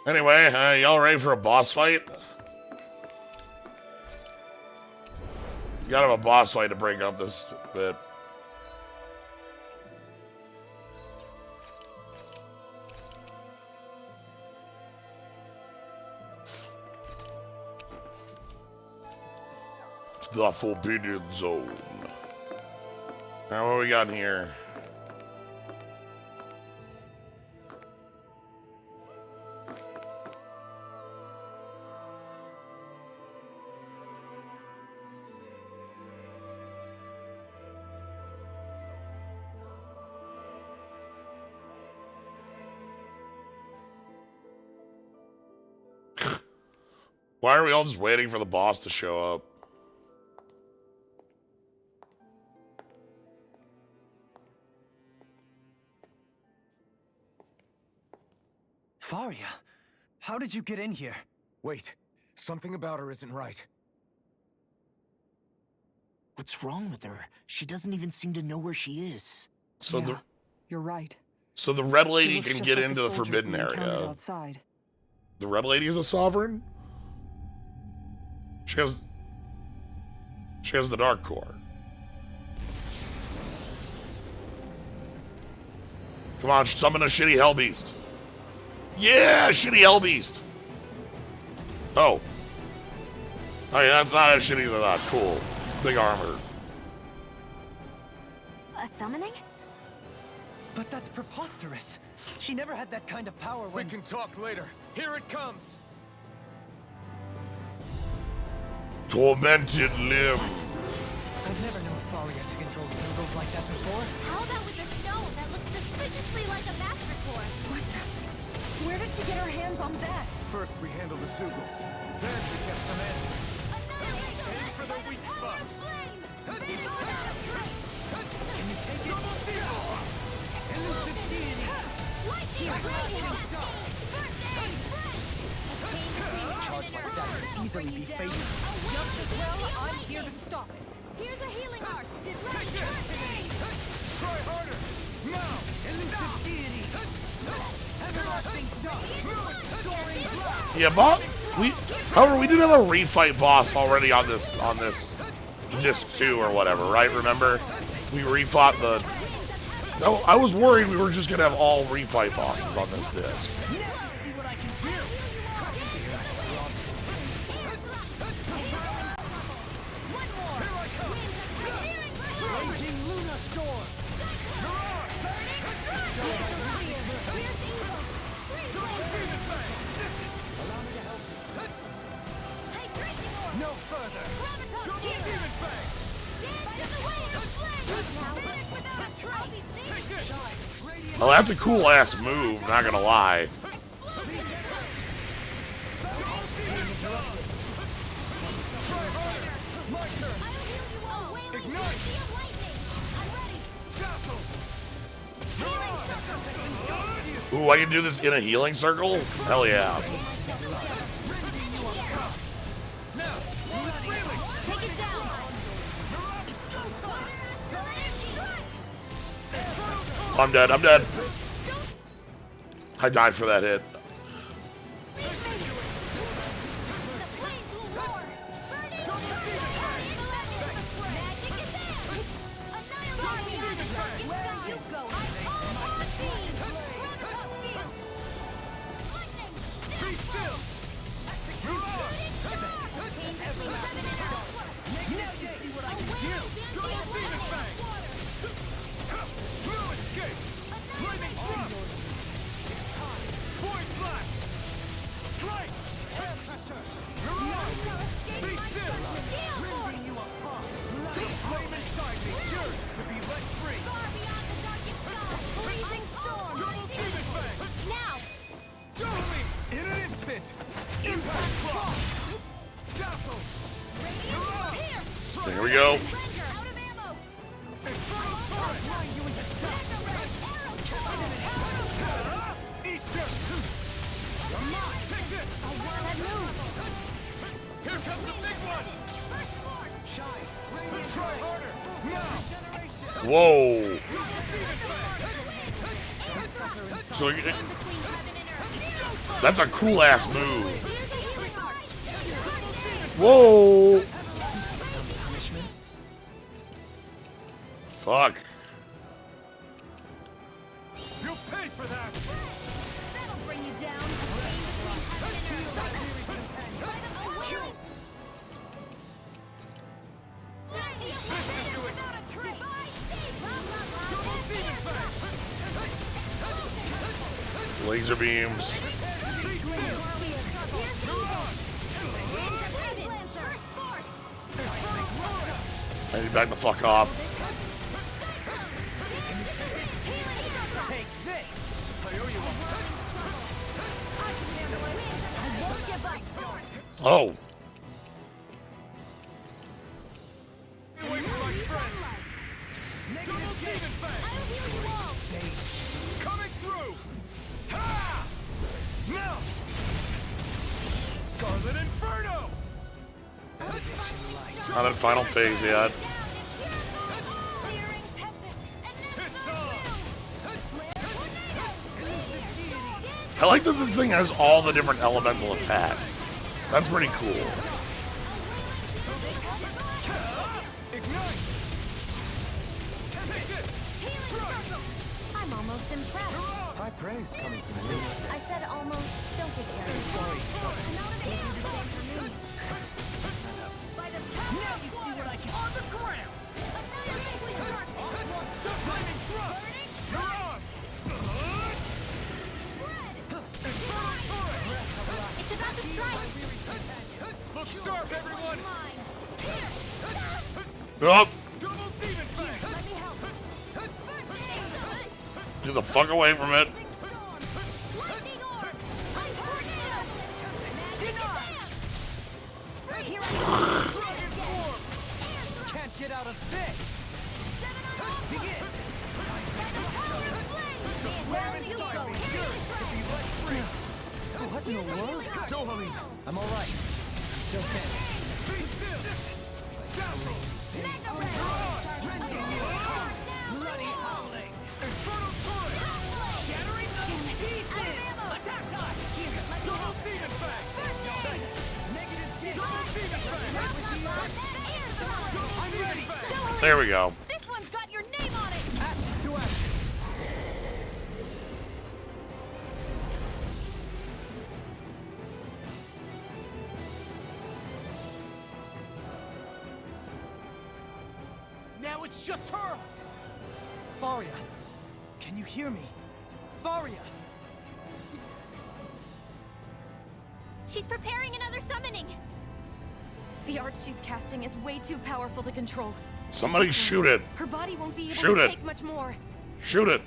Anyway, y'all ready for a boss fight? Gotta have a boss fight to break up this bit. The Forbidden Zone. Now, what we got in here? Why are we all just waiting for the boss to show up? Faria, how did you get in here? Wait, something about her isn't right. What's wrong with her? She doesn't even seem to know where she is. So yeah, you're right. So the red lady She looks can just get like into the soldiers forbidden we encountered area. outside. The red lady is a sovereign? She has the dark core. Come on, summon a shitty hell beast. Yeah, shitty hell beast. Oh. Oh yeah, that's not as shitty as that. Cool. Big armor. A summoning? But that's preposterous. She never had that kind of power when— We can talk later. Here it comes. Tormented limb. I've never known Faria to control symbols like that before. How about with a stone that looks suspiciously like a master core? What the? Where did she get her hands on that? First we handle the Sugals. Then we get some answers. Aim for the weak spot. Can you take it? Elusive deity! Charge like that would easily be fatal. Just as well, I'm here to stop it. Here's a healing arc. Take it! Try harder! Now! Elusive deity! Everlasting dust! Yeah, however, we did have a refight boss already on this disc 2 or whatever, right? Remember? We refought the... No, I was worried we were just gonna have all refight bosses on this disc. Well, that's a cool ass move, not gonna lie. Ooh, I can do this in a healing circle? Hell yeah. I'm dead, I'm dead. I died for that hit. Here we go. Here comes the big one! Try harder! Now! Whoa. So that's a cool ass move. Whoa. Fuck. You'll pay for that! That'll bring you down. Laser beams. I need to back the fuck off. Oh. Coming through! Ha! Now! Scarlet Inferno! Not in final phase yet. I like that this thing has all the different elemental attacks. That's pretty cool. I'm almost impressed. High praise coming from you. I said almost. Don't get carried away. By the power now you see what I can on the ground. Flaming thrust! You're on! It's about to strike. Look sharp, everyone! Up. Double demon fang! Let me help. Get the fuck away from it. Lightning orb. I'm tornado. Magic here Can't get out of this! Begin! Where you go? What in the world? Dohalim! I'm alright. Still standing. Be still! Dazzle! Bloody howling! Infernal torrent! Shattering attack time! Double demon fang! Negative Double demon fang! I'm ready! There we go. This one's got your name on it. Action to action! Now it's just her! Faria, can you hear me? Faria! She's preparing another summoning. The art she's casting is way too powerful to control. Somebody shoot it. Her body won't be able Shoot to it. take much more. Shoot it.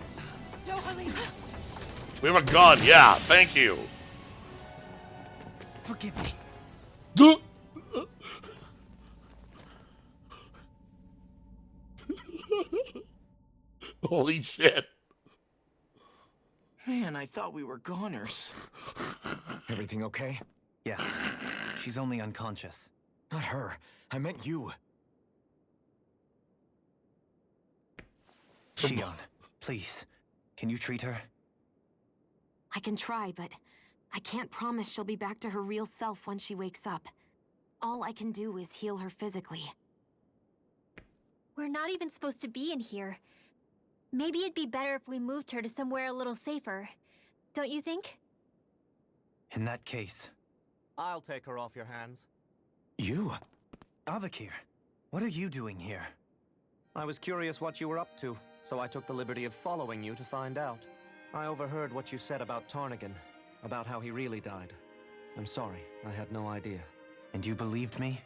Dohalim! We have a gun, yeah, thank you. Forgive me. Holy shit. Man, I thought we were goners. Everything okay? Yes. She's only unconscious. Not her. I meant you. Shion, please. Can you treat her? I can try, but I can't promise she'll be back to her real self when she wakes up. All I can do is heal her physically. We're not even supposed to be in here. Maybe it'd be better if we moved her to somewhere a little safer. Don't you think? In that case... I'll take her off your hands. You? Avakir, what are you doing here? I was curious what you were up to, so I took the liberty of following you to find out. I overheard what you said about Tarnigan, about how he really died. I'm sorry, I had no idea. And you believed me?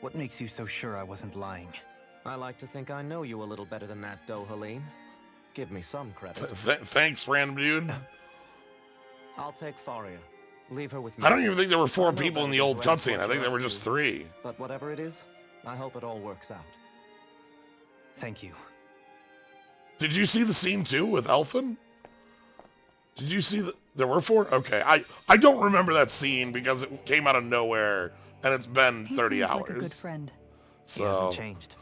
What makes you so sure I wasn't lying? I like to think I know you a little better than that, Dohalim. Give me some credit. Thanks, random dude. I'll take Faria. Leave her with me. I don't even think there were 4 people in the old cutscene. I think there were just 3. But whatever it is, I hope it all works out. Thank you. Did you see the scene too with Elfin? Did you see there were 4? Okay, I don't remember that scene because it came out of nowhere and it's been 30 hours. Like a good friend. So he hasn't changed.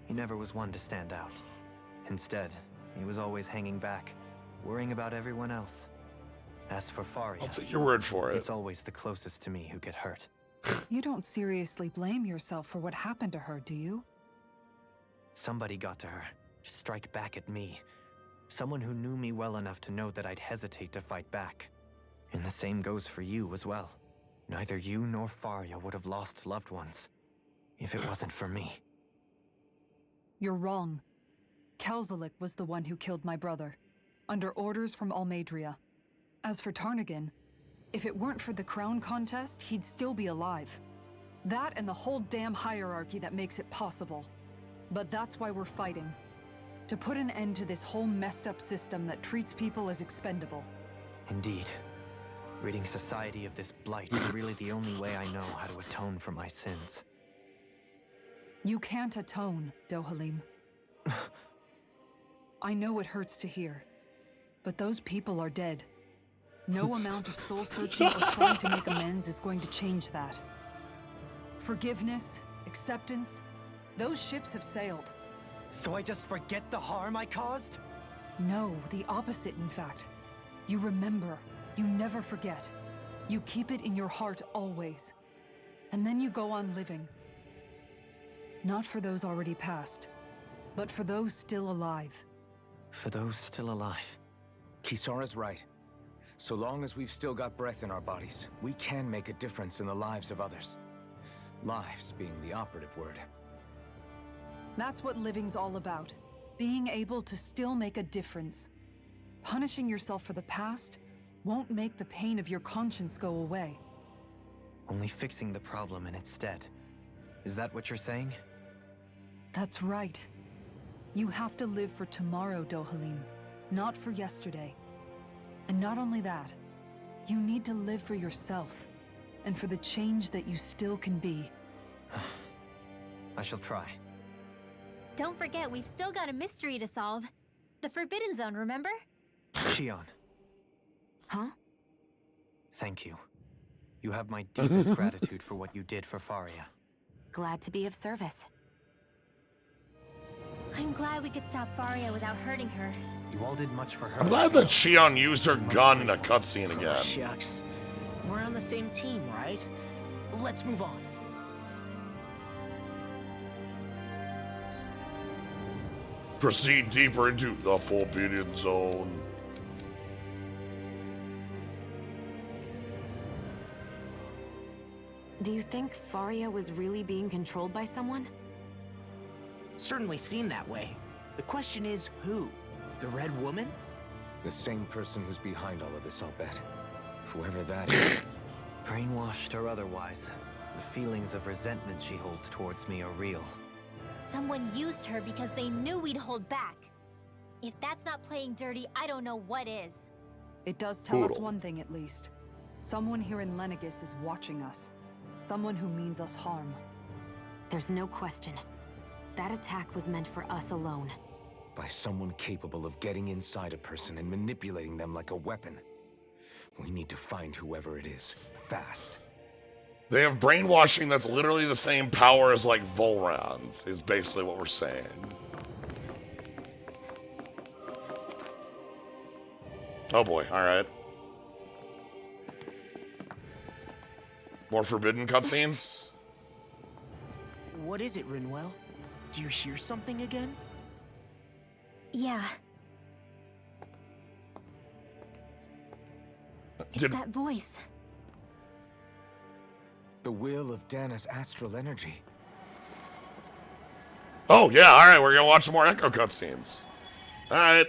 He never was one to stand out. Instead, he was always hanging back, worrying about everyone else. As for Faria, I'll take your word for it. It's always the closest to me who get hurt. You don't seriously blame yourself for what happened to her, do you? Somebody got to her, to strike back at me. Someone who knew me well enough to know that I'd hesitate to fight back. And the same goes for you as well. Neither you nor Faria would have lost loved ones if it wasn't for me. You're wrong. Kelzelik was the one who killed my brother, under orders from Almadria. As for Tarnigan, if it weren't for the crown contest, he'd still be alive. That and the whole damn hierarchy that makes it possible. But that's why we're fighting. To put an end to this whole messed up system that treats people as expendable. Indeed. Ridding society of this blight is really the only way I know how to atone for my sins. You can't atone, Dohalim. I know it hurts to hear, but those people are dead. No amount of soul-searching or trying to make amends is going to change that. Forgiveness, acceptance, those ships have sailed. So I just forget the harm I caused? No, the opposite, in fact. You remember. You never forget. You keep it in your heart always. And then you go on living. Not for those already passed, but for those still alive. For those still alive. Kisara's right. So long as we've still got breath in our bodies, we can make a difference in the lives of others. Lives being the operative word. That's what living's all about. Being able to still make a difference. Punishing yourself for the past won't make the pain of your conscience go away. Only fixing the problem in its stead. Is that what you're saying? That's right. You have to live for tomorrow, Dohalim, not for yesterday. And not only that, you need to live for yourself, and for the change that you still can be. I shall try. Don't forget, we've still got a mystery to solve. The Forbidden Zone, remember? Shion. Huh? Thank you. You have my deepest gratitude for what you did for Faria. Glad to be of service. I'm glad we could stop Faria without hurting her. You all did much for her. I'm glad that Shion used her gun in a cutscene again. Oh, shucks. We're on the same team, right? Let's move on. Proceed deeper into the Forbidden Zone. Do you think Faria was really being controlled by someone? Certainly seemed that way. The question is, who? The Red Woman? The same person who's behind all of this, I'll bet. Whoever that is. Brainwashed or otherwise, the feelings of resentment she holds towards me are real. Someone used her because they knew we'd hold back. If that's not playing dirty, I don't know what is. It does tell us Poodle. one thing at least. Someone here in Lenagis is watching us. Someone who means us harm. There's no question. That attack was meant for us alone. By someone capable of getting inside a person and manipulating them like a weapon. We need to find whoever it is, fast. They have brainwashing that's literally the same power as like Volrons, is basically what we're saying. Oh boy, alright. More forbidden cutscenes? What is it, Rinwell? Do you hear something again? Yeah. It's Did- that voice. The will of Dana's astral energy. Oh yeah, alright, we're gonna watch some more Echo cutscenes. Alright.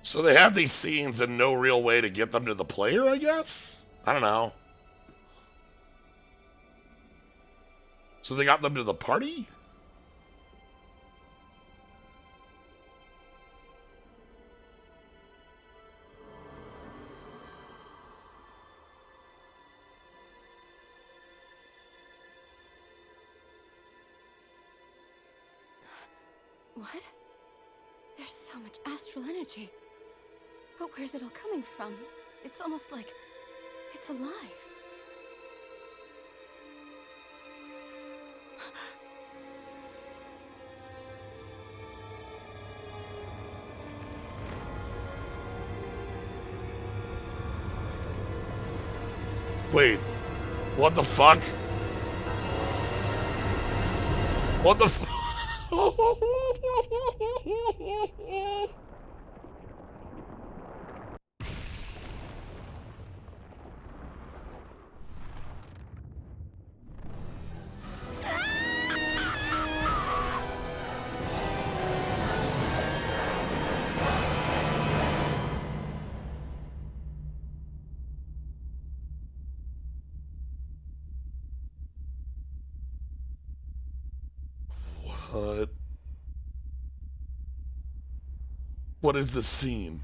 So they have these scenes and no real way to get them to the player, I guess? I don't know. So they got them to the party? What? There's so much astral energy. But where's it all coming from? It's almost like it's alive. Wait, what the fuck? What the fuck? What is the scene?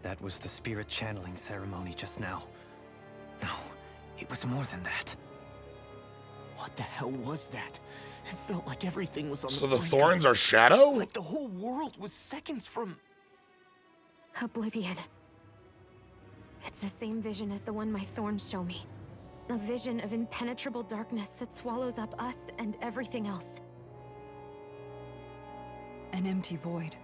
That was the spirit channeling ceremony just now. No, it was more than that. What the hell was that? It felt like everything was on So the the brink thorns of- are shadow? Like the whole world was seconds from... Oblivion. It's the same vision as the one my thorns show me. A vision of impenetrable darkness that swallows up us and everything else. An empty void.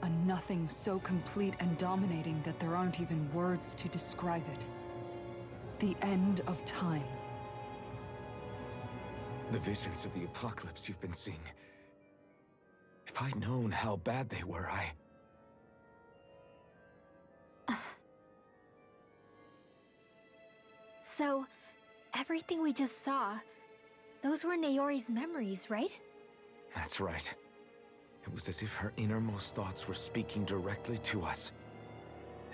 A nothing so complete and dominating that there aren't even words to describe it. The end of time. The visions of the apocalypse you've been seeing. If I'd known how bad they were, So, everything we just saw, those were Naori's memories, right? That's right. It was as if her innermost thoughts were speaking directly to us.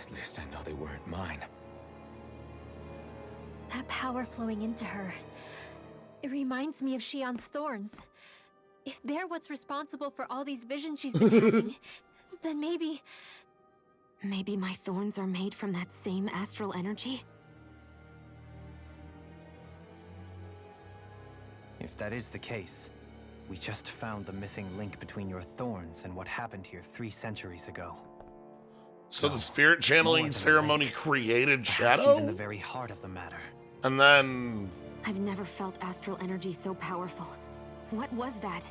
At least I know they weren't mine. That power flowing into her. It reminds me of Shion's thorns. If they're what's responsible for all these visions she's been having, then maybe... Maybe my thorns are made from that same astral energy? If that is the case, we just found the missing link between your thorns and what happened here 3 centuries ago. So the spirit channeling ceremony created shadow? Even the very heart of the matter. And then... I've never felt astral energy so powerful. What was that?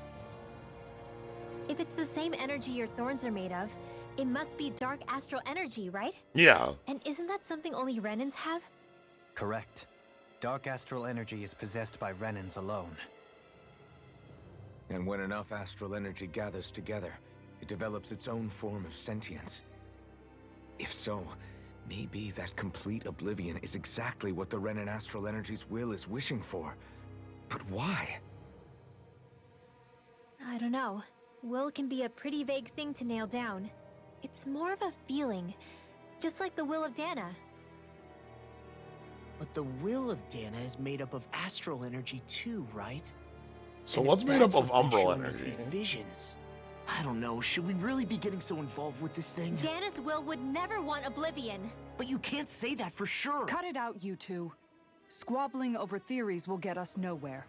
If it's the same energy your thorns are made of, It must be dark astral energy, right? Yeah. And isn't that something only Renans have? Correct. Dark astral energy is possessed by Renans alone. And when enough astral energy gathers together, it develops its own form of sentience. If so, maybe that complete oblivion is exactly what the Renan astral energy's will is wishing for. But why? I don't know. Will can be a pretty vague thing to nail down. It's more of a feeling, just like the will of Dana. But the will of Dana is made up of astral energy too, right? So And what's if made up that's of what they're umbral showing us energy? These visions. I don't know, should we really be getting so involved with this thing? Dana's will would never want oblivion. But you can't say that for sure. Cut it out, you two. Squabbling over theories will get us nowhere.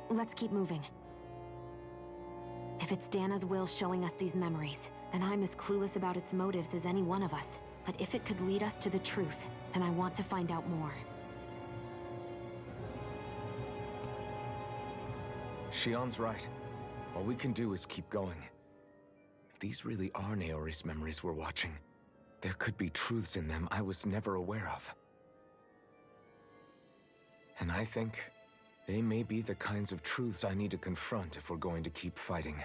Let's keep moving. If it's Dana's will showing us these memories, then I'm as clueless about its motives as any one of us. But if it could lead us to the truth, then I want to find out more. Shion's right. All we can do is keep going. If these really are Naori's memories we're watching, there could be truths in them I was never aware of. And I think they may be the kinds of truths I need to confront if we're going to keep fighting.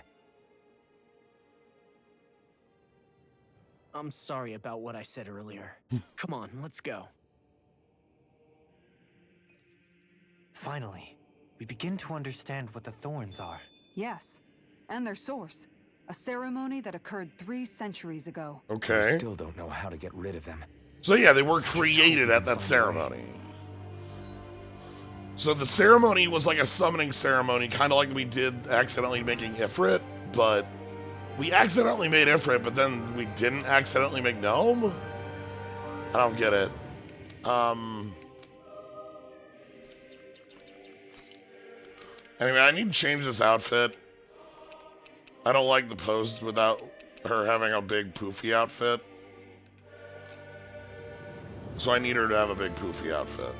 I'm sorry about what I said earlier. Come on, let's go. Finally, we begin to understand what the thorns are. Yes, and their source. A ceremony that occurred 3 centuries ago. Okay. I still don't know how to get rid of them. So yeah, they were created at that ceremony. So the ceremony was like a summoning ceremony, kind of like we did accidentally making Ifrit, but we accidentally made Ifrit, but then we didn't accidentally make Gnome? I don't get it. Anyway, I need to change this outfit. I don't like the pose without her having a big poofy outfit. So I need her to have a big poofy outfit.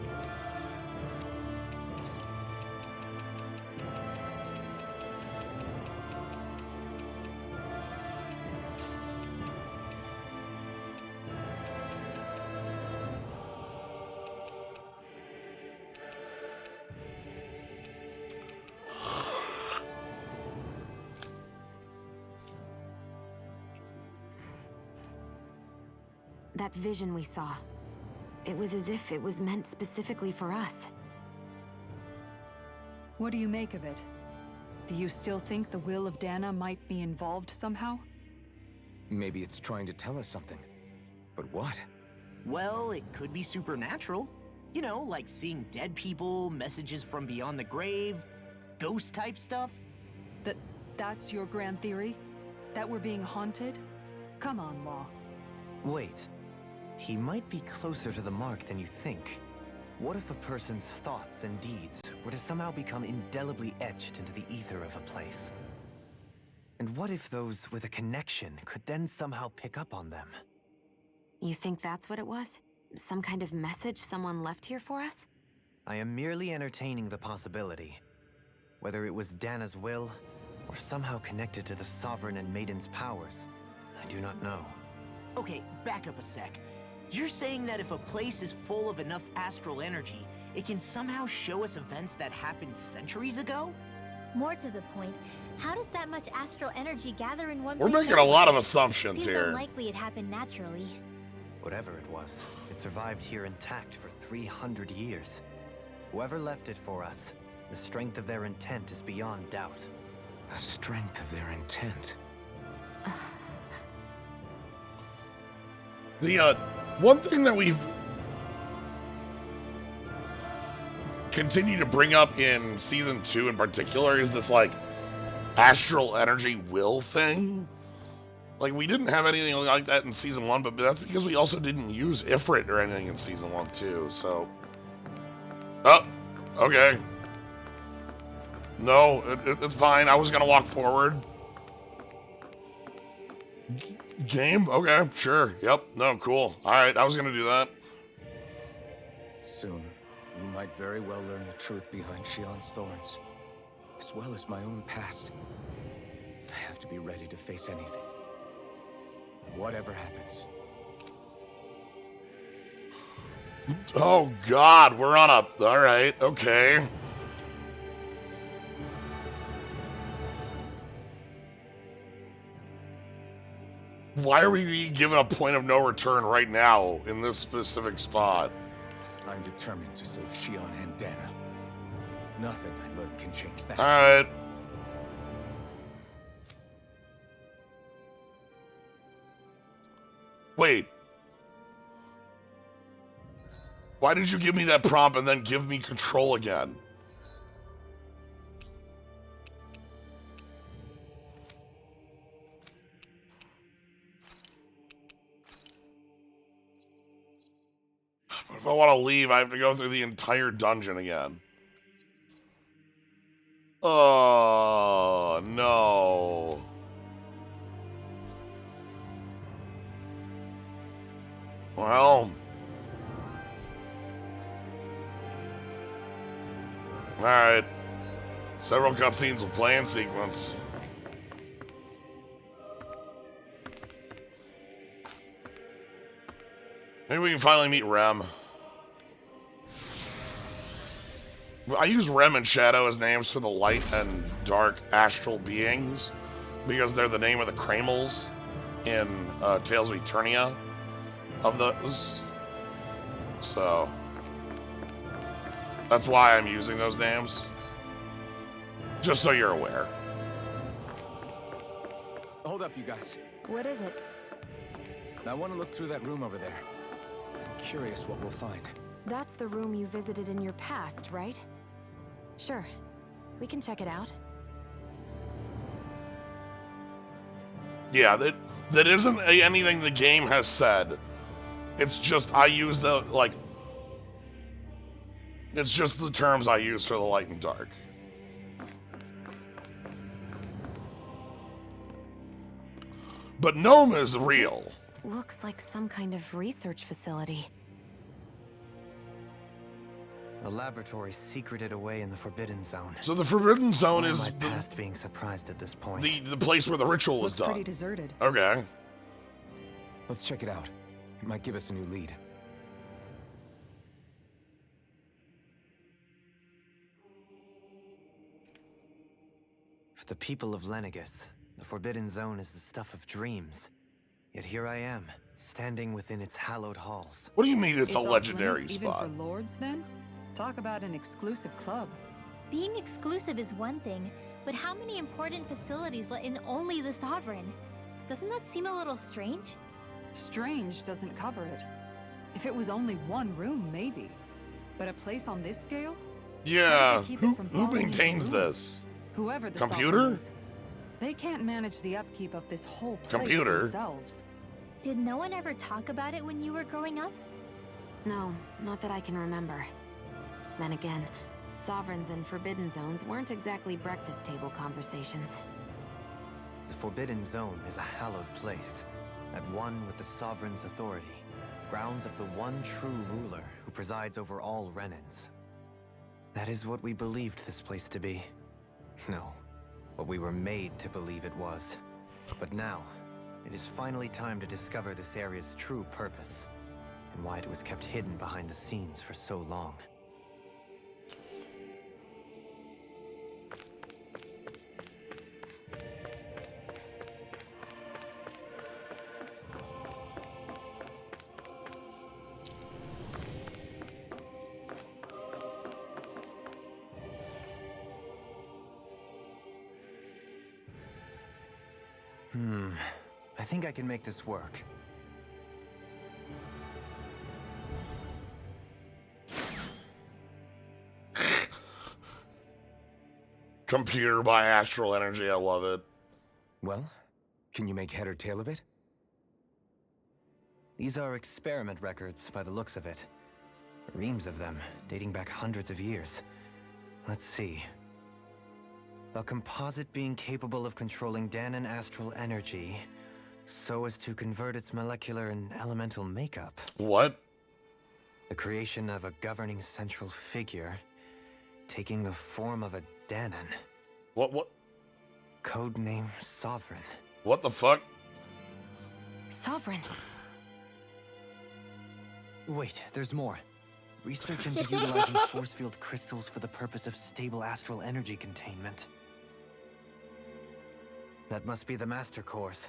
That vision we saw, it was as if it was meant specifically for us. What do you make of it? Do you still think the will of Dana might be involved somehow? Maybe it's trying to tell us something. But what? Well, it could be supernatural. You know, like seeing dead people, messages from beyond the grave, ghost-type stuff. That's your grand theory? That we're being haunted? Come on, Law. Wait. He might be closer to the mark than you think. What if a person's thoughts and deeds were to somehow become indelibly etched into the ether of a place? And what if those with a connection could then somehow pick up on them? You think that's what it was? Some kind of message someone left here for us? I am merely entertaining the possibility. Whether it was Dana's will, or somehow connected to the Sovereign and Maiden's powers, I do not know. Okay, back up a sec. You're saying that if a place is full of enough astral energy, it can somehow show us events that happened centuries ago? More to the point, how does that much astral energy gather in one We're place? making a lot of assumptions Seems here. unlikely it happened naturally. Whatever it was, it survived here intact for 300 years. Whoever left it for us, the strength of their intent is beyond doubt. The strength of their intent. The, one thing that we've continued to bring up in Season 2 in particular is this, like, astral energy will thing. Like, we didn't have anything like that in Season 1, but that's because we also didn't use Ifrit or anything in Season 1, too, so... Oh, okay. No, it's fine. I was gonna walk forward. Game? Okay, sure. Yep. No, cool. Alright, I was gonna do that. Soon, you might very well learn the truth behind Shion's thorns. as well as my own past. I have to be ready to face anything. Whatever happens. Oh God, we're on a... Alright, okay. Why are we given a point of no return right now in this specific spot? I'm determined to save Shion and Dana. Nothing I learned can change that. Alright. Wait. Why did you give me that prompt and then give me control again? If I want to leave, I have to go through the entire dungeon again. Oh, no. Well. Alright. Several cutscenes will play in sequence. Maybe we can finally meet Rem. I use Rem and Shadow as names for the light and dark astral beings because they're the name of the Kramels in Tales of Eternia of those. So that's why I'm using those names. Just so you're aware. Hold up, you guys. What is it? I want to look through that room over there. I'm curious what we'll find. That's the room you visited in your past, right? Sure. We can check it out. Yeah, that isn't anything the game has said. It's just I use the, like... It's just the terms I use for the light and dark. But Gnome is real. This looks like some kind of research facility. A laboratory secreted away in the Forbidden Zone. So the Forbidden Zone is my past being surprised at this point. the place where the ritual was Looks done. pretty deserted. Okay. Let's check it out. It might give us a new lead. For the people of Lenagis, the Forbidden Zone is the stuff of dreams. Yet here I am, standing within its hallowed halls. What do you mean it's a off legendary limits spot? Even for lords, then? Talk about an exclusive club. Being exclusive is one thing, but how many important facilities let in only the Sovereign? Doesn't that seem a little strange? Strange doesn't cover it. If it was only one room, maybe. But a place on this scale? Yeah, Keep it who from falling maintains into ruin. this? Whoever the Computer? Sovereign is. They can't manage the upkeep of this whole place Computer? themselves. Did no one ever talk about it when you were growing up? No, not that I can remember. Then again, Sovereigns and Forbidden Zones weren't exactly breakfast table conversations. The Forbidden Zone is a hallowed place, at one with the Sovereign's authority, grounds of the one true ruler who presides over all Renans. That is what we believed this place to be. No, what we were made to believe it was. But now, it is finally time to discover this area's true purpose, and why it was kept hidden behind the scenes for so long. I think I can make this work. Computer by astral energy, I love it. Well, can you make head or tail of it? These are experiment records by the looks of it. Reams of them, dating back hundreds of years. Let's see. A composite being capable of controlling Danan astral energy so as to convert its molecular and elemental makeup. What? The creation of a governing central figure, taking the form of a Danan. What? Codename Sovereign. What the fuck? Sovereign. Wait, there's more. Research into utilizing force field crystals for the purpose of stable astral energy containment. That must be the master cores.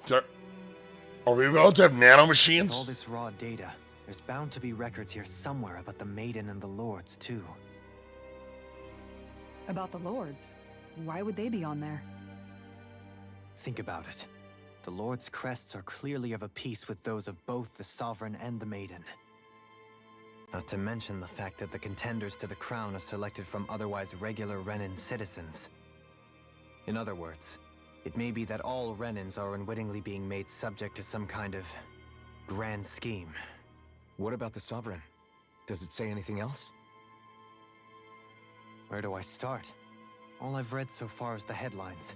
Are we about to have nanomachines? With all this raw data, there's bound to be records here somewhere about the Maiden and the Lords, too. About the Lords? Why would they be on there? Think about it. The Lord's crests are clearly of a piece with those of both the Sovereign and the Maiden. Not to mention the fact that the contenders to the crown are selected from otherwise regular Renin citizens. In other words, it may be that all Renins are unwittingly being made subject to some kind of grand scheme. What about the Sovereign? Does it say anything else? Where do I start? All I've read so far is the headlines.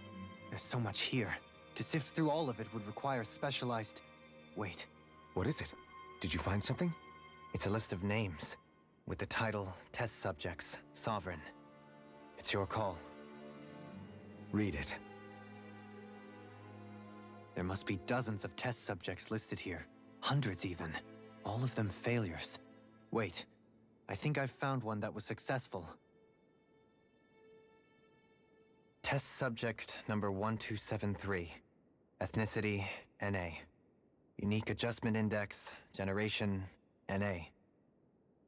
There's so much here. To sift through all of it would require specialized... Wait. What is it? Did you find something? It's a list of names, with the title, Test Subjects, Sovereign. It's your call. Read it. There must be dozens of test subjects listed here. Hundreds even. All of them failures. Wait, I think I've found one that was successful. Test subject number 1273. Ethnicity, NA. Unique adjustment index, generation, NA.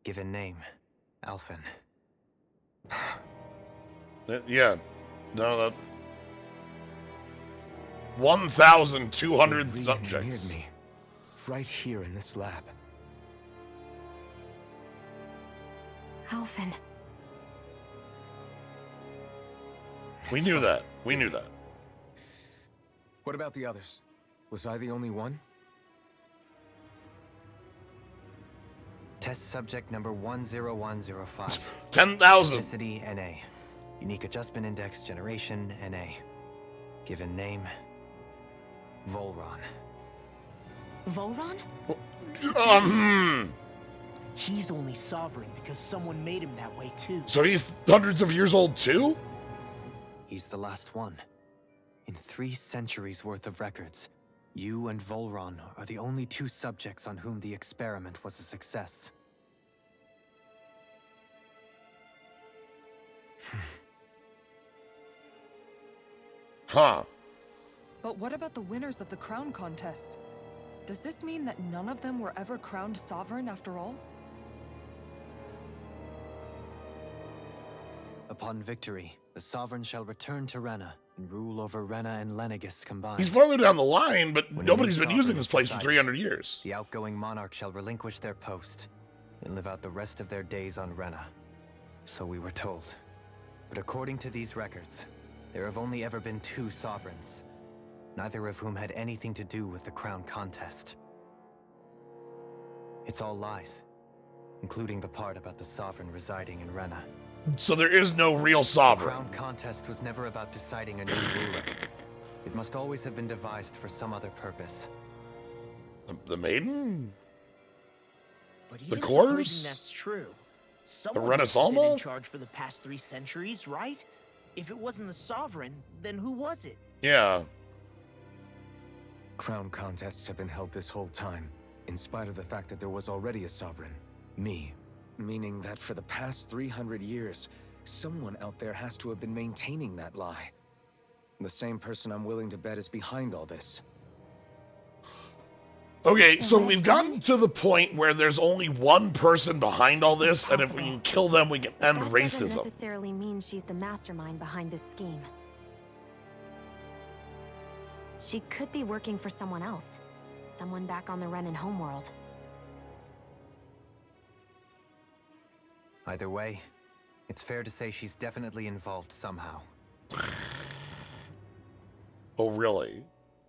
Given name, Alphen. Yeah. No, that... 1,200 They subjects. re-engineered me. Right here in this lab. Alphen. We knew that. We knew that. What about the others? Was I the only one? Test subject number 10105. 10,000. Ethnicity, NA. Unique adjustment index, generation, NA. Given name, Volron. Volron? He's only sovereign because someone made him that way too. So he's hundreds of years old too? He's the last one. In 3 centuries worth of records, you and Volron are the only 2 subjects on whom the experiment was a success. Huh. But what about the winners of the crown contests? Does this mean that none of them were ever crowned sovereign after all? Upon victory, the Sovereign shall return to Rena and rule over Rena and Lenagis combined. He's farther down the line, but When nobody's a new been using sovereign this is place for decided, 300 years. The outgoing monarch shall relinquish their post and live out the rest of their days on Rena. So we were told. But according to these records, there have only ever been 2 sovereigns, neither of whom had anything to do with the crown contest. It's all lies, including the part about the sovereign residing in Rena. So there is no real The sovereign. crown contest was never about deciding a new ruler. It must always have been devised for some other purpose. The maiden? But The even cores? supposing that's true, someone Renaissance? has been in charge for the past 3 centuries, right? If it wasn't the sovereign, then who was it? Yeah. Crown contests have been held this whole time, in spite of the fact that there was already a sovereign. Me. Meaning that for the past 300 years, someone out there has to have been maintaining that lie. The same person I'm willing to bet is behind all this. Okay, so we've gotten to the point where there's only one person behind all this, and if we can kill them, we can end That doesn't racism. necessarily mean she's the mastermind behind this scheme. She could be working for someone else. Someone back on the Renin homeworld. Either way, it's fair to say she's definitely involved somehow. Oh, really?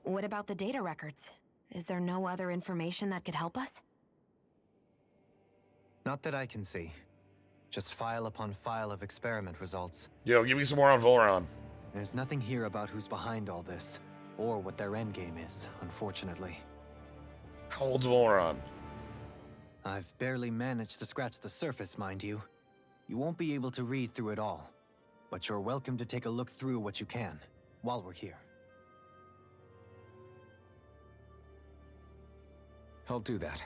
What about the data records? Is there no other information that could help us? Not that I can see. Just file upon file of experiment results. Yo, give me some more on Volron. There's nothing here about who's behind all this, or what their endgame is, unfortunately. How old's Volron? I've barely managed to scratch the surface, mind you. You won't be able to read through it all. But you're welcome to take a look through what you can, while we're here. I'll do that.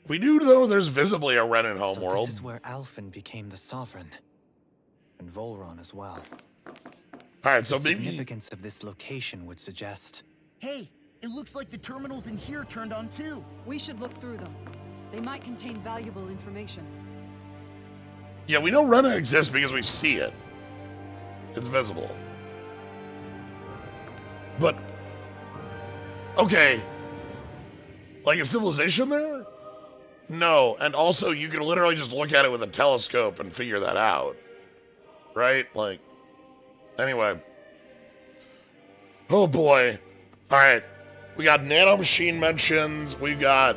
We do know there's visibly a Renin homeworld. This is where Alphen became the Sovereign. And Volron as well. Alright, so the maybe... significance of this location would suggest... Hey, it looks like the terminals in here turned on too. We should look through them. They might contain valuable information. Yeah, we know Rena exists because we see it. It's visible. But... Okay. Like a civilization there? No, and also you can literally just look at it with a telescope and figure that out. Right? Like... Anyway. Oh boy. Alright. We got nanomachine mentions. We've got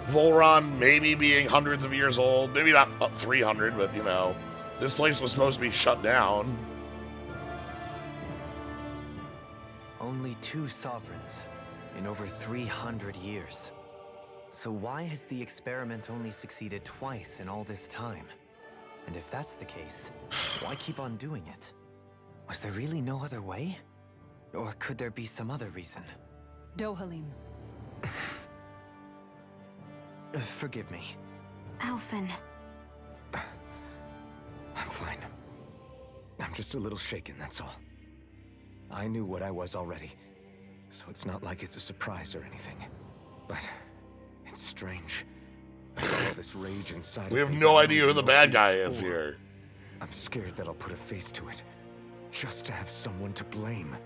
Volron maybe being hundreds of years old. Maybe not 300, but you know. This place was supposed to be shut down. Only 2 sovereigns in over 300 years. So why has the experiment only succeeded twice in all this time? And if that's the case, why keep on doing it? Was there really no other way? Or could there be some other reason? Dohalim. Forgive me. Alphen. I'm fine. I'm just a little shaken, that's all. I knew what I was already, so it's not like it's a surprise or anything. But it's strange. With all this rage inside We of have me, no I idea don't who the know bad who guy it's is for. here. I'm scared that I'll put a face to it, just to have someone to blame.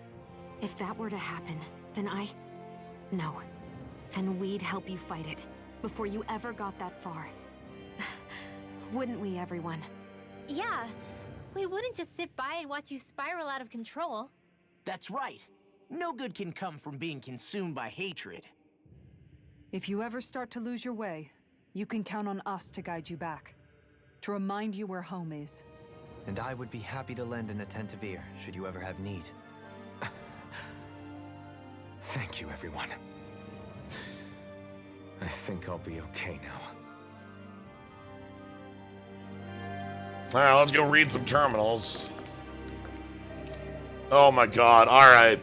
If that were to happen, then No. Then we'd help you fight it, before you ever got that far. Wouldn't we, everyone? Yeah, we wouldn't just sit by and watch you spiral out of control. That's right. No good can come from being consumed by hatred. If you ever start to lose your way, you can count on us to guide you back. To remind you where home is. And I would be happy to lend an attentive ear, should you ever have need. Thank you, everyone. I think I'll be okay now. Alright, let's go read some terminals. Oh my god, alright.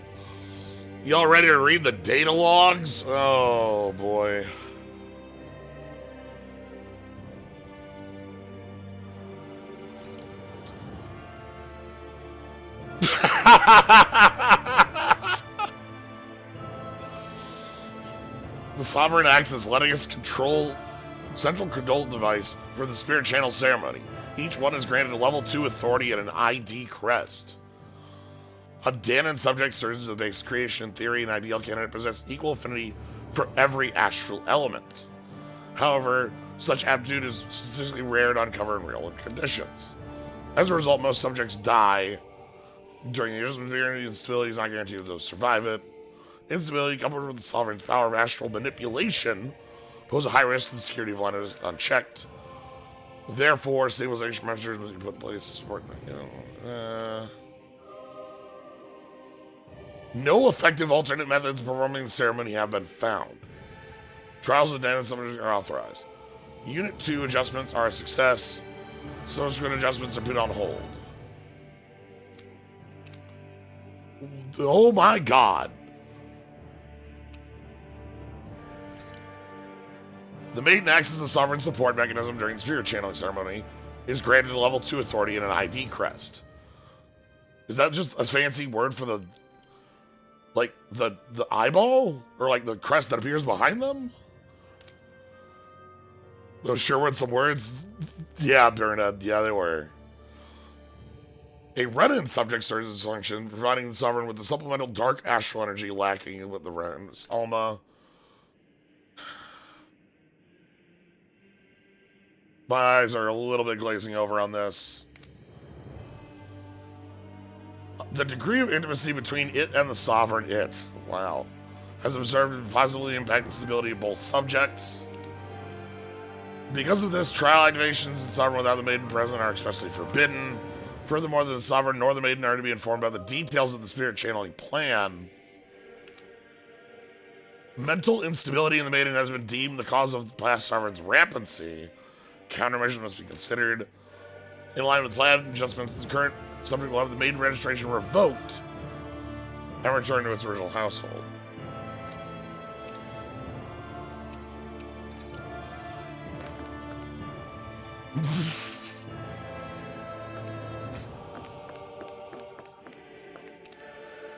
Y'all ready to read the data logs? Oh boy. The Sovereign acts as Lenagis central control device for the Spirit Channel ceremony. Each one is granted a level 2 authority and an ID crest. A Danon subject serves as the base creation theory and ideal candidate possess equal affinity for every astral element. However, such aptitude is statistically rare to uncover in real conditions. As a result, most subjects die during the adjustment period. Instability is not guaranteed that those survive it. Instability, coupled with the Sovereign's power of astral manipulation, pose a high risk to the security of Lenagis unchecked. Therefore, stabilization measures must be put in place to support, No effective alternate methods of performing the ceremony have been found. Trials of Danon subjects are authorized. Unit 2 adjustments are a success. Subsequent adjustments are put on hold. Oh my god. The Maiden acts as the Sovereign support mechanism during the Spirit Channeling ceremony, is granted a level 2 authority and an ID crest. Is that just a fancy word for the, like, the eyeball? Or like the crest that appears behind them? Those sure were some words? Yeah, Bernard, yeah they were. A Renin subject serves as a function, providing the Sovereign with the supplemental dark astral energy lacking with the Ren's Alma. My eyes are a little bit glazing over on this. The degree of intimacy between it and the Sovereign wow, has observed to positively impact the stability of both subjects. Because of this, trial activations in Sovereign without the Maiden present are expressly forbidden. Furthermore, the Sovereign nor the Maiden are to be informed about the details of the Spirit Channeling plan. Mental instability in the Maiden has been deemed the cause of the past Sovereign's rampancy. Countermeasures must be considered. In line with plan adjustments, the current subject will have the maiden registration revoked and return to its original household.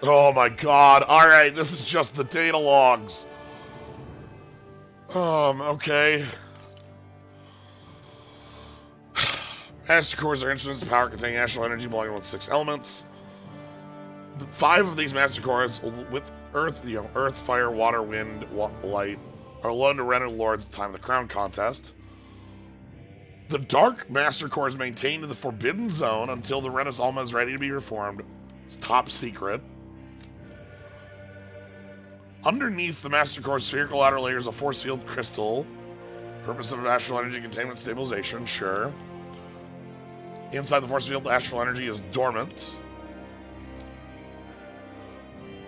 Oh my god. Alright, this is just the data logs. Okay. Master cores are instruments of power containing astral energy belonging to 6 elements. 5 of these master cores with earth, earth, fire, water, wind, light, are loaned to Renan Lords at the time of the crown contest. The dark master core is maintained in the Forbidden Zone until the Renis Alma is ready to be reformed. It's top secret. Underneath the master core's spherical outer layer is a force field crystal. Purpose of astral energy containment stabilization, sure. Inside the force field, the astral energy is dormant.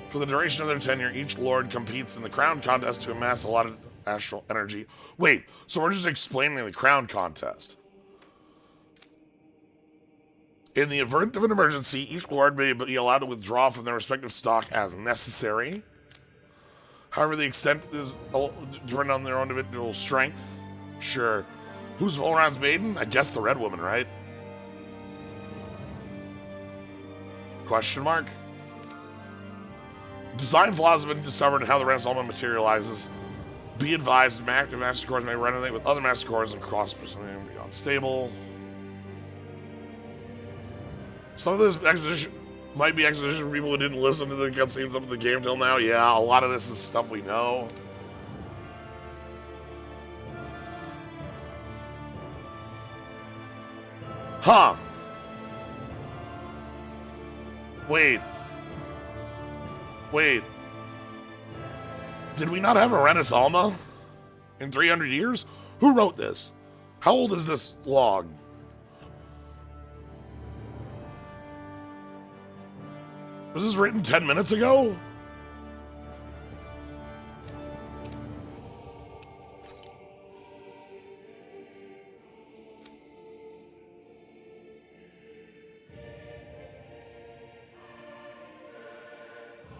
For the duration of their tenure, each lord competes in the crown contest to amass a lot of astral energy. Wait, so we're just explaining the crown contest. In the event of an emergency, each lord may be allowed to withdraw from their respective stock as necessary. However, the extent is dependent on their own individual strength. Sure. Who's Volron's maiden? I guess the red woman, right? Question mark? Design flaws have been discovered in how the Renis Alma materializes. Be advised, active master cores may resonate with other master cores and cross and be unstable. Some of this exposition might be exposition for people who didn't listen to the cutscenes up in the game till now. Yeah, a lot of this is stuff we know. Huh. Wait. Did we not have a Renis Alma in 300 years? Who wrote this? How old is this log? Was this written 10 minutes ago?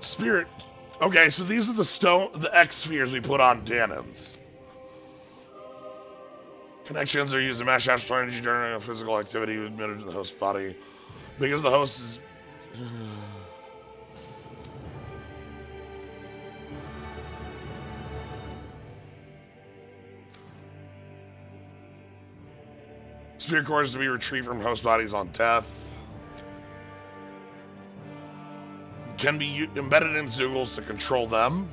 Spirit. Okay, so these are the X spheres we put on Danons. Connections are used to match astral energy during a physical activity admitted to the host body. Because the host is... Spirit cores to be retrieved from host bodies on death. Can be embedded in Zoogles to control them.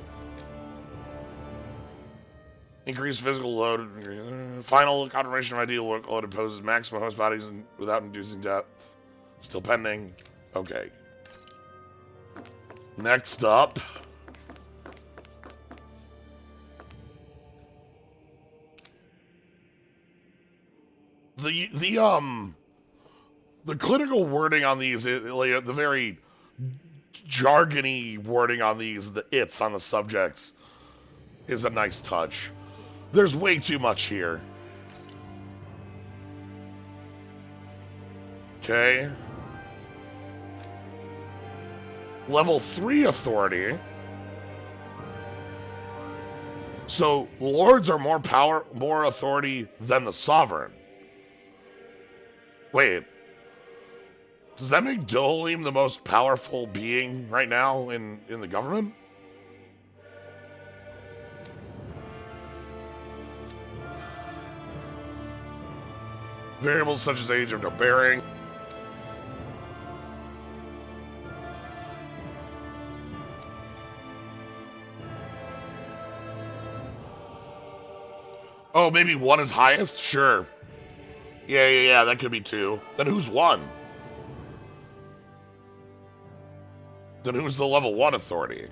Increase physical load. Final confirmation of ideal workload imposes maximum host bodies without inducing death. Still pending. Okay. Next up. The clinical wording on these, the very jargony wording on these, the its on the subjects, is a nice touch. There's way too much here. Okay. Level 3 authority. So lords are more authority than the sovereign. Wait. Does that make Dohalim the most powerful being right now in the government? Variables such as age of bearing. Oh, maybe 1 is highest? Sure. Yeah, that could be 2. Then who's 1? Then who's the level 1 authority?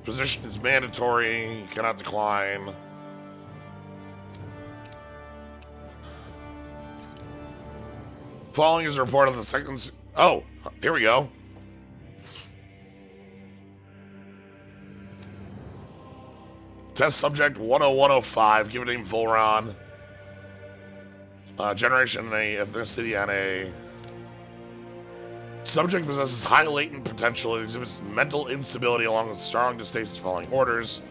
Position is mandatory, cannot decline. Following is a report of the second... Oh, here we go. Test subject 10105, given name Volron. Generation, a ethnicity, and a subject possesses high latent potential and exhibits mental instability along with strong distaste following orders.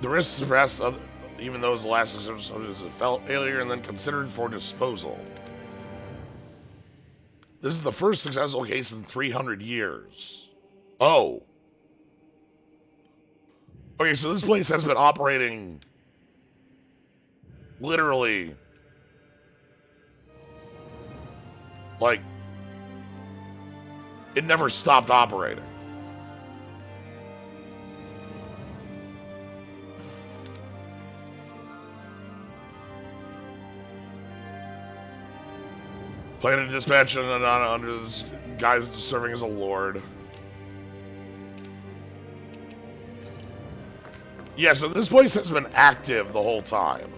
The risks suppressed, even those the last subject is a failure and then considered for disposal. This is the first successful case in 300 years. Oh. Okay, so this place has been operating literally like it never stopped operating. Playing a dispatch under this guy serving as a lord. Yeah, so this place has been active the whole time.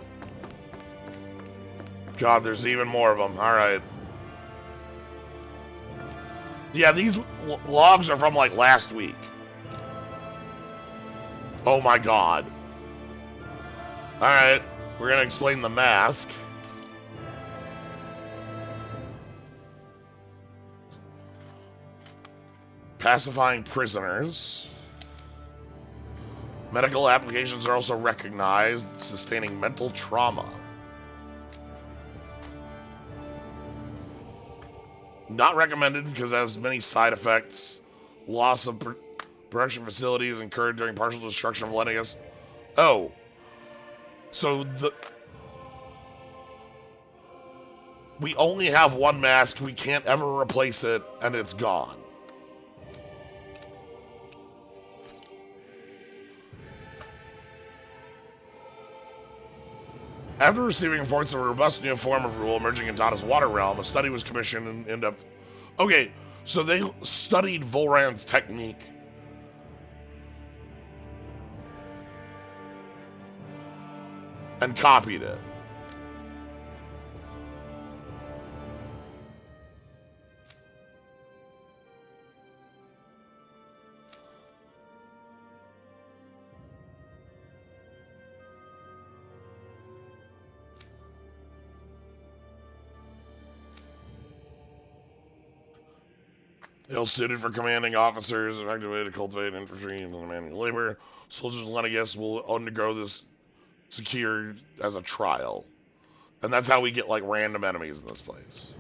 God, there's even more of them. All right. Yeah, these logs are from like last week. Oh my God. All right, we're gonna explain the mask. Pacifying prisoners. Medical applications are also recognized, sustaining mental trauma. Not recommended because it has many side effects. Loss of production facilities incurred during partial destruction of Lenagis. Oh. So we only have one mask, we can't ever replace it, and it's gone. After receiving reports of a robust new form of rule emerging in Dada's water realm, a study was commissioned and ended up... Okay, so they studied Volran's technique. And copied it. Ill-suited for commanding officers, effective way to cultivate infantry and manual labor. Soldiers of Lenagis will undergo this secure as a trial. And that's how we get, like, random enemies in this place.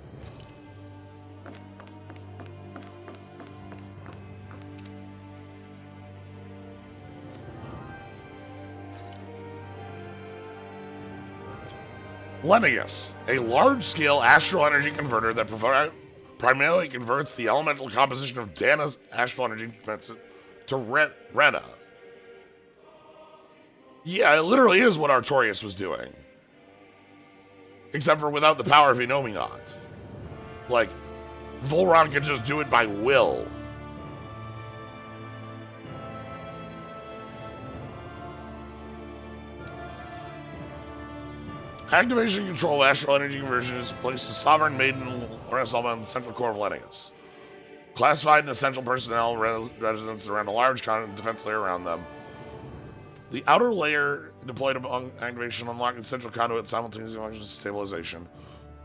Lenagis, a large-scale astral energy converter that primarily converts the elemental composition of Dana's astral energy to Rena. Yeah, it literally is what Artorias was doing. Except for without the power of Inomigot. Like, Volran can just do it by will. Activation control astral energy conversion is placed with Sovereign Maiden Renaissance in the central core of Lenagis. Classified and essential personnel residents around a large defense layer around them. The outer layer deployed among activation unlocking central conduit simultaneously functions stabilization.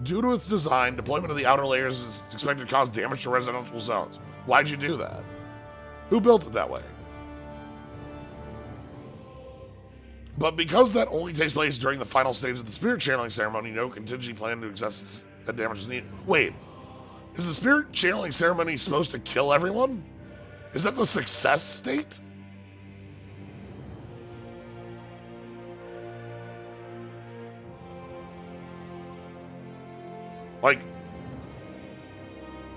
Due to its design, deployment of the outer layers is expected to cause damage to residential zones. Why'd you do that? Who built it that way? But because that only takes place during the final stage of the spirit channeling ceremony, no contingency plan to access that damage is needed. Wait, is the spirit channeling ceremony supposed to kill everyone? Is that the success state? Like,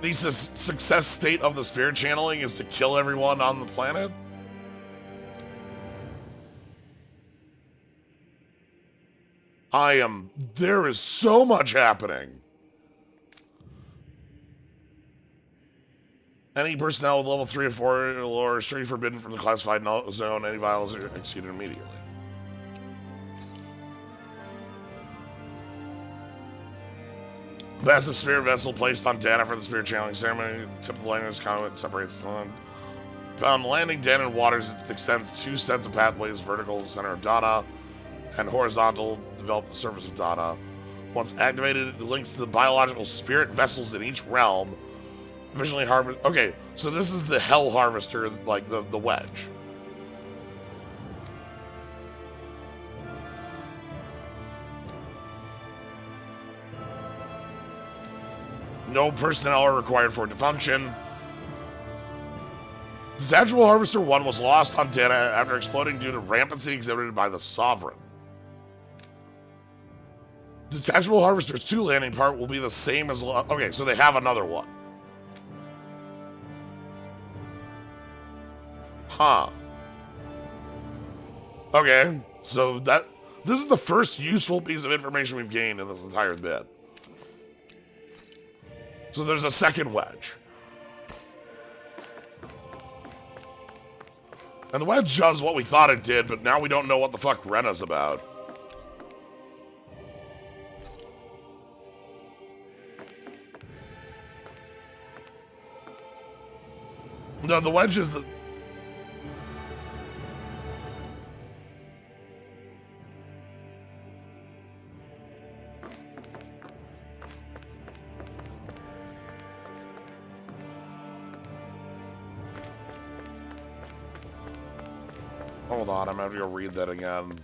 the success state of the spirit channeling is to kill everyone on the planet? There is so much happening. Any personnel with level 3 or 4 or lower are strictly forbidden from the classified zone. Any vials are executed immediately. Massive spirit vessel placed on Dana for the spirit channeling ceremony. Tip of the language conduit separates the land. Found landing Dana in waters, it extends 2 sets of pathways, vertical to the center of Dana, and horizontal, develop the surface of Dana. Once activated, it links to the biological spirit vessels in each realm. Efficiently harvest. Okay, so this is the Hell Harvester, like the wedge. No personnel are required for it to function. Detachable Harvester 1 was lost on Dana after exploding due to rampancy exhibited by the Sovereign. Detachable Harvester's 2 landing part will be the same as... Okay, so they have another one. Huh. Okay, so this is the first useful piece of information we've gained in this entire bit. So there's a second wedge. And the wedge does what we thought it did, but now we don't know what the fuck Rena's about. No, the wedge is the... Hold on, I'm gonna have to go read that again.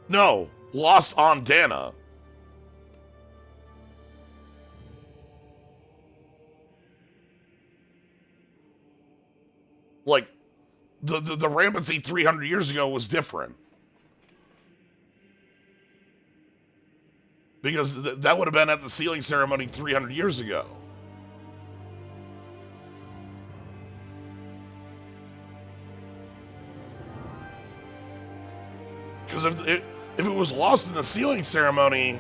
No, lost on Dana. Like, the rampancy 300 years ago was different. Because that would have been at the sealing ceremony 300 years ago. Because if it was lost in the sealing ceremony...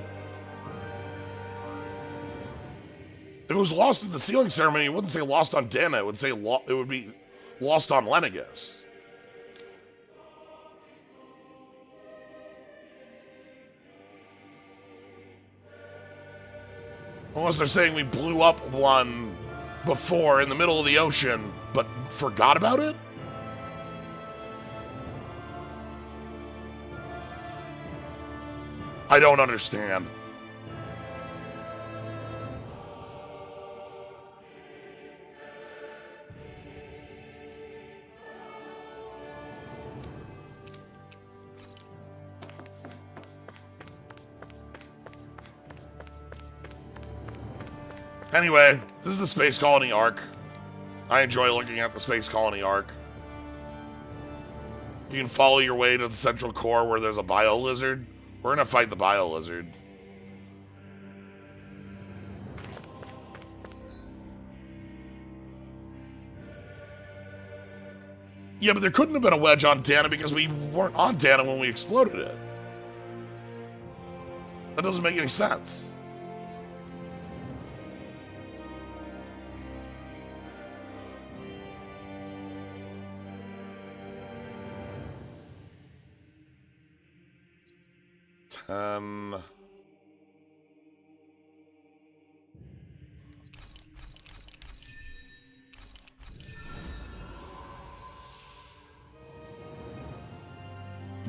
If it was lost in the sealing ceremony, it wouldn't say lost on Dana. It would say it would be lost on Lenagis. Unless they're saying we blew up one before in the middle of the ocean, but forgot about it? I don't understand. Anyway, this is the Space Colony arc. I enjoy looking at the Space Colony arc. You can follow your way to the central core where there's a bio-lizard. We're gonna fight the bio-lizard. Yeah, but there couldn't have been a wedge on Dana because we weren't on Dana when we exploded it. That doesn't make any sense.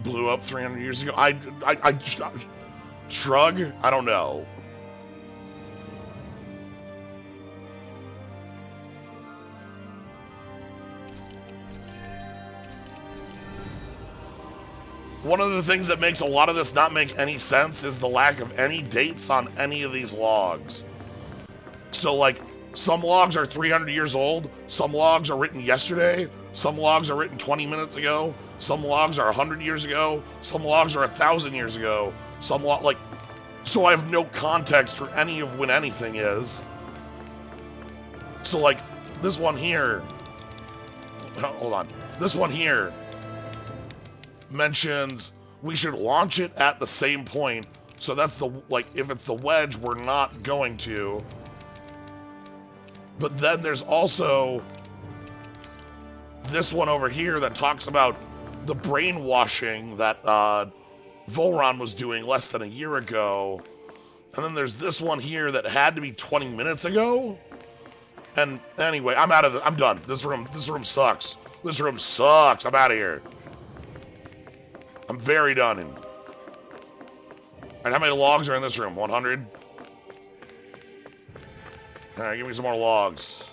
Blew up 300 years ago. I shrug. I don't know. One of the things that makes a lot of this not make any sense is the lack of any dates on any of these logs. So, like, some logs are 300 years old, some logs are written yesterday, some logs are written 20 minutes ago, some logs are 100 years ago, some logs are 1,000 years ago, some like, so I have no context for any of when anything is. So, like, this one here, hold on, this one here mentions we should launch it at the same point. So that's the, like, if it's the wedge, we're not going to. But then there's also this one over here that talks about the brainwashing that Volron was doing less than a year ago. And then there's this one here that had to be 20 minutes ago. And anyway, I'm out of the. I'm done. This room sucks. This room sucks. I'm out of here. I'm very done. And how many logs are in this room? 100? Alright, give me some more logs.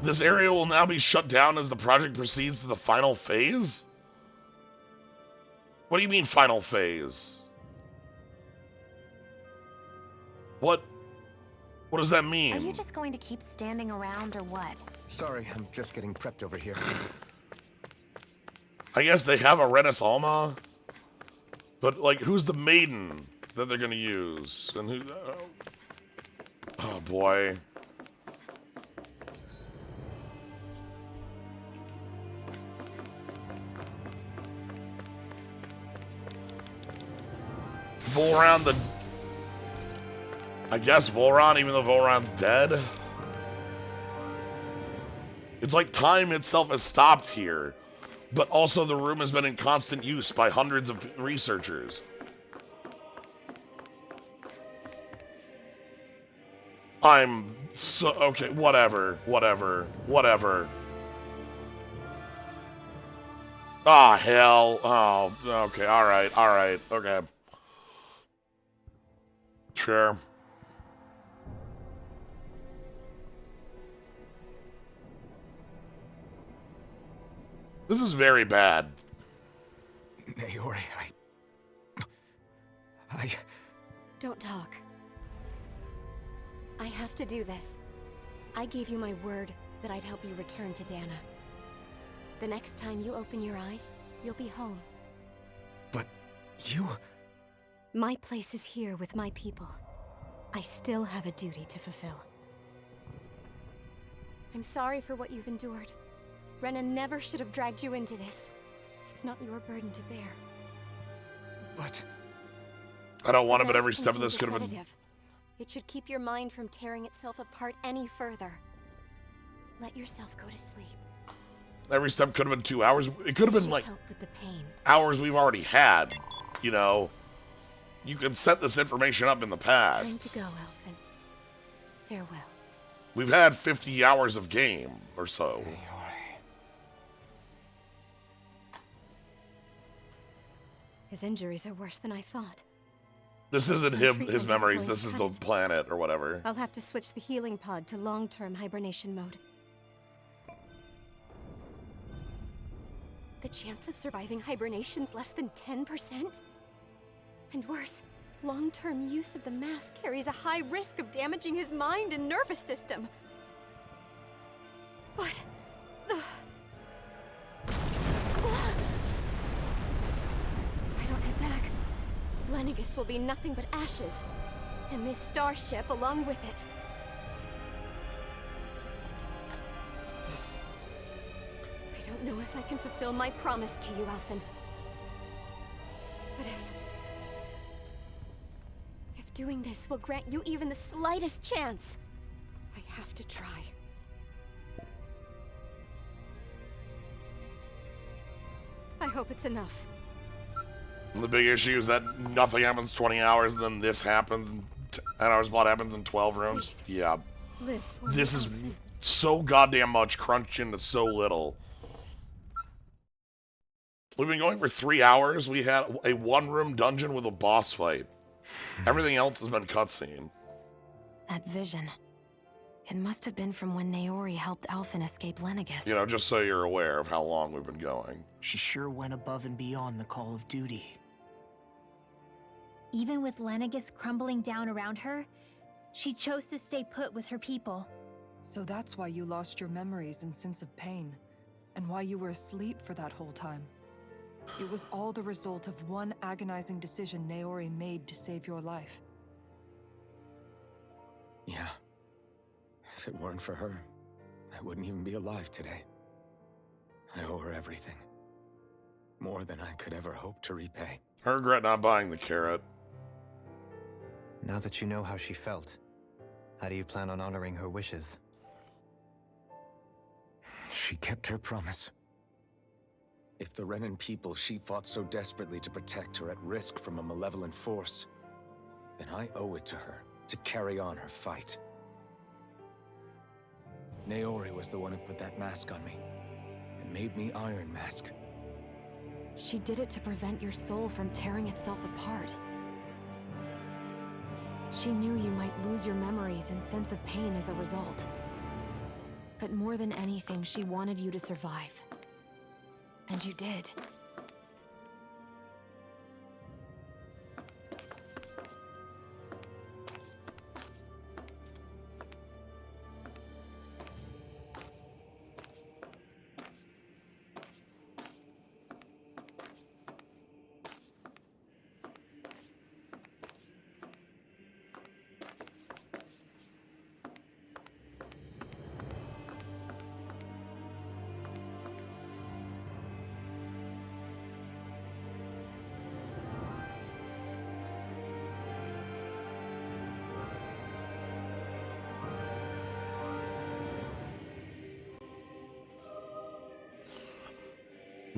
This area will now be shut down as the project proceeds to the final phase? What do you mean final phase? What does that mean? Are you just going to keep standing around or what? Sorry, I'm just getting prepped over here. I guess they have a Renaissance, but like, who's the maiden that they're gonna use? And who? Oh boy. Volran the... I guess Volran, even though Volran's dead. It's like time itself has stopped here. But also the room has been in constant use by hundreds of researchers. I'm so... Okay, whatever. Ah, hell. Oh, okay, alright, okay. Sure. This is very bad. Naori, I... Don't talk. I have to do this. I gave you my word that I'd help you return to Dana. The next time you open your eyes, you'll be home. But you... My place is here with my people. I still have a duty to fulfill. I'm sorry for what you've endured. Rena never should have dragged you into this. It's not your burden to bear. But... I don't want him, but every step of this could have been... It should keep your mind from tearing itself apart any further. Let yourself go to sleep. Every step could have been 2 hours. It could have been like help with the pain. Hours we've already had, you know. You could set this information up in the past. Time to go, Elfin. Farewell. We've had 50 hours of game or so. His injuries are worse than I thought. This isn't him, his memories. This is the planet or whatever. I'll have to switch the healing pod to long-term hibernation mode. The chance of surviving hibernation's less than 10%? And worse, long-term use of the mask carries a high risk of damaging his mind and nervous system. But... If I don't head back, Lenagis will be nothing but ashes, and this starship along with it. I don't know if I can fulfill my promise to you, Alphen. But if doing this will grant you even the slightest chance, I have to try. I hope it's enough. The big issue is that nothing happens 20 hours, and then this happens, and 10 hours what happens in 12 rooms. Please. Yeah. Live for This me, is Alphen. so goddamn much crunched into so little. We've been going for 3 hours. We had a one-room dungeon with a boss fight. Everything else has been cutscene. That vision. It must have been from when Naori helped Alphen escape Lenagis. You know, just so you're aware of how long we've been going. She sure went above and beyond the call of duty. Even with Lenagis crumbling down around her, she chose to stay put with her people. So that's why you lost your memories and sense of pain, and why you were asleep for that whole time. It was all the result of one agonizing decision Naori made to save your life. Yeah. If it weren't for her, I wouldn't even be alive today. I owe her everything. More than I could ever hope to repay. I regret not buying the carrot. Now that you know how she felt, how do you plan on honoring her wishes? She kept her promise. If the Renan people she fought so desperately to protect are at risk from a malevolent force, then I owe it to her to carry on her fight. Naori was the one who put that mask on me, and made me Iron Mask. She did it to prevent your soul from tearing itself apart. She knew you might lose your memories and sense of pain as a result. But more than anything, she wanted you to survive. And you did.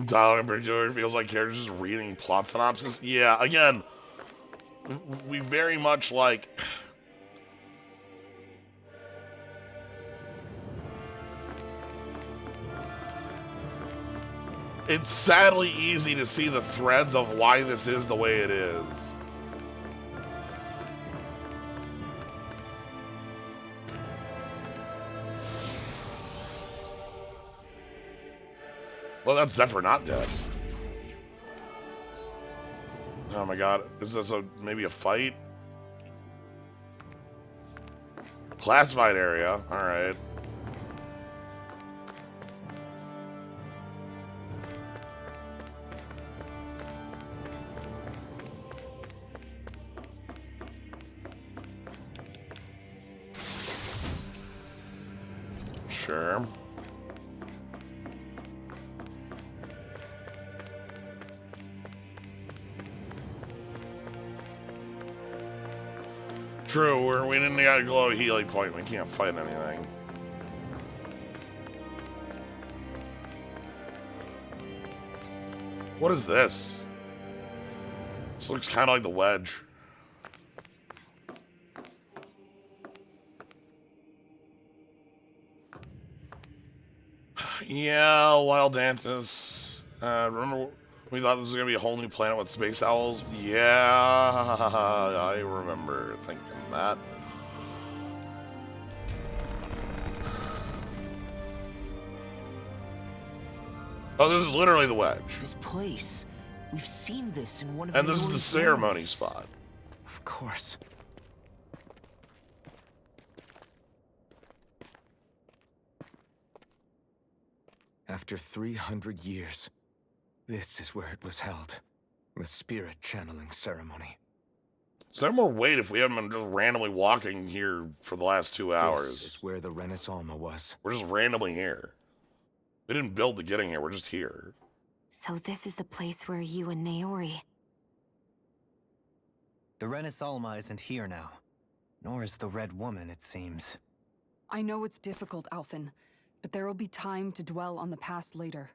Dialogue in particular feels like characters just reading plot synopsis. Yeah, again, we very much like... It's sadly easy to see the threads of why this is the way it is. Well, that's Zephyr not dead. Oh my god. Is this maybe a fight? Classified area. Alright. Sure. True, we didn't got a glow healing point. We can't fight anything. What is this? This looks kind of like the wedge. Yeah, Wild Dantis. Remember we thought this was going to be a whole new planet with space owls? Yeah, I remember thinking that. Oh, this is literally the wedge. This place. We've seen this in one of And this is the ceremony spot. Of course. After 300 years, this is where it was held. The spirit channeling ceremony. Is there more weight if we haven't been just randomly walking here for the last 2 hours? This is where the Renaissance was. We're just randomly here. We didn't build to getting here, we're just here. So this is the place where you and Naori... The Renaissance isn't here now. Nor is the Red Woman, it seems. I know it's difficult, Alphen, but there will be time to dwell on the past later.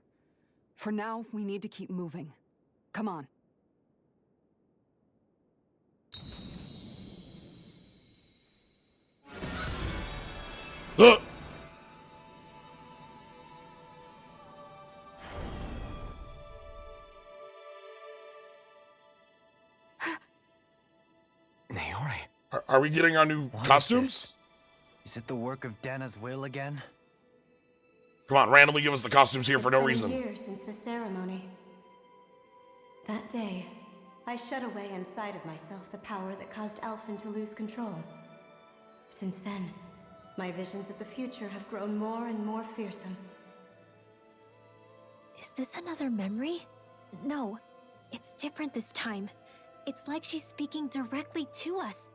For now, we need to keep moving. Come on. Naori. Are we getting our new costumes? Is it the work of Dana's will again? Come on, randomly give us the costumes here for no reason. It's been years since the ceremony. That day, I shut away inside of myself the power that caused Alphen to lose control. Since then, my visions of the future have grown more and more fearsome. Is this another memory? No, it's different this time. It's like she's speaking directly to us.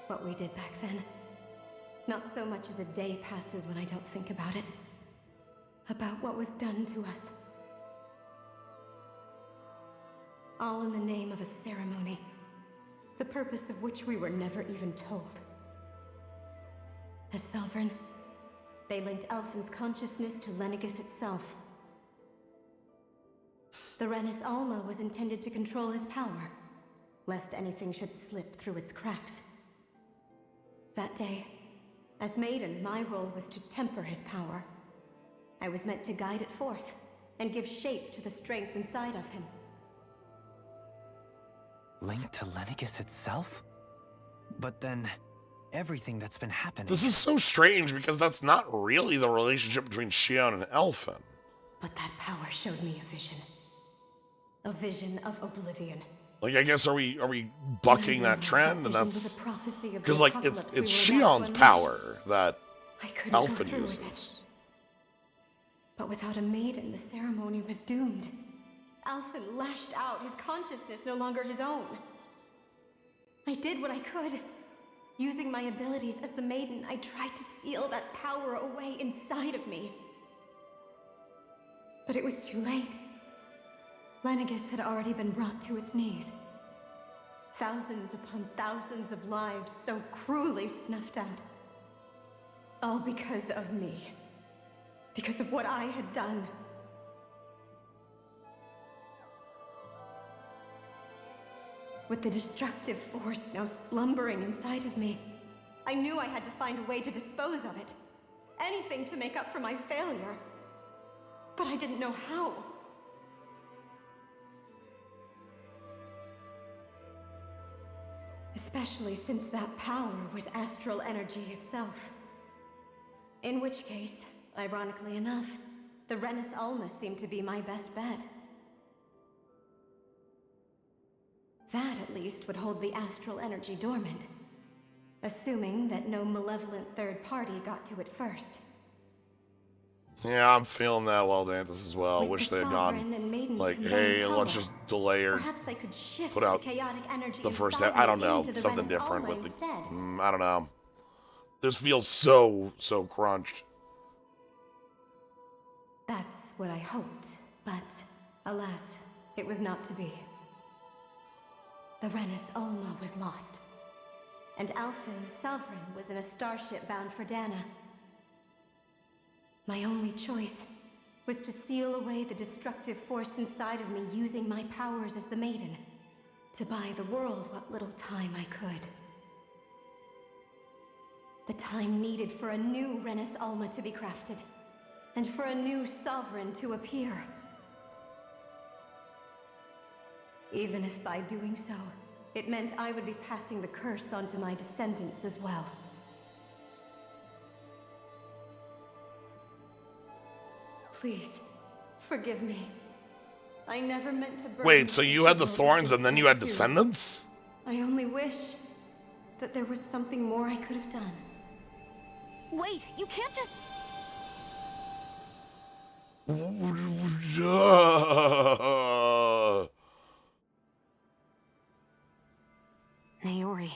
What we did back then. Not so much as a day passes when I don't think about it. About what was done to us. All in the name of a ceremony, the purpose of which we were never even told. As Sovereign, they linked Elfin's consciousness to Lenagis itself. The Renis Alma was intended to control his power, lest anything should slip through its cracks. That day, as Maiden, my role was to temper his power. I was meant to guide it forth, and give shape to the strength inside of him. Linked to Lenagis itself? But then, everything that's been happening... This is so strange, because that's not really the relationship between Shion and Elfin. But that power showed me a vision. A vision of oblivion. Like, I guess, are we bucking that trend? And that's... Because, like, it's Shion's power that Elfin uses. But without a maiden, the ceremony was doomed. Alphen lashed out, his consciousness no longer his own. I did what I could. Using my abilities as the maiden, I tried to seal that power away inside of me. But it was too late. Lenagis had already been brought to its knees. Thousands upon thousands of lives so cruelly snuffed out. All because of me. Because of what I had done. With the destructive force now slumbering inside of me, I knew I had to find a way to dispose of it. Anything to make up for my failure. But I didn't know how. Especially since that power was astral energy itself. In which case, ironically enough, the Renis Alma seemed to be my best bet. That, at least, would hold the astral energy dormant. Assuming that no malevolent third party got to it first. Yeah, I'm feeling that Weldantis as well. With Wish the they had Sovereign gone, and Maiden's like, combined hey, power, let's just delay or perhaps I could shift put out the chaotic energy the first inside step. I don't me know, into the something Renis different Alma with the... instead. I don't know. This feels so crunched. That's what I hoped, but alas, it was not to be. The Renis Alma was lost, and Alphen the Sovereign was in a starship bound for Dana. My only choice was to seal away the destructive force inside of me using my powers as the Maiden, to buy the world what little time I could. The time needed for a new Renis Alma to be crafted, and for a new Sovereign to appear. Even if by doing so, it meant I would be passing the curse onto my descendants as well. Please, forgive me. I never meant to burn... Wait, so you had the thorns and then you had descendants? I only wish that there was something more I could have done. Wait, you can't just... Naori.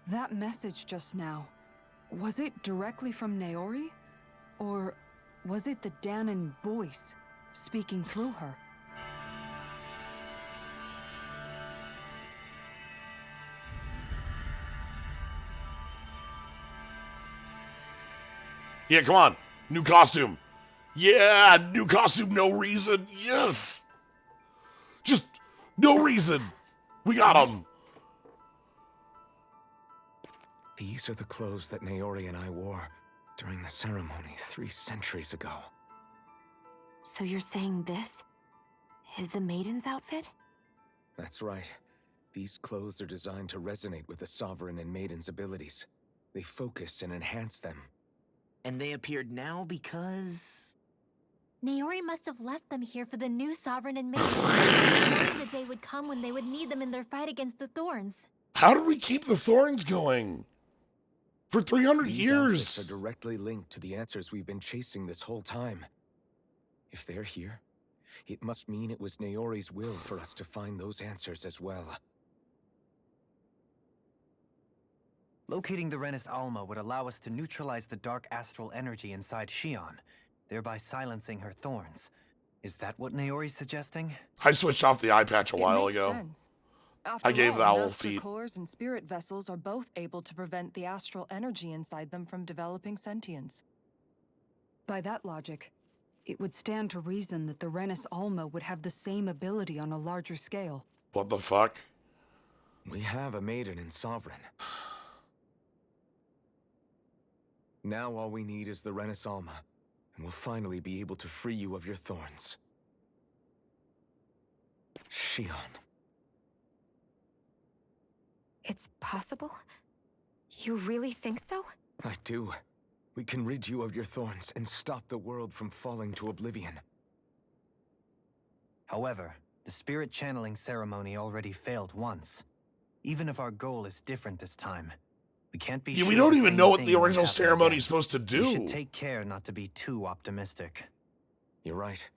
That message just now, was it directly from Naori? Or was it the Danon voice speaking through her? Yeah, come on. New costume. Yeah, new costume, no reason. Yes. Just no reason. We got him. These are the clothes that Naori and I wore during the ceremony 3 centuries ago. So you're saying this is the Maiden's outfit? That's right. These clothes are designed to resonate with the Sovereign and Maiden's abilities. They focus and enhance them. And they appeared now because... Naori must have left them here for the new Sovereign and Maiden. Knowing the day would come when they would need them in their fight against the Thorns. How did we keep the Thorns going? For 300 These years. outfits are directly linked to the answers we've been chasing this whole time. If they're here, it must mean it was Naori's will for us to find those answers as well. Locating the Renis Alma would allow us to neutralize the dark astral energy inside Shion, thereby silencing her thorns. Is that what Naori's suggesting? I switched off the eye patch a while makes ago. sense. After I gave all, the owl master feet. cores and spirit vessels are both able to prevent the astral energy inside them from developing sentience. By that logic, it would stand to reason that the Renis Alma would have the same ability on a larger scale. What the fuck? We have a maiden in Sovereign. Now all we need is the Renis Alma, and we'll finally be able to free you of your thorns. Shion. It's possible? You really think so? I do. We can rid you of your thorns and stop the world from falling to oblivion. However, the spirit channeling ceremony already failed once. Even if our goal is different this time, we can't be Yeah, sure we don't the even same know what thing the won't original happen ceremony again. is supposed to do. We should take care not to be too optimistic. You're right.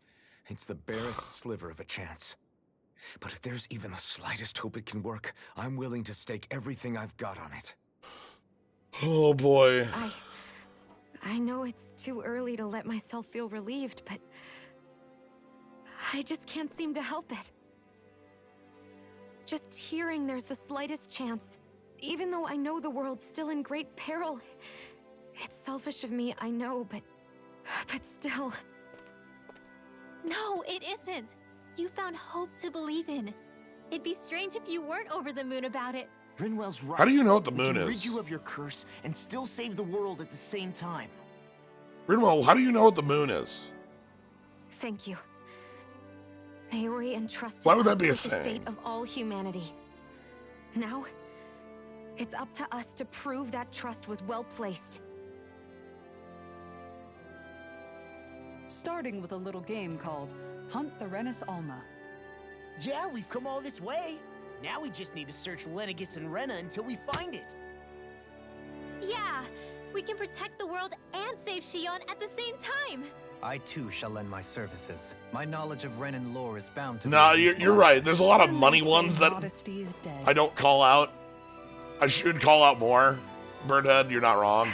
It's the barest sliver of a chance. But if there's even the slightest hope it can work, I'm willing to stake everything I've got on it. Oh boy. I know it's too early to let myself feel relieved, but I just can't seem to help it. Just hearing there's the slightest chance, even though I know the world's still in great peril. It's selfish of me, I know, but still. No, it isn't. You found hope to believe in. It'd be strange if you weren't over the moon about it. Rinwell's right. How do you know what the We moon can is? rid you of your curse and still save the world at the same time. Rinwell, how do you know what the moon is? Thank you. Naori entrusted Why would that us be a with the saying? fate of all humanity. Now, it's up to us to prove that trust was well placed. Starting with a little game called Hunt the Renis Alma. Yeah, we've come all this way. Now we just need to search Lenagis and Rena until we find it. Yeah, we can protect the world and save Shion at the same time. I too shall lend my services. My knowledge of Renan lore is bound to Nah, be you're right. There's a lot of Some money may say ones that modesty is dead. I don't call out. I should call out more. Birdhead, you're not wrong.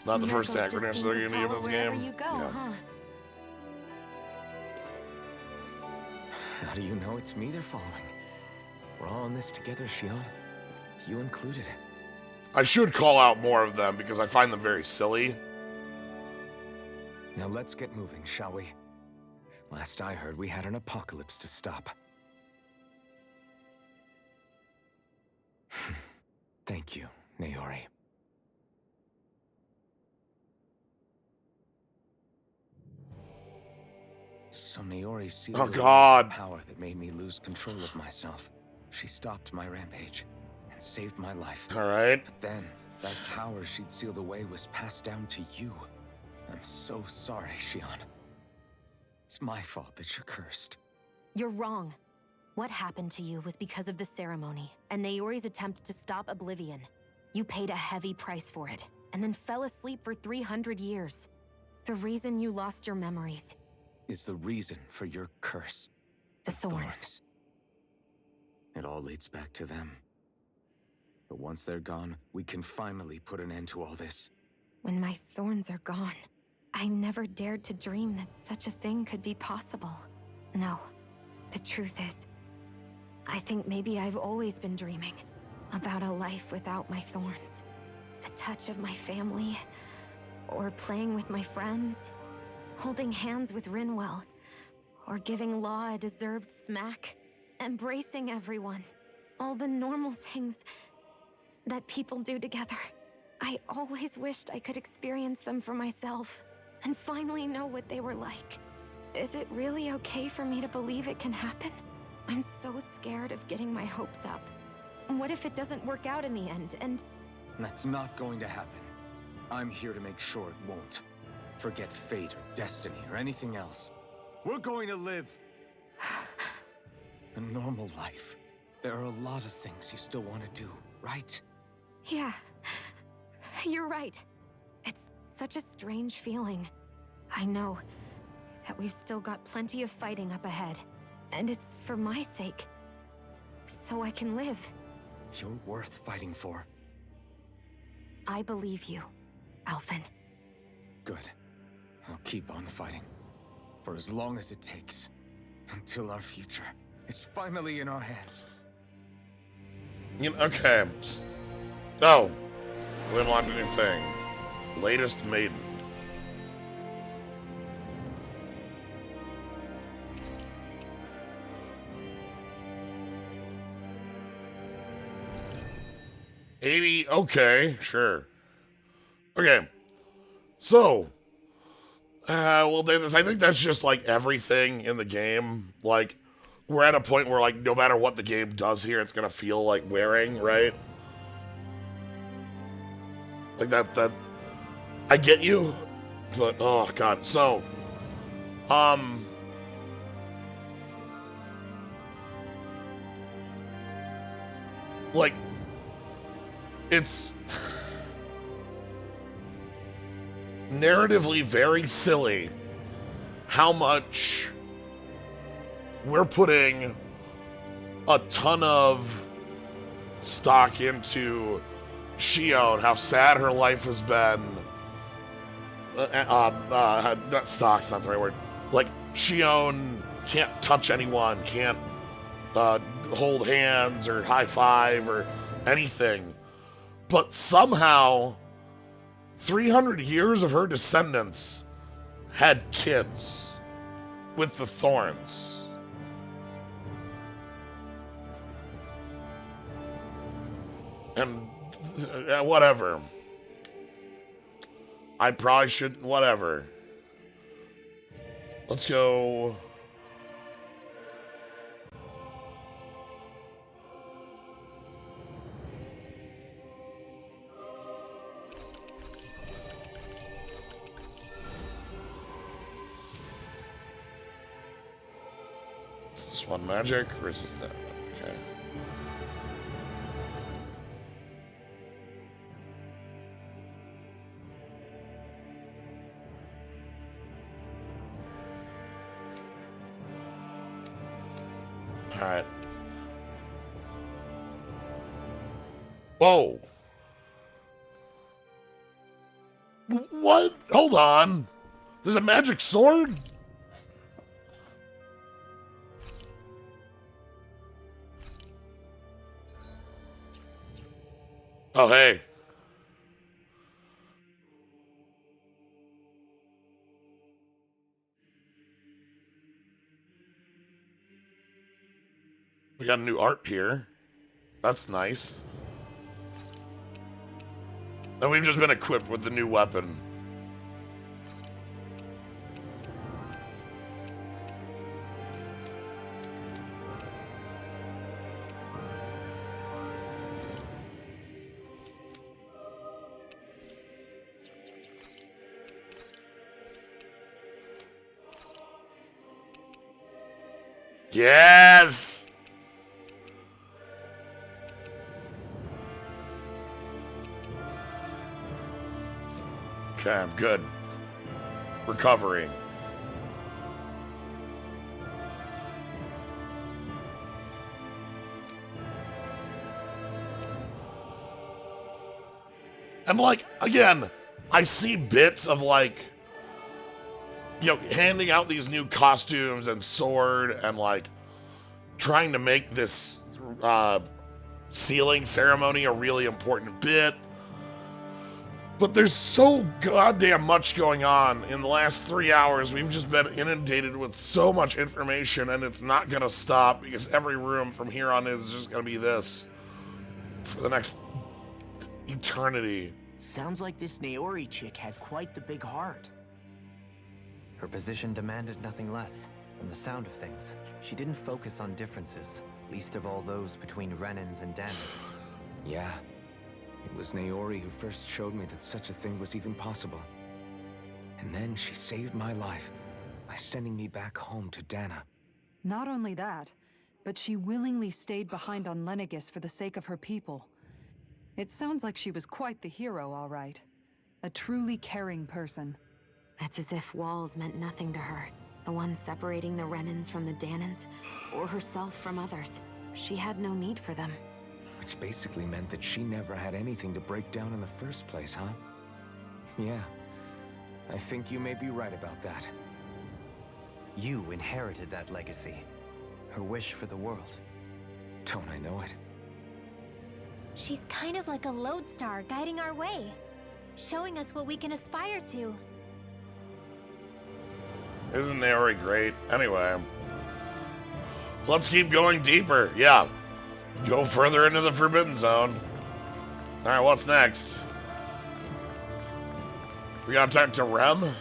Not the first Miracles acronym just they're seem to gonna give in follow this wherever game. you go, Yeah. huh? How do you know it's me they're following? We're all in this together, Shion. You included. I should call out more of them because I find them very silly. Now let's get moving, shall we? Last I heard, we had an apocalypse to stop. Thank you, Naori. So Naori sealed Oh, away God. the power that made me lose control of myself. She stopped my rampage and saved my life. All right. But then, that power she'd sealed away was passed down to you. I'm so sorry, Shion. It's my fault that you're cursed. You're wrong. What happened to you was because of the ceremony and Naori's attempt to stop Oblivion. You paid a heavy price for it, and then fell asleep for 300 years. The reason you lost your memories. Is the reason for your curse. The thorns. It all leads back to them. But once they're gone, we can finally put an end to all this. When my thorns are gone, I never dared to dream that such a thing could be possible. No, the truth is, I think maybe I've always been dreaming about a life without my thorns. The touch of my family, or playing with my friends, holding hands with Rinwell, or giving Law a deserved smack, embracing everyone. All the normal things that people do together. I always wished I could experience them for myself, and finally know what they were like. Is it really okay for me to believe it can happen? I'm so scared of getting my hopes up. What if it doesn't work out in the end, and... That's not going to happen. I'm here to make sure it won't. Forget fate or destiny or anything else. We're going to live a normal life. There are a lot of things you still want to do, right? Yeah, you're right. It's such a strange feeling. I know that we've still got plenty of fighting up ahead, and it's for my sake, so I can live. You're worth fighting for. I believe you, Alphen. Good. I'll keep on fighting. For as long as it takes. Until our future is finally in our hands. Okay. Oh. We unlocked a new thing. Latest maiden. Okay, sure. Okay. So, well, Davis, I think that's just like everything in the game. Like, we're at a point where, like, no matter what the game does here, it's gonna feel like wearing, right? Like that, I get you, but, oh, God. So, like, it's narratively very silly how much we're putting a ton of stock into Shion, how sad her life has been. Not stock's not the right word. Like, Shion can't touch anyone, can't hold hands or high five or anything. But somehow, 300 years of her descendants had kids with the Thorns. And whatever. I probably shouldn't, whatever. Let's go. Is this one magic or is this that? Okay. Alright. Whoa. What? Hold on. There's a magic sword? Oh, hey. We got new art here. That's nice. And we've just been equipped with the new weapon. Yes! Okay, I'm good. Recovery. And, like, again, I see bits of, like, you know, handing out these new costumes and sword and, like, trying to make this sealing ceremony a really important bit. But there's so goddamn much going on. In the last 3 hours, we've just been inundated with so much information, and it's not gonna stop because every room from here on in is just gonna be this for the next eternity. Sounds like this Naori chick had quite the big heart. Her position demanded nothing less. From the sound of things, she didn't focus on differences, least of all those between Renans and Danans. Yeah. It was Naori who first showed me that such a thing was even possible. And then she saved my life by sending me back home to Dana. Not only that, but she willingly stayed behind on Lenagis for the sake of her people. It sounds like she was quite the hero, all right. A truly caring person. It's as if walls meant nothing to her. The ones separating the Renans from the Danans, or herself from others. She had no need for them. Which basically meant that she never had anything to break down in the first place, huh? Yeah. I think you may be right about that. You inherited that legacy. Her wish for the world. Don't I know it? She's kind of like a lodestar guiding our way, showing us what we can aspire to. Isn't Naori great? Anyway, let's keep going deeper. Yeah, go further into the Forbidden Zone. All right, what's next? We gotta talk to Rem.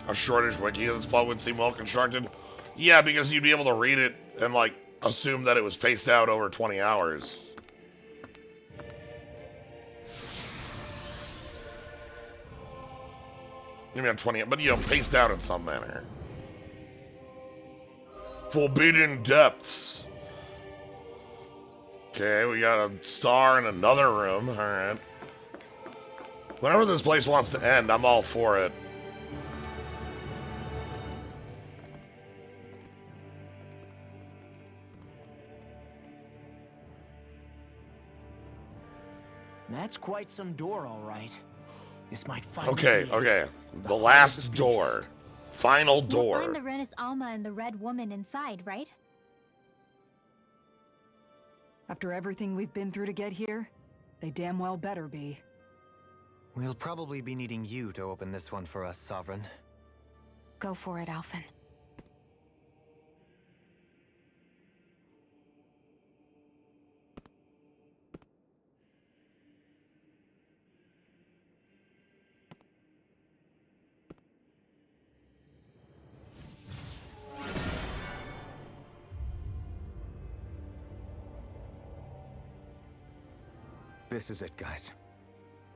A shortish wiki. This plot would seem well constructed. Yeah, because you'd be able to read it and, like, assume that it was paced out over 20 hours. You mean 20, but, you know, paced out in some manner. Forbidden Depths. Okay, we got a star in another room. Alright. Whenever this place wants to end, I'm all for it. That's quite some door, all right. This might finally Okay, be okay. it. The last door. Final We'll door. find the Renis Alma and the Red Woman inside, right? After everything we've been through to get here, they damn well better be. We'll probably be needing you to open this one for us, Sovereign. Go for it, Alphen. This is it, guys.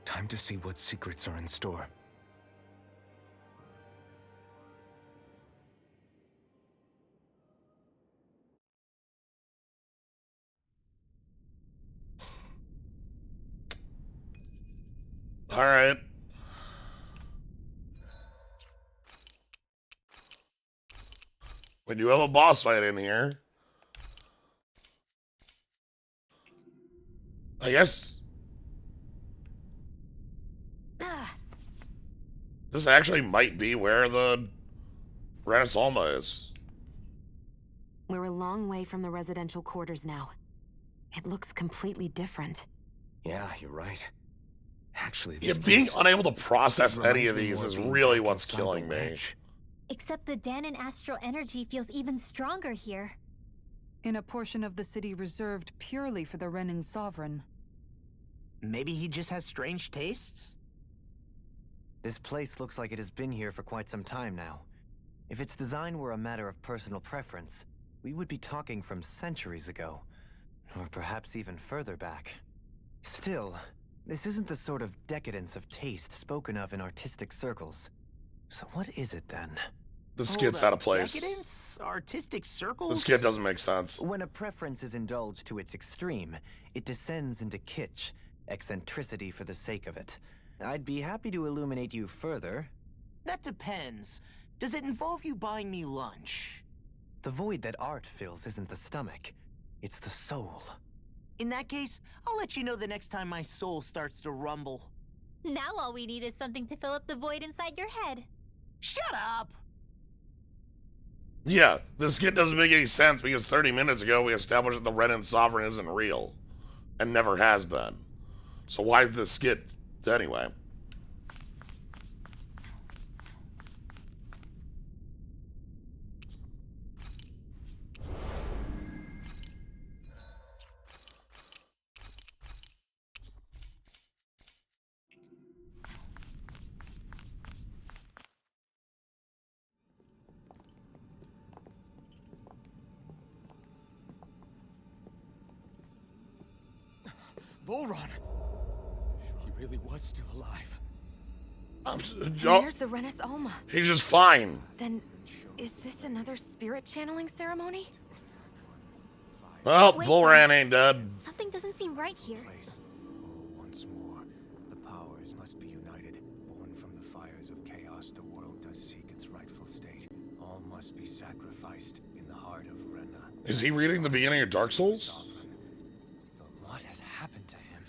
Time to see what secrets are in store. All right. When you have a boss fight in here, I guess this actually might be where the Renis Alma is. We're a long way from the residential quarters now. It looks completely different. Yeah, you're right. Actually, Yeah, this being place unable to process any reminds of me these more is of being really back what's inside killing the me. wedge. Except the Danon astral energy feels even stronger here. In a portion of the city reserved purely for the Renin Sovereign. Maybe he just has strange tastes? This place looks like it has been here for quite some time now. If its design were a matter of personal preference, we would be talking from centuries ago. Or perhaps even further back. Still, this isn't the sort of decadence of taste spoken of in artistic circles. So what is it then? The skit's out of place. Decadence? Artistic circles? The skit doesn't make sense. When a preference is indulged to its extreme, it descends into kitsch, eccentricity for the sake of it. I'd be happy to illuminate you further. That depends. Does it involve you buying me lunch? The void that art fills isn't the stomach, it's the soul. In that case, I'll let you know the next time my soul starts to rumble. Now all we need is something to fill up the void inside your head. Shut up! Yeah, this skit doesn't make any sense because 30 minutes ago we established that the Renin Sovereign isn't real. And never has been. So why is this skit anyway? Volron! He really was still alive. And there's the Renis Alma. He's just fine. Then, is this another spirit channeling ceremony? Well, Wait, Volran ain't dead. Something doesn't seem right here. Once more, the powers must be united. Born from the fires of chaos, the world does seek its rightful state. All must must be sacrificed in the heart of Rena. Is he reading the beginning of Dark Souls? What has happened to him?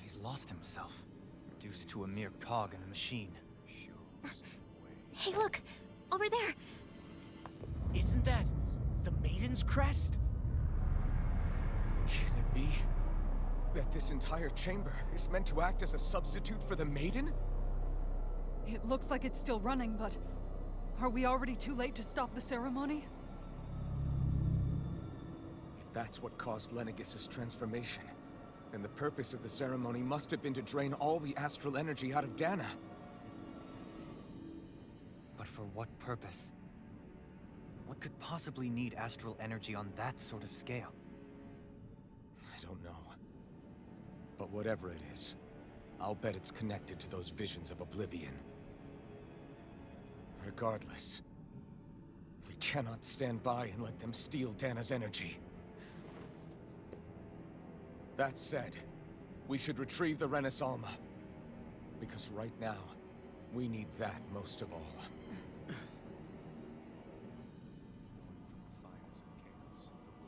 He's lost himself, reduced to a mere cog in the machine. Hey, look! Over there! Isn't that the Maiden's crest? Can it be that this entire chamber is meant to act as a substitute for the Maiden? It looks like it's still running, but are we already too late to stop the ceremony? If that's what caused Lenagis' transformation, then the purpose of the ceremony must have been to drain all the astral energy out of Dana. But for what purpose? What could possibly need astral energy on that sort of scale? I don't know. But whatever it is, I'll bet it's connected to those visions of oblivion. Regardless, we cannot stand by and let them steal Dana's energy. That said, we should retrieve the Renis Alma. Because right now, we need that most of all.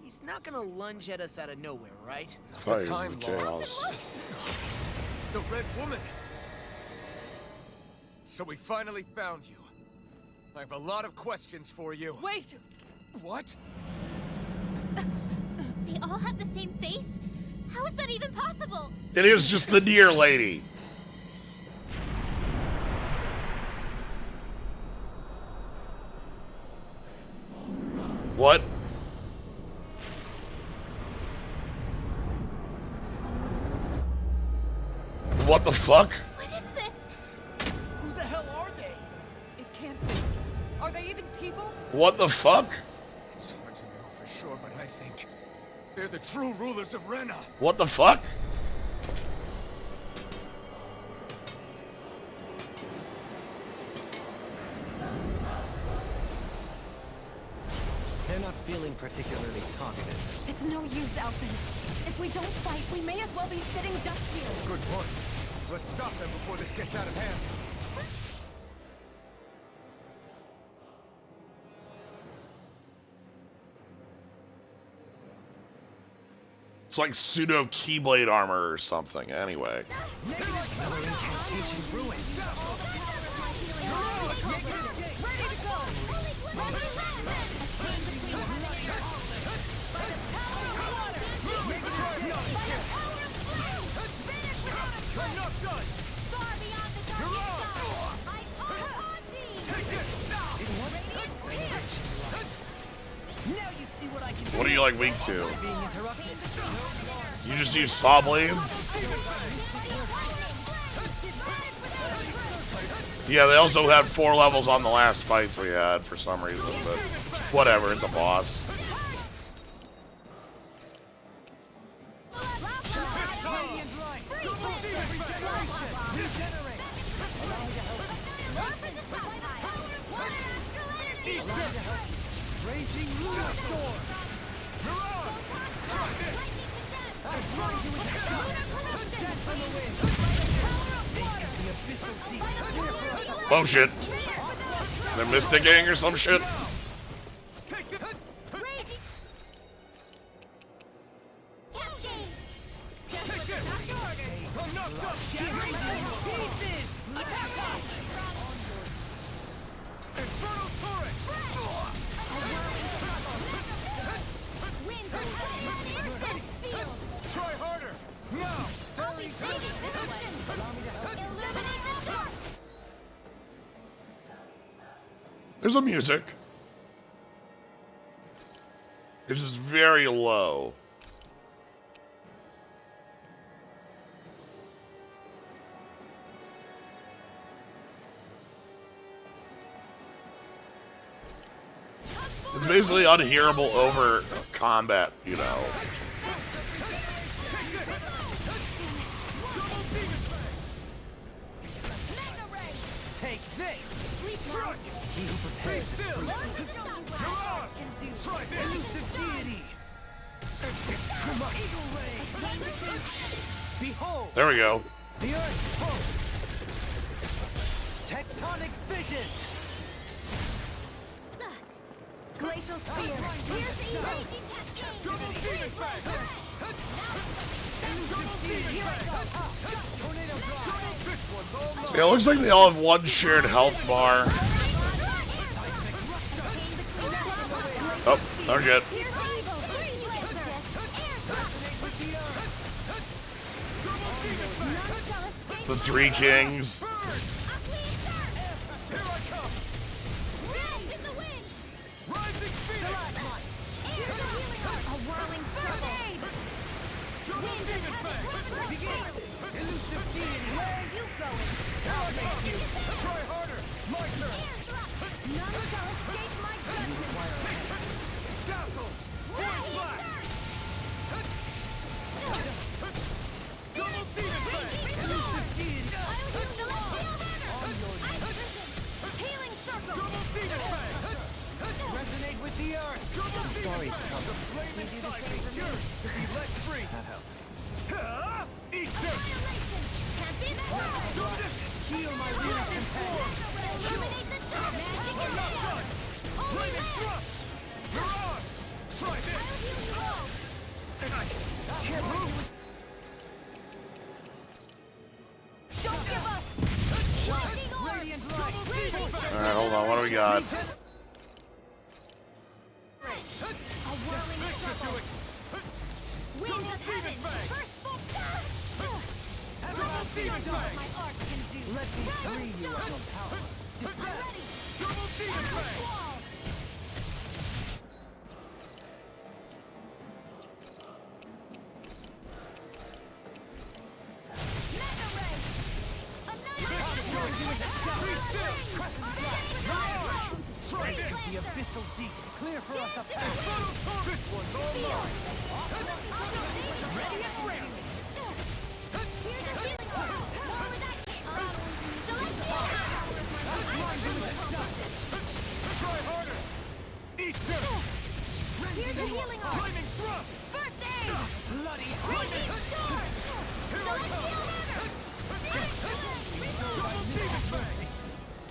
He's not gonna lunge at us out of nowhere, right? Fires of chaos. The Red Woman! So we finally found you. I have a lot of questions for you. Wait! What? They all have the same face? How is that even possible? It is just the deer lady. What? What the fuck? What is this? Who the hell are they? It can't be. Are they even people? What the fuck? It's hard to know for sure, but I think they're the true rulers of Rena. What the fuck? They're not feeling particularly targeted. It's no use, Alphen. If we don't fight, we may as well be sitting ducks here. Good point. Let's stop them before this gets out of hand. It's like pseudo Keyblade armor or something, anyway. What are you like weak to? You just use saw blades? Yeah, they also had 4 levels on the last fights we had for some reason, but whatever, it's a boss. Oh shit. They're Mystic Gang or some shit? Try harder! Now! There's a music. It's just very low. It's basically unhearable over combat, you know. Take this! He who prepares is try this! Elusive deity! It's too much! Eagle ray! Behold! There we go. The earth pulse! Tectonic fission! Glacial Spear. Here's the evil. Double demon fang! Double demon fang! Tornado drive! This one's all mine! See, it looks like they all have one shared health bar. Oh, no shit. The Three Kings. Try harder! My turn! None shall escape my judgment! Dazzle! Flash! Double demon fang! Healing circle! Double demon fang! Resonate with the earth! Double demon Sorry, fang! The flame inside me yearns to be let free! That helps. Eat this! Can't be that! Heal my weary companion. Illuminate the top! Magic I'm is not there! done! Flaming thrust! You're on! Try this! I'll heal you all! And I can't move! Don't give up! Lightning orb! Radiant light. Alright, hold on. What do we got? A whirling circle! Wind of heaven! First full Double demon fang! my art can do! Let me free you of your power. I'm ready! Double demon fang! Wall! Mega ray! Be still! Try this! The abyssal deep. Clear for us a path. This one's all mine! Ready and ready! Here's a healing orb! More with that kick! Try harder! Eat this! Here's a healing orb! Flaming thrust! First aid! Bloody Radiant sword! Here I come! Double demon fang!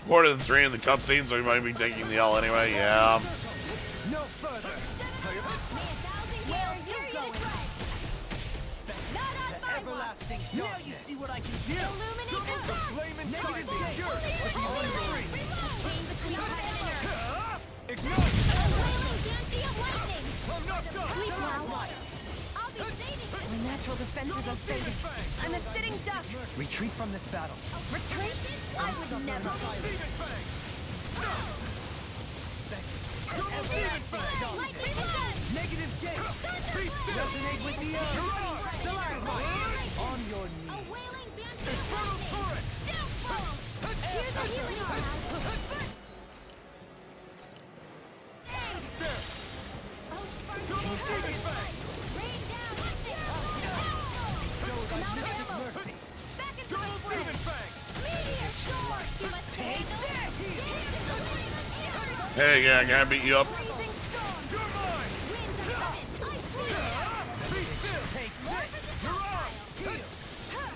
4 to 3 in the cutscene, so we might be taking the L anyway. Yeah. No further! Where are you going? Not on my watch! Everlasting now you see what I can do. Illuminate the The top! flame inside me yearns to be let free! Chain between heaven and earth! Ignite! Wailing Banshee of lightning! I'm not done! Sleep now! I'll be saving you! My natural defenses are fading. I'm a sitting duck! Retreat from this battle. Retreat? I would never! Demon fang! Double demon fang! Lightning rod! Negative gate. Be still! Resonate with the earth. You're on! On your A knees. wailing Banshee of Infernal lightning! turret! Downfall! Here's a healing orb! There! Double demon fang! Rain down! Show thy mystic mercy. Back into Double my demon grip! fang! Meteor sword! You must take this! Hey, yeah, can I beat you up? Blazing storm! You're mine! Winds of heaven! I see you! Be still! Take More this. for the You're on! Heal!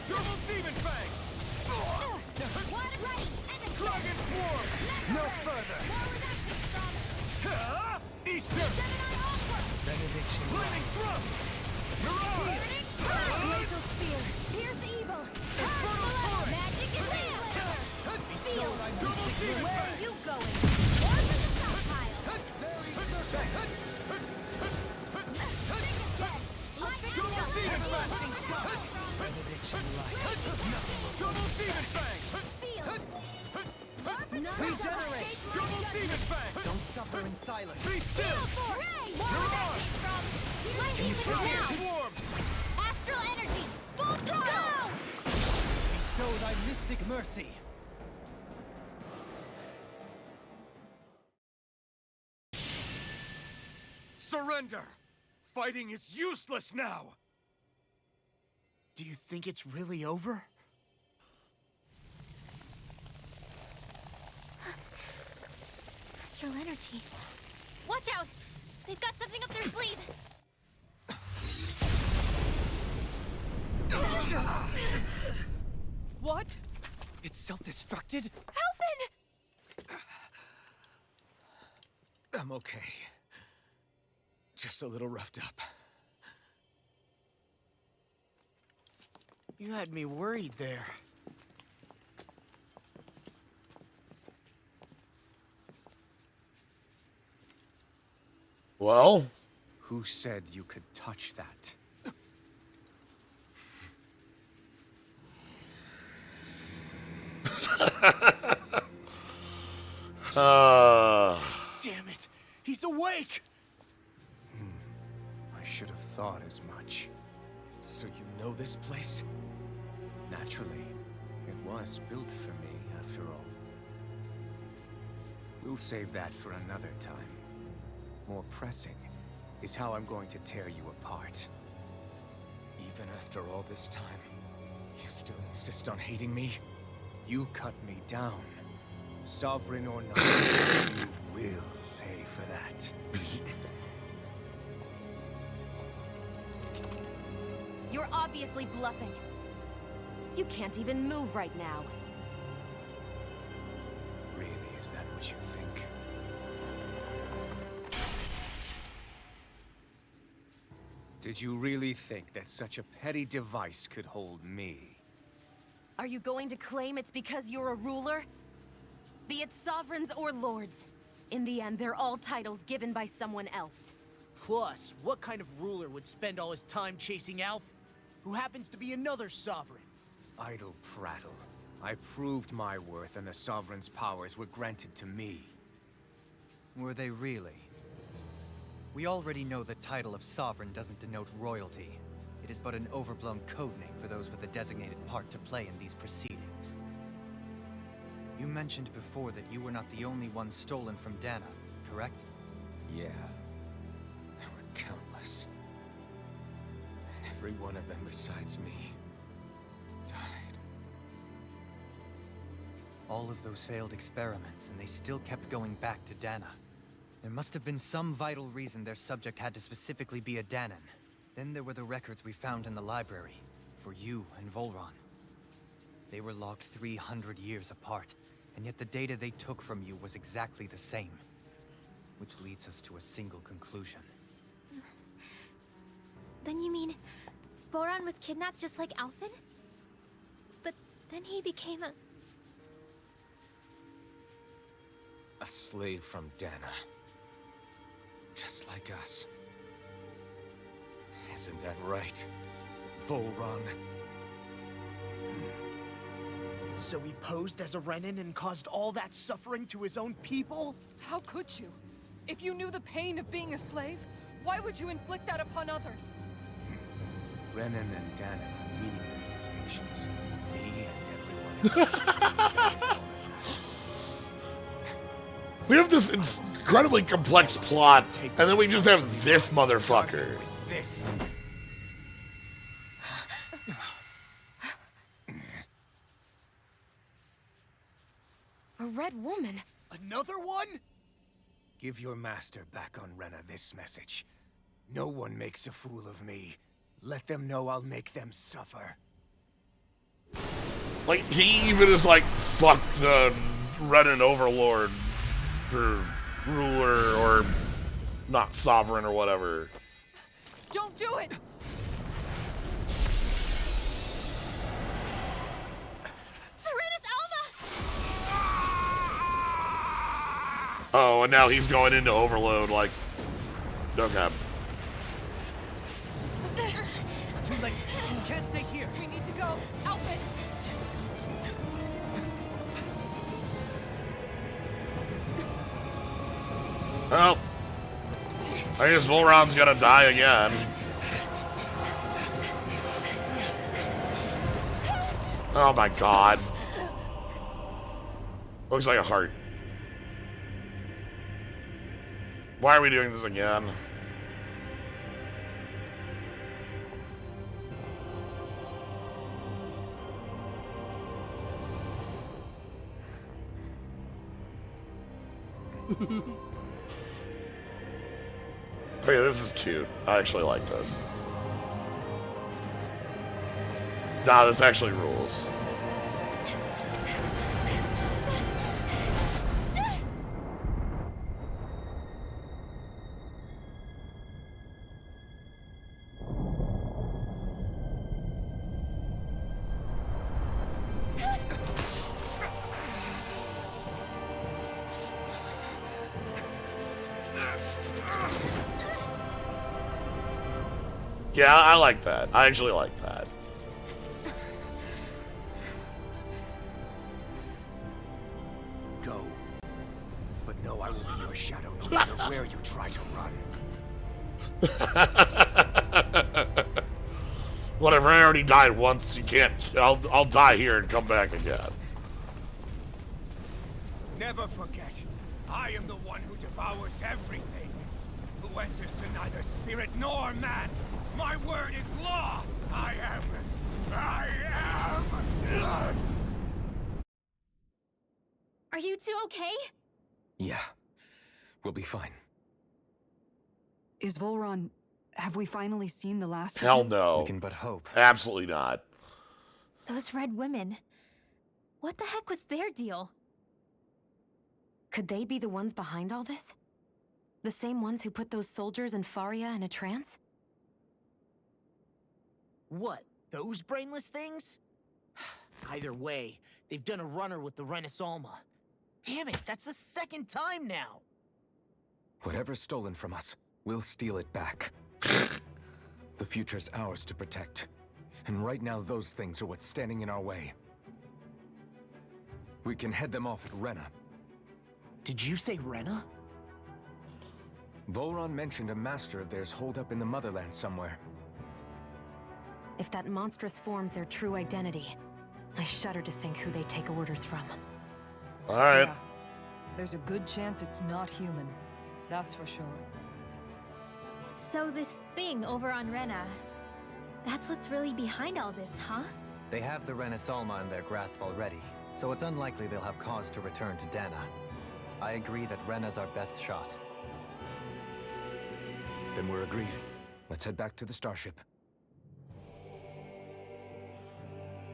Double demon fang! Water ready! And a Dragon swarm! No further. More where that came from! Eat this! Gemini onward! Benediction. Flaming thrust! You're on! Glacial spear! Here's the evil! Infernal turret! Magic is here! Seal! Double demon Where are fang! you going? More for the stockpile! Double demon fang! Benediction light. Double demon fang! Regenerate. Double demon fang! Don't suffer in silence. Be still! You're on! Lightning Dragon now! swarm! Astral energy! Full throttle! Show thy mystic mercy. Surrender! Fighting is useless now! Do you think it's really over? Astral energy. Watch out! They've got something up their sleeve! What? It's self-destructed? I'm okay. Just a little roughed up. You had me worried there. Well? Who said you could touch that? Damn it! He's awake! I should have thought as much. So you know this place? Naturally. It was built for me, after all. We'll save that for another time. More pressing is how I'm going to tear you apart. Even after all this time, you still insist on hating me? You cut me down. Sovereign or not, you will pay for that. You're obviously bluffing. You can't even move right now. Really, is that what you think? Did you really think that such a petty device could hold me? Are you going to claim it's because you're a ruler? Be it sovereigns or lords. In the end, they're all titles given by someone else. Plus, what kind of ruler would spend all his time chasing Alf, who happens to be another sovereign? Idle prattle. I proved my worth and the Sovereign's powers were granted to me. Were they really? We already know the title of Sovereign doesn't denote royalty. It is but an overblown codename for those with a designated part to play in these proceedings. You mentioned before that you were not the only one stolen from Dana, correct? Yeah. There were countless. And every one of them besides me died. All of those failed experiments, and they still kept going back to Dana. There must have been some vital reason their subject had to specifically be a Danan. Then there were the records we found in the library, for you and Volron. They were logged 300 years apart, and yet the data they took from you was exactly the same. Which leads us to a single conclusion. Then you mean Voron was kidnapped just like Alphen? But then he became a slave from Dana. Just like us. Isn't that right, Volron? So he posed as a Renin and caused all that suffering to his own people? How could you? If you knew the pain of being a slave, why would you inflict that upon others? Renan and Dana are meaningless distinctions. Me and everyone else. We have this incredibly complex plot, and then we just have this motherfucker. This. A red woman? Another one? Give your master back on Rena this message. No one makes a fool of me. Let them know I'll make them suffer. Like, he even is like, fuck the Renan Overlord, or ruler, or not sovereign, or whatever. Don't do it! Oh, and now he's going into overload, like, okay. Too late. You can't stay here. We need to go. Outfit! Well, I guess Volron's gonna die again. Oh my god. Looks like a heart. Why are we doing this again? Okay, this is cute. I actually like this. Nah, this actually rules. Yeah, I like that. I actually like that. Go. But no, I will be your shadow no matter where you try to run. Whatever, I already died once. You can't. I'll die here and come back again. Never forget, I am the one who devours everything, who answers to neither spirit nor man. My word is law. I am. Are you two okay? Yeah, we'll be fine. Is Volron... Have we finally seen the last Hell of him? no. We can but hope. Absolutely not. Those red women. What the heck was their deal? Could they be the ones behind all this? The same ones who put those soldiers in Faria in a trance? What? Those brainless things? Either way, they've done a runner with the Renasalma. Damn it, that's the second time now! Whatever's stolen from us, we'll steal it back. The future's ours to protect. And right now, those things are what's standing in our way. We can head them off at Rena. Did you say Rena? Volron mentioned a master of theirs holed up in the motherland somewhere. If that monstrous form's their true identity, I shudder to think who they take orders from. Alright. Yeah. There's a good chance it's not human. That's for sure. So this thing over on Rena, that's what's really behind all this, huh? They have the Renasalma in their grasp already, so it's unlikely they'll have cause to return to Dana. I agree that Rena's our best shot. Then we're agreed. Let's head back to the starship.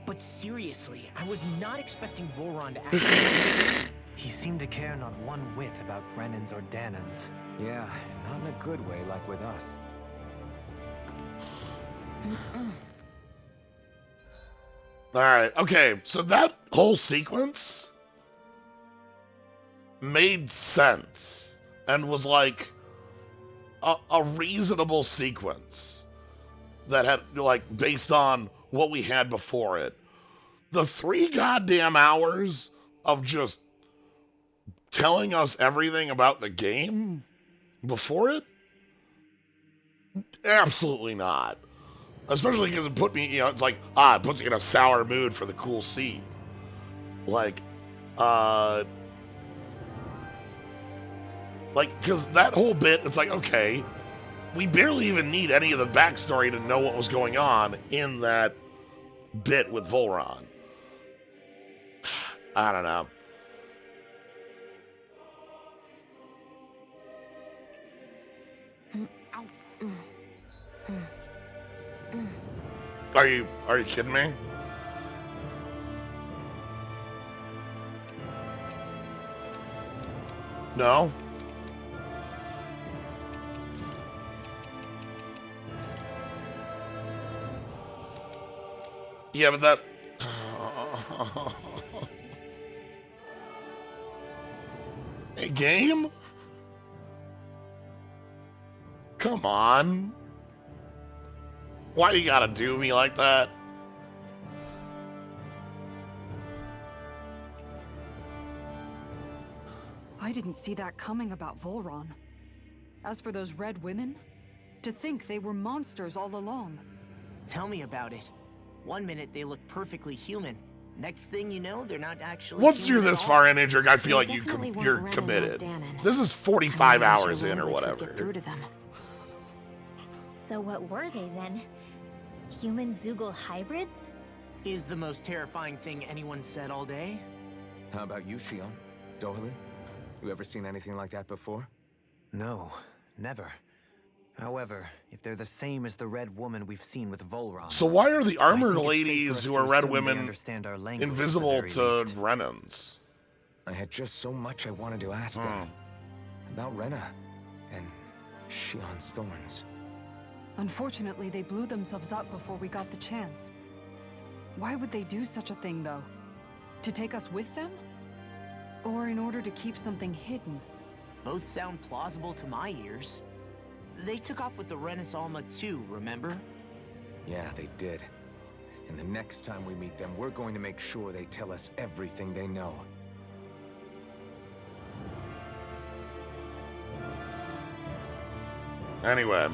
But seriously, I was not expecting Volron to actually... He seemed to care not one whit about Renans or Danans. Yeah, not in a good way like with us. Alright, okay, so that whole sequence made sense and was like a reasonable sequence that had, like, based on what we had before it. The 3 goddamn hours of just telling us everything about the game before it? Absolutely not. Especially because it put me, you know, it's like, it puts you in a sour mood for the cool scene. Like, because that whole bit, it's like, okay, we barely even need any of the backstory to know what was going on in that bit with Volron. I don't know. Are you kidding me? No? Yeah, but that... A game? Come on. Why you gotta do me like that? I didn't see that coming about Volron. As for those red women, to think they were monsters all along. Tell me about it. One minute they look perfectly human. Next thing you know, they're not actually Once you're human this at far all. in, Adric, I feel like definitely weren't you're Ren and committed. Danon. This is 45 I'm not hours sure in or one would whatever. get through to them. So what were they then? Human Zoogle hybrids? Is the most terrifying thing anyone said all day? How about you, Shion? Dohalim? You ever seen anything like that before? No, never. However, if they're the same as the red woman we've seen with Volron... So why are the I armored think it's safe for ladies us who to are red assume they women understand our language at the invisible very to least. Renans? I had just so much I wanted to ask them. About Rena and Shion's thorns. Unfortunately, they blew themselves up before we got the chance. Why would they do such a thing, though? To take us with them? Or in order to keep something hidden? Both sound plausible to my ears. They took off with the Renis Alma too, remember? Yeah, they did. And the next time we meet them, we're going to make sure they tell us everything they know. Anyway.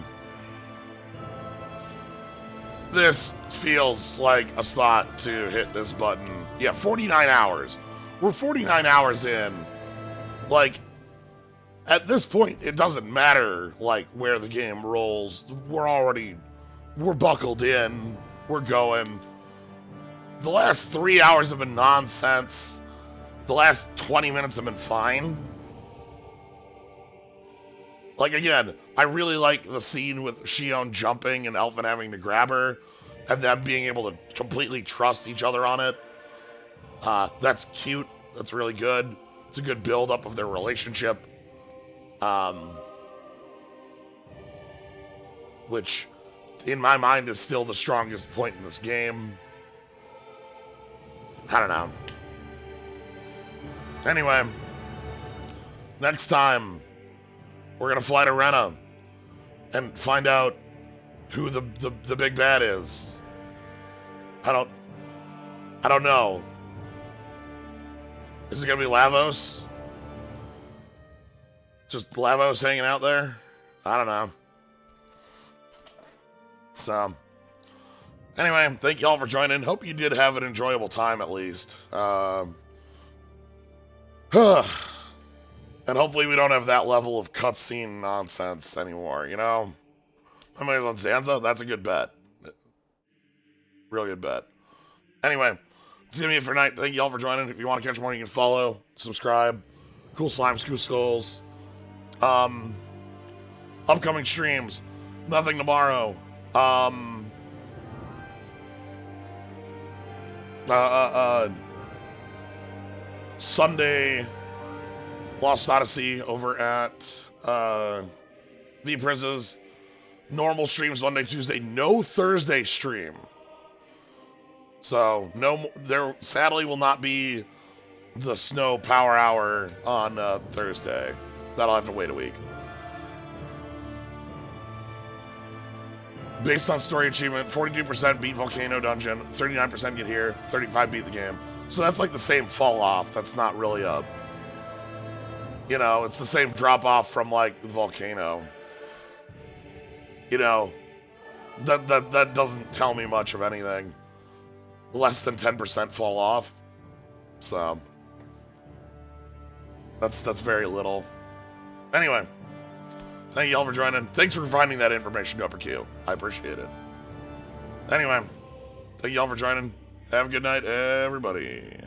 This feels like a spot to hit this button. Yeah, 49 hours. We're 49 hours in. Like, at this point, it doesn't matter, like, where the game rolls. We're buckled in. We're going. The last 3 hours have been nonsense. The last 20 minutes have been fine. Like, again, I really like the scene with Shion jumping and Elfin having to grab her, and them being able to completely trust each other on it. That's cute. That's really good. It's a good build-up of their relationship. Which, in my mind, is still the strongest point in this game. I don't know. Anyway, next time, we're gonna fly to Rena and find out who the big bad is. I don't know. Is it gonna be Lavos? Just Lavos hanging out there? I don't know. So, anyway, thank you all for joining. Hope you did have an enjoyable time at least. And hopefully we don't have that level of cutscene nonsense anymore, you know? Somebody's on Zanza? That's a good bet. Real good bet. Anyway, it's gonna be it for tonight. Thank you all for joining. If you want to catch more, you can follow, subscribe. Cool Slimes, Cool Skulls. Upcoming streams. Nothing tomorrow. Sunday, Lost Odyssey over at V-Prizes. Normal streams Monday, Tuesday. No Thursday stream. So, there sadly will not be the Snow Power Hour on Thursday. That'll have to wait a week. Based on story achievement, 42% beat Volcano Dungeon, 39% get here, 35% beat the game. So that's like the same fall off. That's not really a... You know, it's the same drop off from like Volcano. You know, that doesn't tell me much of anything. Less than 10% fall off. So that's very little. Anyway, thank you all for joining. Thanks for finding that information, Upper Q. I appreciate it. Anyway, thank you all for joining. Have a good night, everybody.